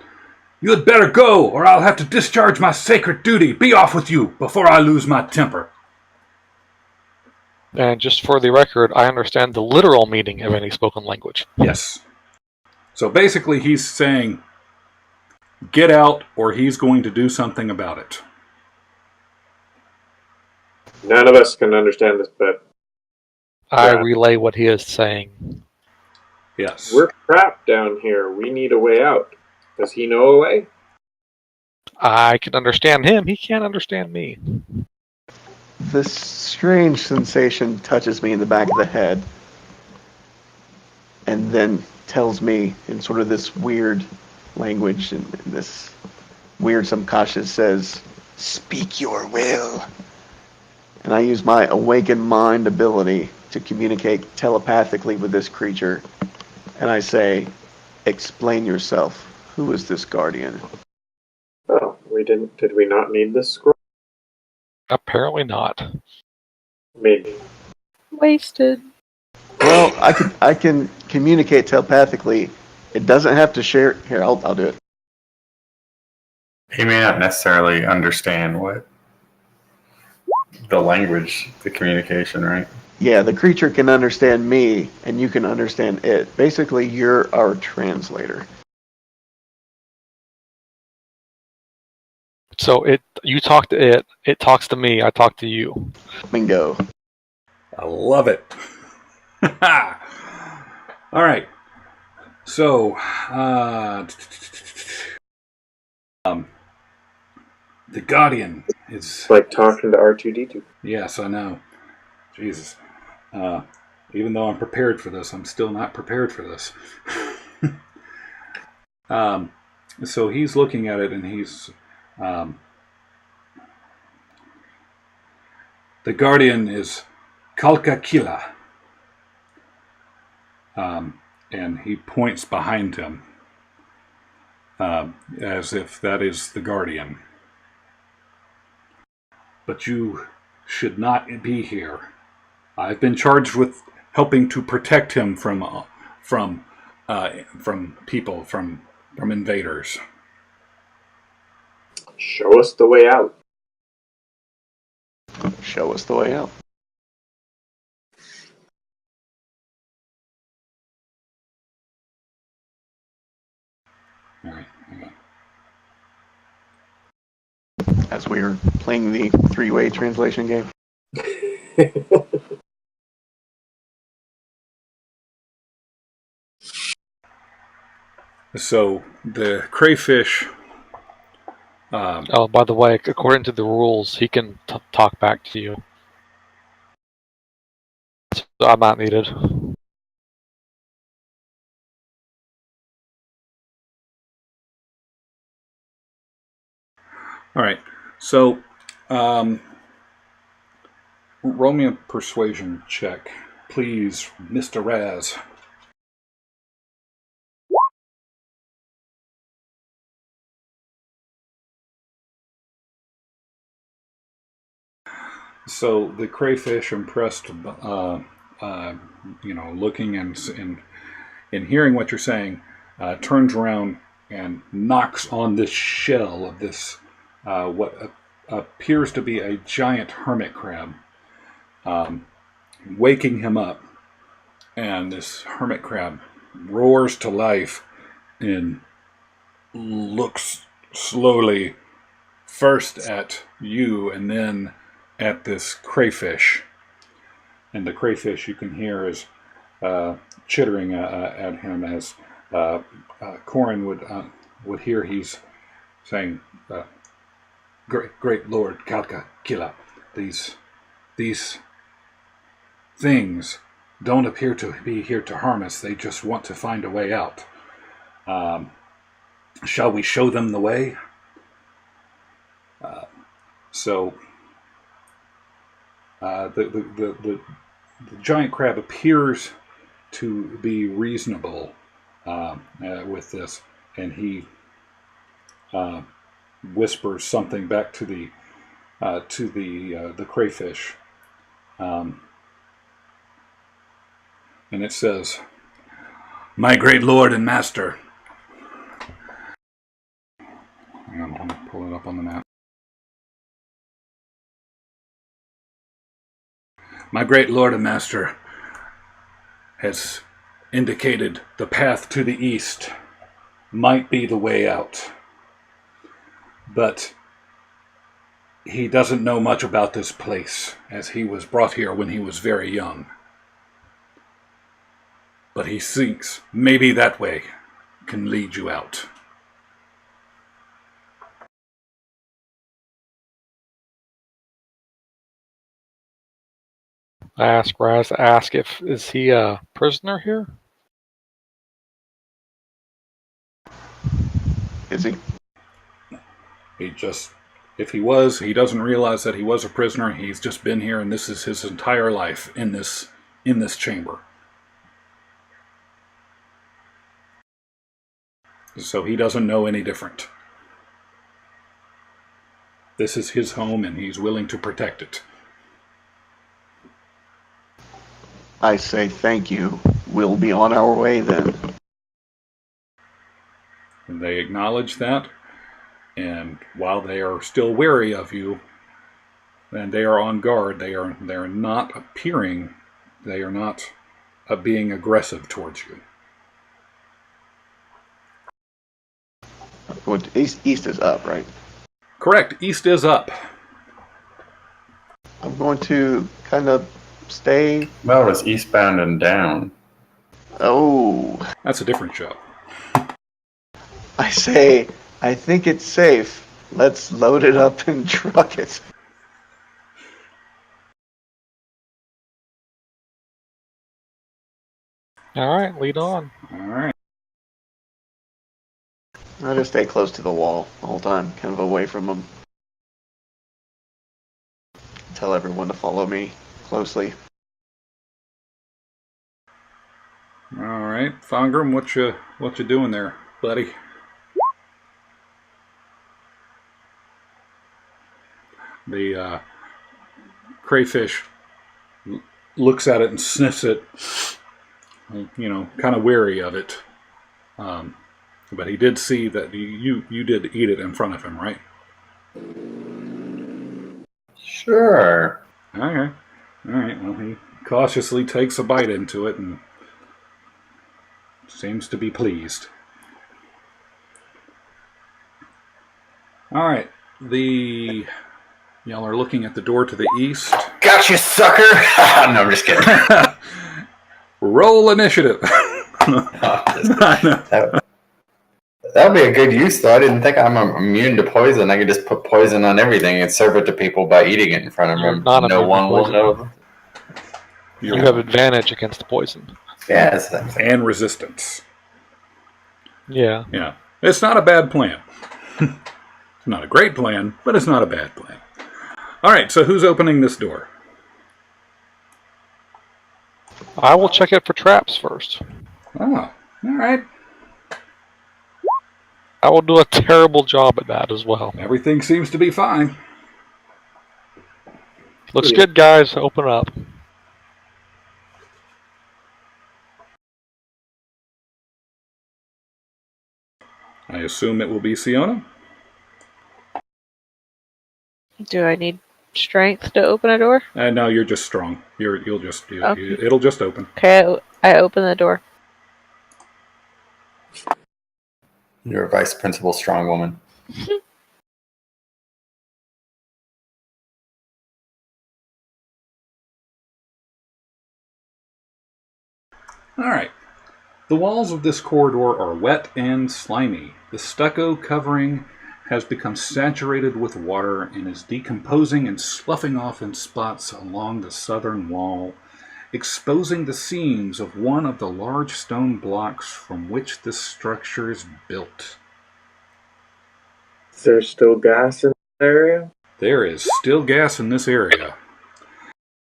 You had better go, or I'll have to discharge my sacred duty. Be off with you before I lose my temper." And just for the record, I understand the literal meaning of any spoken language. Yes. So basically he's saying, get out or he's going to do something about it. None of us can understand this, but I relay what he is saying. Yes. we're trapped down here. We need a way out. Does he know a way? I can understand him. He can't understand me. This strange sensation touches me in the back of the head and then tells me in sort of this weird language and this weird subconscious says, "Speak your will." And I use my awakened mind ability to communicate telepathically with this creature. And I say, "Explain yourself. Who is this guardian?" Oh, did we not need this scroll? Apparently not. Maybe. Wasted. Well, I can communicate telepathically. It doesn't have to share. Here, I'll do it. He may not necessarily understand what the language, the communication, right? Yeah, the creature can understand me, and you can understand it. Basically, you're our translator. So you talk to it talks to me, I talk to you. Bingo. I love it. All right. So, the Guardian is... It's like talking to R2-D2. Yes, I know. Jesus. Even though I'm prepared for this, I'm still not prepared for this. So he's looking at it and he's... the Guardian is Kalkakila. And he points behind him as if that is the Guardian. But you should not be here. I've been charged with helping to protect him from people, from invaders. Show us the way out. Show us the way out. All right, hang on. As we are playing the three-way translation game. So the crayfish. Oh, by the way, according to the rules, he can talk back to you. So I'm not needed. All right. So roll me a persuasion check, please, Mr. Raz. So the crayfish, impressed, looking and hearing what you're saying, turns around and knocks on this shell of this what appears to be a giant hermit crab, waking him up. And this hermit crab roars to life and looks slowly first at you and then at this crayfish. And the crayfish, you can hear, is chittering at him as Corin would hear he's saying, Great Lord Kalka Kila, these things don't appear to be here to harm us. They just want to find a way out. Shall we show them the way? So the giant crab appears to be reasonable with this, and he whispers something back to the crayfish, and it says, "My great lord and master." Hang on, I'm going to pull it up on the map. My great lord and master has indicated the path to the east might be the way out. But he doesn't know much about this place, as he was brought here when he was very young. But he thinks maybe that way can lead you out. I ask Raz, is he a prisoner here? Is he? If he was, he doesn't realize that he was a prisoner. He's just been here, and this is his entire life in this chamber. So he doesn't know any different. This is his home, and he's willing to protect it. I say thank you. We'll be on our way then. And they acknowledge that, and while they are still wary of you, and they are on guard, they are not appearing, they are not being aggressive towards you. East is up, right? Correct. East is up. I'm going to kind of stay. Well, it's eastbound and down. Oh, That's a different show. I say, I think it's safe. Let's load it up and truck it. All right, lead on. All right. I'll just stay close to the wall the whole time, kind of away from them. Tell everyone to follow me closely. All right, Thongrim, what you doing there, buddy? The crayfish looks at it and sniffs it, kind of wary of it. But he did see that you did eat it in front of him, right? Sure. Okay. All right. Well, he cautiously takes a bite into it and seems to be pleased. All right. Y'all are looking at the door to the east. Gotcha, sucker! No, I'm just kidding. Roll initiative. That would be a good use, though. I didn't think I'm immune to poison. I could just put poison on everything and serve it to people by eating it in front of them. No one will know. You have advantage against poison. Yes. And resistance. Yeah. Yeah. It's not a bad plan. It's not a great plan, but it's not a bad plan. All right, so who's opening this door? I will check it for traps first. Oh, all right. I will do a terrible job at that as well. Everything seems to be fine. Looks good, guys. Open up. I assume it will be Siona. Do I need strength to open a door? No, you're just strong. It'll just open. Okay, I open the door. You're a vice principal strong woman. All right. The walls of this corridor are wet and slimy. The stucco covering has become saturated with water and is decomposing and sloughing off in spots along the southern wall, exposing the seams of one of the large stone blocks from which this structure is built. Is there still gas in the area? There is still gas in this area.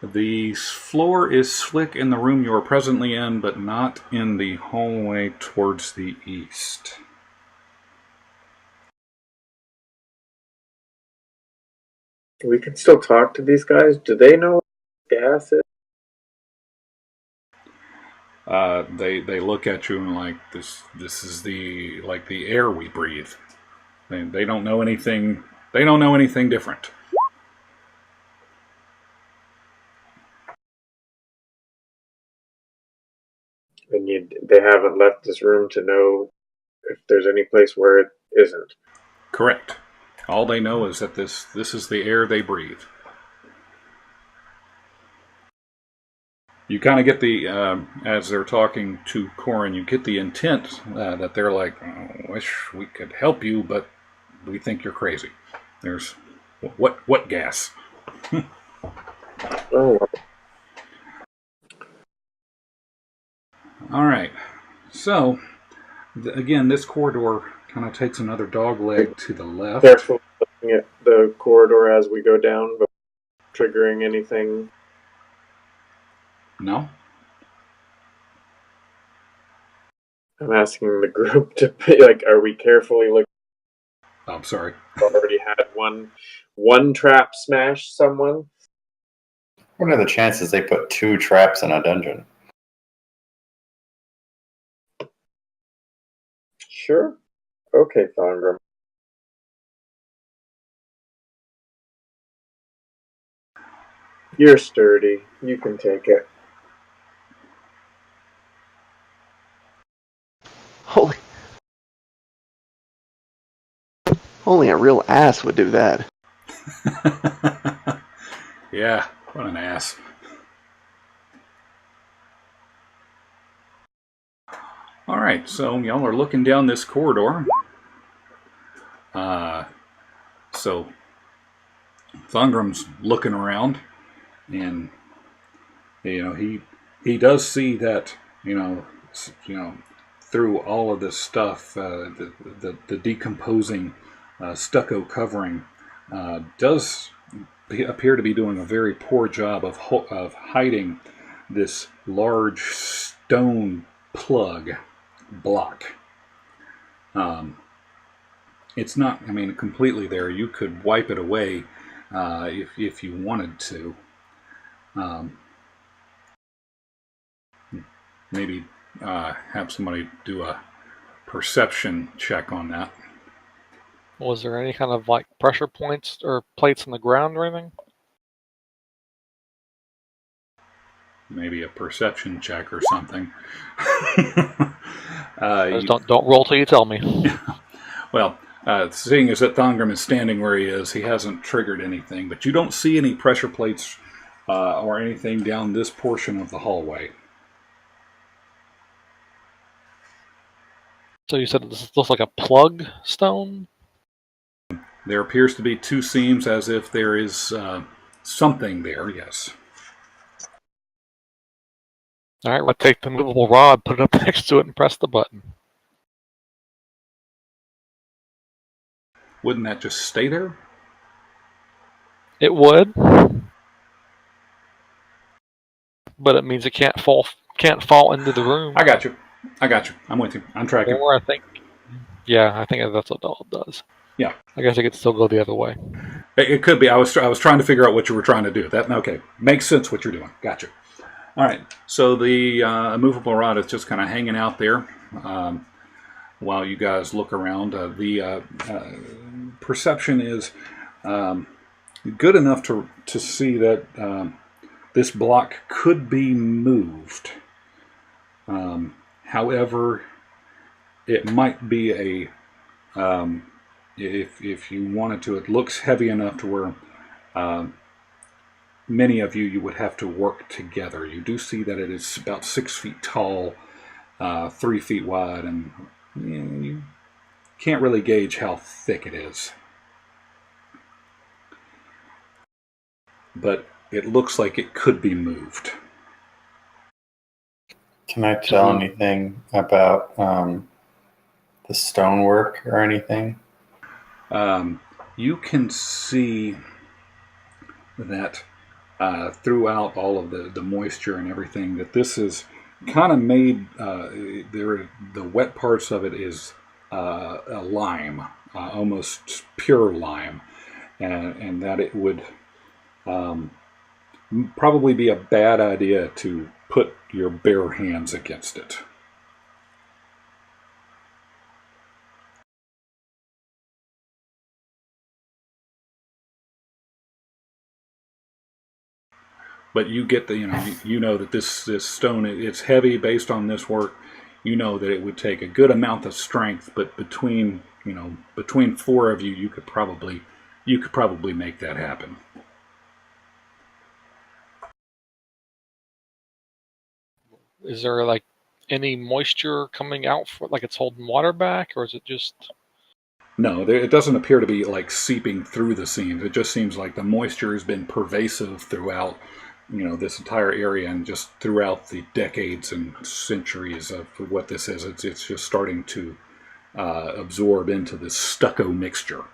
The floor is slick in the room you are presently in, but not in the hallway towards the east. We can still talk to these guys. Do they know what gas is? They look at you and like this is the air we breathe. They don't know anything. They don't know anything different. And they haven't left this room to know if there's any place where it isn't. Correct. All they know is that this is the air they breathe. You kind of get the, as they're talking to Corin, you get the intent that they're like, oh, wish we could help you, but we think you're crazy. There's, what gas? Oh, All right. So, again, this corridor kind of takes another dog leg to the left. careful looking at the corridor as we go down, but triggering anything. No? I'm asking the group to be like, are we carefully looking? Oh, I'm sorry. Already had one trap smash someone. What are the chances they put 2 traps in a dungeon? Sure. Okay, Thongram. You're sturdy. You can take it. Only a real ass would do that. Yeah, what an ass. All right, so y'all are looking down this corridor. So Thungram's looking around, and he does see that through all of this stuff, the decomposing stucco covering does appear to be doing a very poor job of hiding this large stone plug block. It's not, completely there. You could wipe it away if you wanted to. Maybe have somebody do a perception check on that. Was there any kind of like pressure points or plates on the ground or anything? Maybe a perception check or something. Don't roll till you tell me. Well, seeing as that Thongram is standing where he is, he hasn't triggered anything, but you don't see any pressure plates or anything down this portion of the hallway. So you said this looks like a plug stone? There appears to be 2 seams as if there is something there, yes. All right, we'll take the movable rod, put it up next to it, and press the button. Wouldn't that just stay there? It would, but it means it can't fall into the room. I got you. I'm with you. I'm tracking. Or I think that's what it does. Yeah. I guess it could still go the other way. It could be. I was trying to figure out what you were trying to do. Okay, makes sense what you're doing. Gotcha. All right. So the immovable rod is just kind of hanging out there while you guys look around. The perception is good enough to see that this block could be moved. However, it might be a if you wanted to, it looks heavy enough to where many of you would have to work together. You do see that it is about 6 feet tall, 3 feet wide, and you can't really gauge how thick it is. But it looks like it could be moved. Can I tell anything about the stonework or anything? You can see that throughout all of the moisture and everything, that this is kind of made, the wet parts of it is a lime, almost pure lime, and that it would probably be a bad idea to put your bare hands against it. But you get the, you know that this stone, it's heavy based on this work. You know that it would take a good amount of strength, but between 4 of you, you could probably make that happen. Is there like any moisture coming out for like it's holding water back, or is it just? No, it doesn't appear to be like seeping through the seams. It just seems like the moisture has been pervasive throughout, this entire area, and just throughout the decades and centuries of what this is. It's just starting to absorb into this stucco mixture.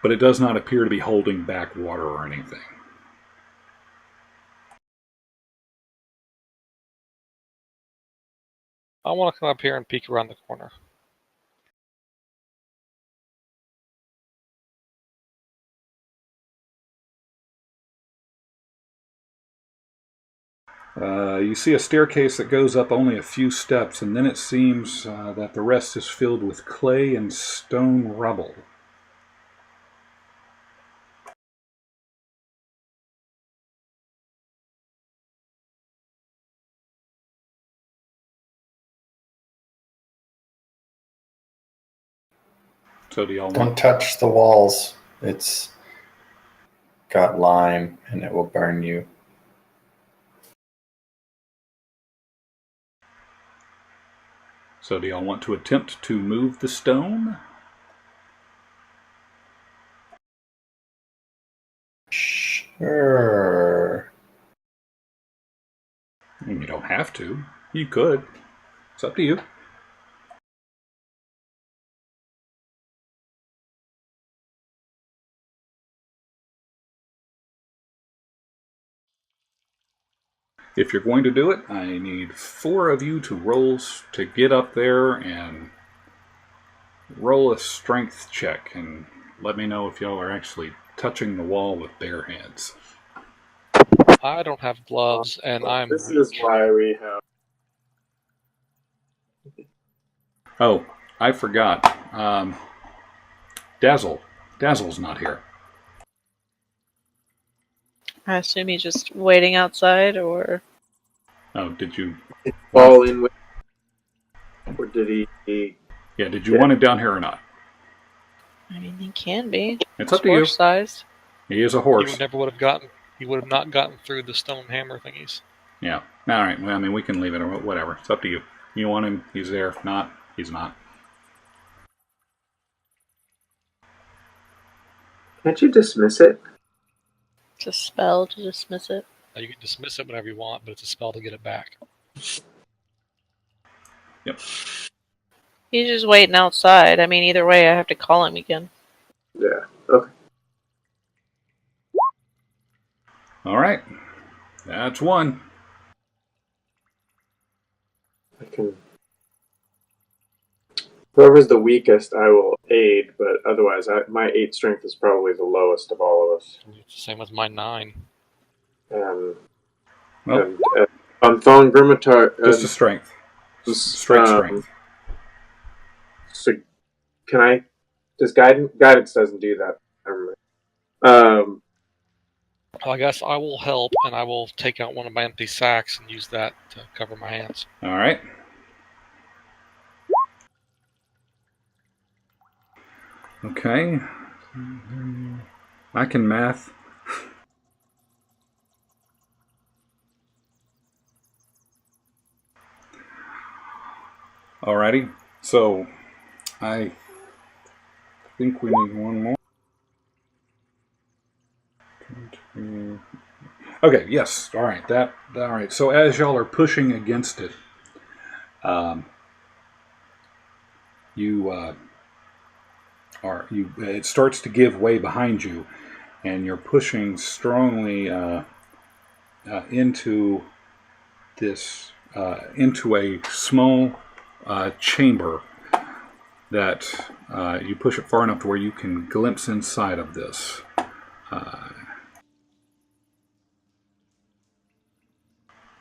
But it does not appear to be holding back water or anything. I want to come up here and peek around the corner. You see a staircase that goes up only a few steps, and then it seems that the rest is filled with clay and stone rubble. So do y'all Don't want? touch the walls. It's got lime and it will burn you. So do y'all want to attempt to move the stone? Sure. You don't have to. You could. It's up to you. If you're going to do it, I need 4 of you to roll to get up there and roll a strength check, and let me know if y'all are actually touching the wall with bare hands. I don't have gloves, and I'm This weak. is why we have. Oh, I forgot. Dazzle's not here. I assume he's just waiting outside, or Oh, did you Fall in with, or did he? Yeah, did you want it down here or not? I mean, he can be. It's up to you. Horse sized. He is a He horse. would have not gotten through the stone hammer thingies. Yeah. All right. Well, I mean, we can leave it or whatever. It's up to you. You want him? He's there. If not, he's not. Can't you dismiss it? It's a spell to dismiss it. Now, you can dismiss it whenever you want, but it's a spell to get it back. Yep. He's just waiting outside. I mean, either way, I have to call him again. Yeah. Okay. All right. That's 1. I can. Whoever's the weakest, I will aid, but otherwise, my 8 strength is probably the lowest of all of us. It's the same as my 9. Well, And on Thong Grimitar, just a strength. Straight strength. So, can I? Does guidance doesn't do that? Well, I guess I will help, and I will take out one of my empty sacks and use that to cover my hands. All right. Okay. I can math. Alrighty, so I think we need one more. Okay, yes, all right, all right. So as y'all are pushing against it, it starts to give way behind you, and you're pushing strongly into into a small chamber that you push it far enough to where you can glimpse inside of this.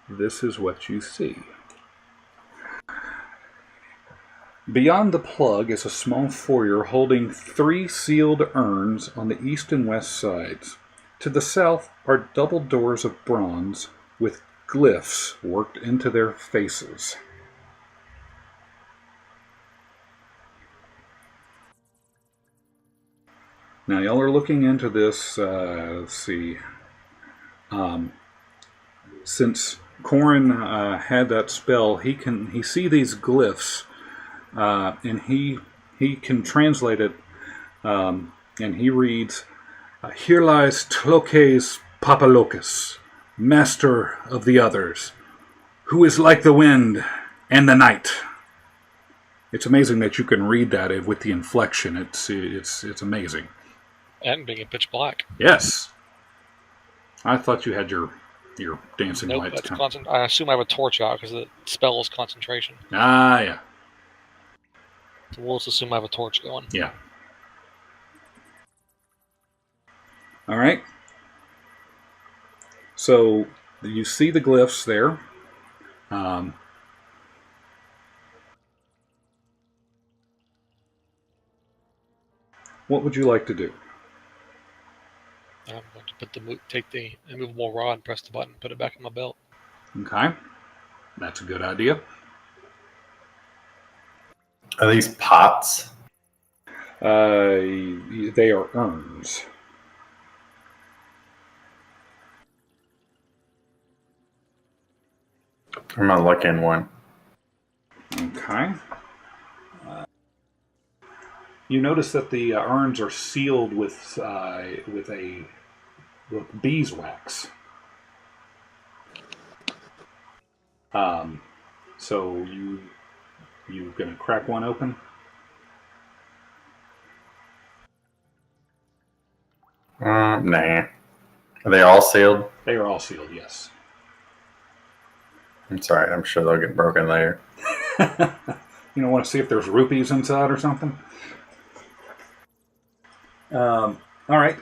This is what you see. Beyond the plug is a small foyer holding 3 sealed urns on the east and west sides. To the south are double doors of bronze with glyphs worked into their faces. Now y'all are looking into this, let's see, since Corin had that spell, he see these glyphs, and he can translate it, and he reads, "Here lies Tlokes Papalocus, master of the others, who is like the wind and the night." It's amazing that you can read that with the inflection. It's amazing. And being in pitch black. Yes. I thought you had your dancing Nope, lights. that's I assume I have a torch out because the spell is concentration. Ah, yeah. So we'll just assume I have a torch going. Yeah. All right. So you see the glyphs there. What would you like to do? I'm going to take the immovable rod and press the button, put it back in my belt. Okay. That's a good idea. Are these pots? They are urns. I'm gonna look in one. Okay. You notice that the urns are sealed with beeswax. So you gonna crack one open? Nah. Are they all sealed? They are all sealed, yes. I'm sorry, I'm sure they'll get broken later. You don't want to see if there's rupees inside or something? All right.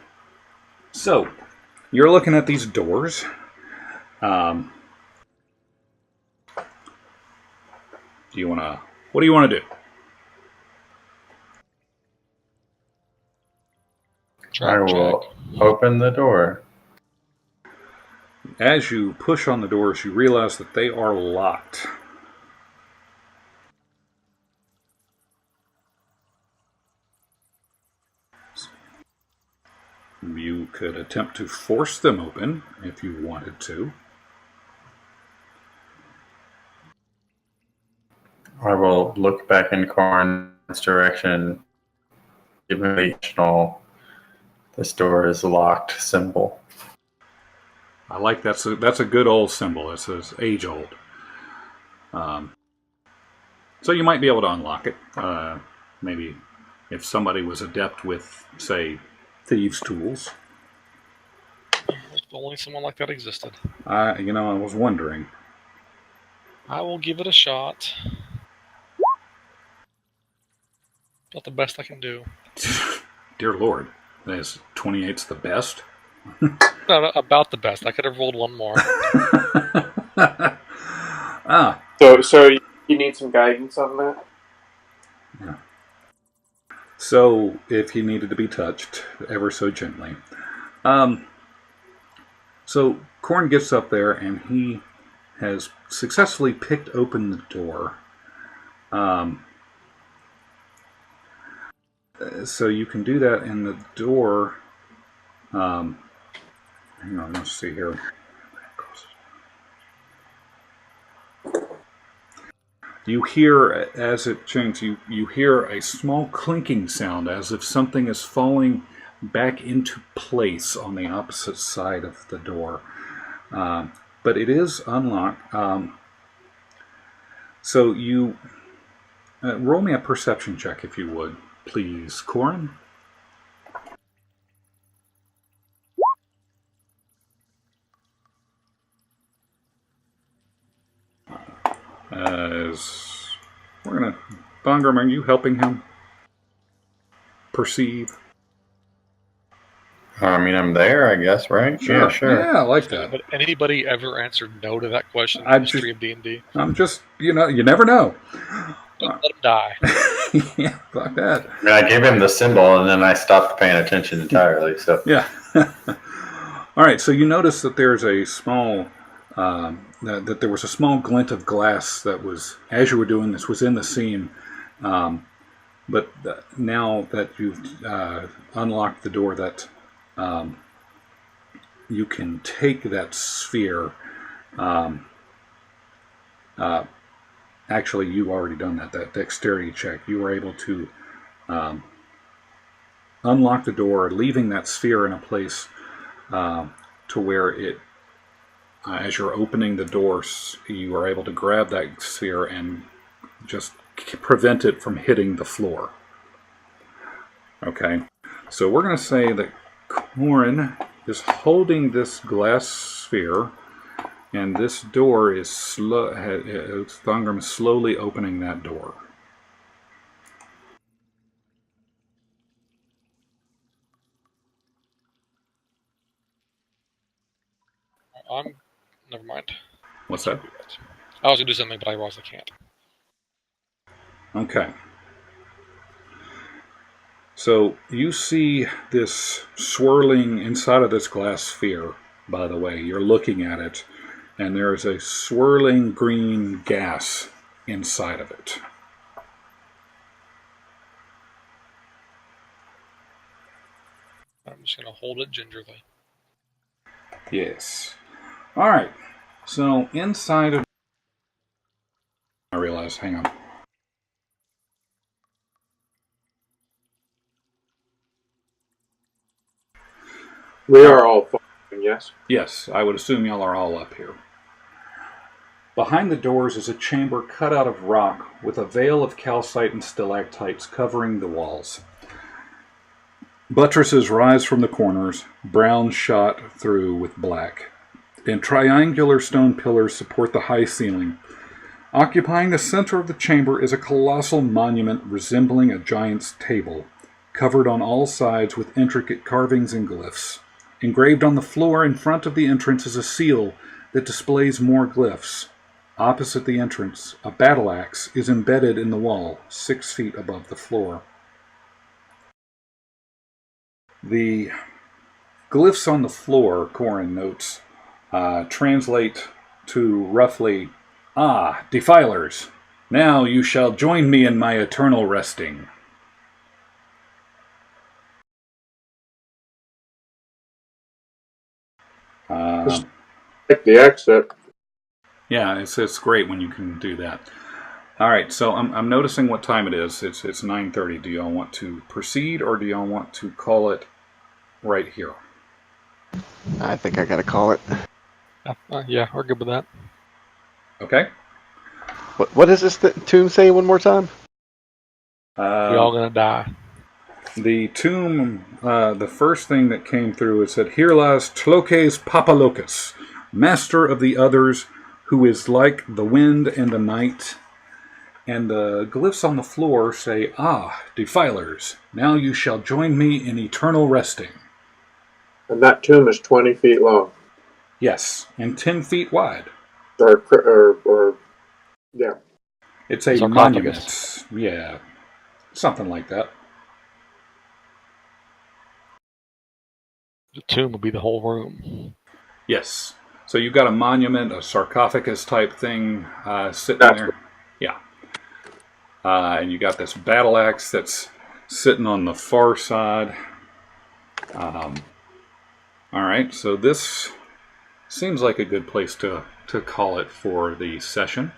So, you're looking at these doors. What do you want to do? I will open the door. As you push on the doors, you realize that they are locked. You could attempt to force them open if you wanted to. I will look back in Corin's direction, give him the additional "this door is locked" symbol. I like that's a good old symbol. It says age old. So you might be able to unlock it. Maybe if somebody was adept with, say, thieves' tools. If only someone like that existed. I was wondering. I will give it a shot. About the best I can do. Dear Lord, is 28's the best? No, about the best. I could have rolled one more. So you need some guidance on that? Yeah. So, if he needed to be touched ever so gently. So, Corn gets up there and he has successfully picked open the door. So you can do that in the door. Hang on, let's see here. You hear, as it changes, you hear a small clinking sound as if something is falling back into place on the opposite side of the door. But it is unlocked. So you roll me a perception check, if you would, please, Corin. We're gonna, Bongrim, are you helping him perceive? I mean, I'm there, I guess, right? Sure. Yeah, sure. Yeah, I like that. But anybody ever answered no to that question in I'm the history of D&D? I'm just, you never know. Don't let them die. Yeah, fuck that. I mean, I gave him the symbol, and then I stopped paying attention entirely. So Yeah. All right. So you notice that there's a small, that there was a small glint of glass that was, as you were doing this, was in the seam. But now that you've unlocked the door, that you can take that sphere. Actually, you've already done that dexterity check. You were able to unlock the door, leaving that sphere in a place to where it, as you're opening the doors, you are able to grab that sphere and just prevent it from hitting the floor. Okay, so we're going to say that Corin is holding this glass sphere, and this door is Thongrim is slowly opening that door. Never mind. What's that? I was going to do something, but I realized I can't. Okay. So you see this swirling inside of this glass sphere, by the way. You're looking at it, and there's a swirling green gas inside of it. I'm just going to hold it gingerly. Yes. All right. So inside of... I realize, hang on. We are all following, yes? Yes, I would assume y'all are all up here. Behind the doors is a chamber cut out of rock with a veil of calcite and stalactites covering the walls. Buttresses rise from the corners, brown shot through with black, and triangular stone pillars support the high ceiling. Occupying the center of the chamber is a colossal monument resembling a giant's table, covered on all sides with intricate carvings and glyphs. Engraved on the floor in front of the entrance is a seal that displays more glyphs. Opposite the entrance, a battle axe is embedded in the wall, 6 feet above the floor. The glyphs on the floor, Corin notes, translate to roughly, "Ah, defilers, now you shall join me in my eternal resting." Like the exit. Yeah, it's great when you can do that. All right, so I'm noticing what time it is. It's 9:30. Do y'all want to proceed, or do y'all want to call it right here? I think I gotta call it. Yeah, we're good with that. Okay. What does this tomb say one more time? We're all going to die. The tomb, the first thing that came through, it said, "Here lies Tlokes Papalocus, master of the others, who is like the wind and the night." And the glyphs on the floor say, "Ah, defilers, now you shall join me in eternal resting." And that tomb is 20 feet long. Yes, and 10 feet wide. Or yeah. It's a sarcophagus. monument. Yeah, something like that. The tomb will be the whole room. Yes. So you've got a monument, a sarcophagus type thing sitting there. Yeah. And you got this battle axe that's sitting on the far side. All right, so this seems like a good place to call it for the session.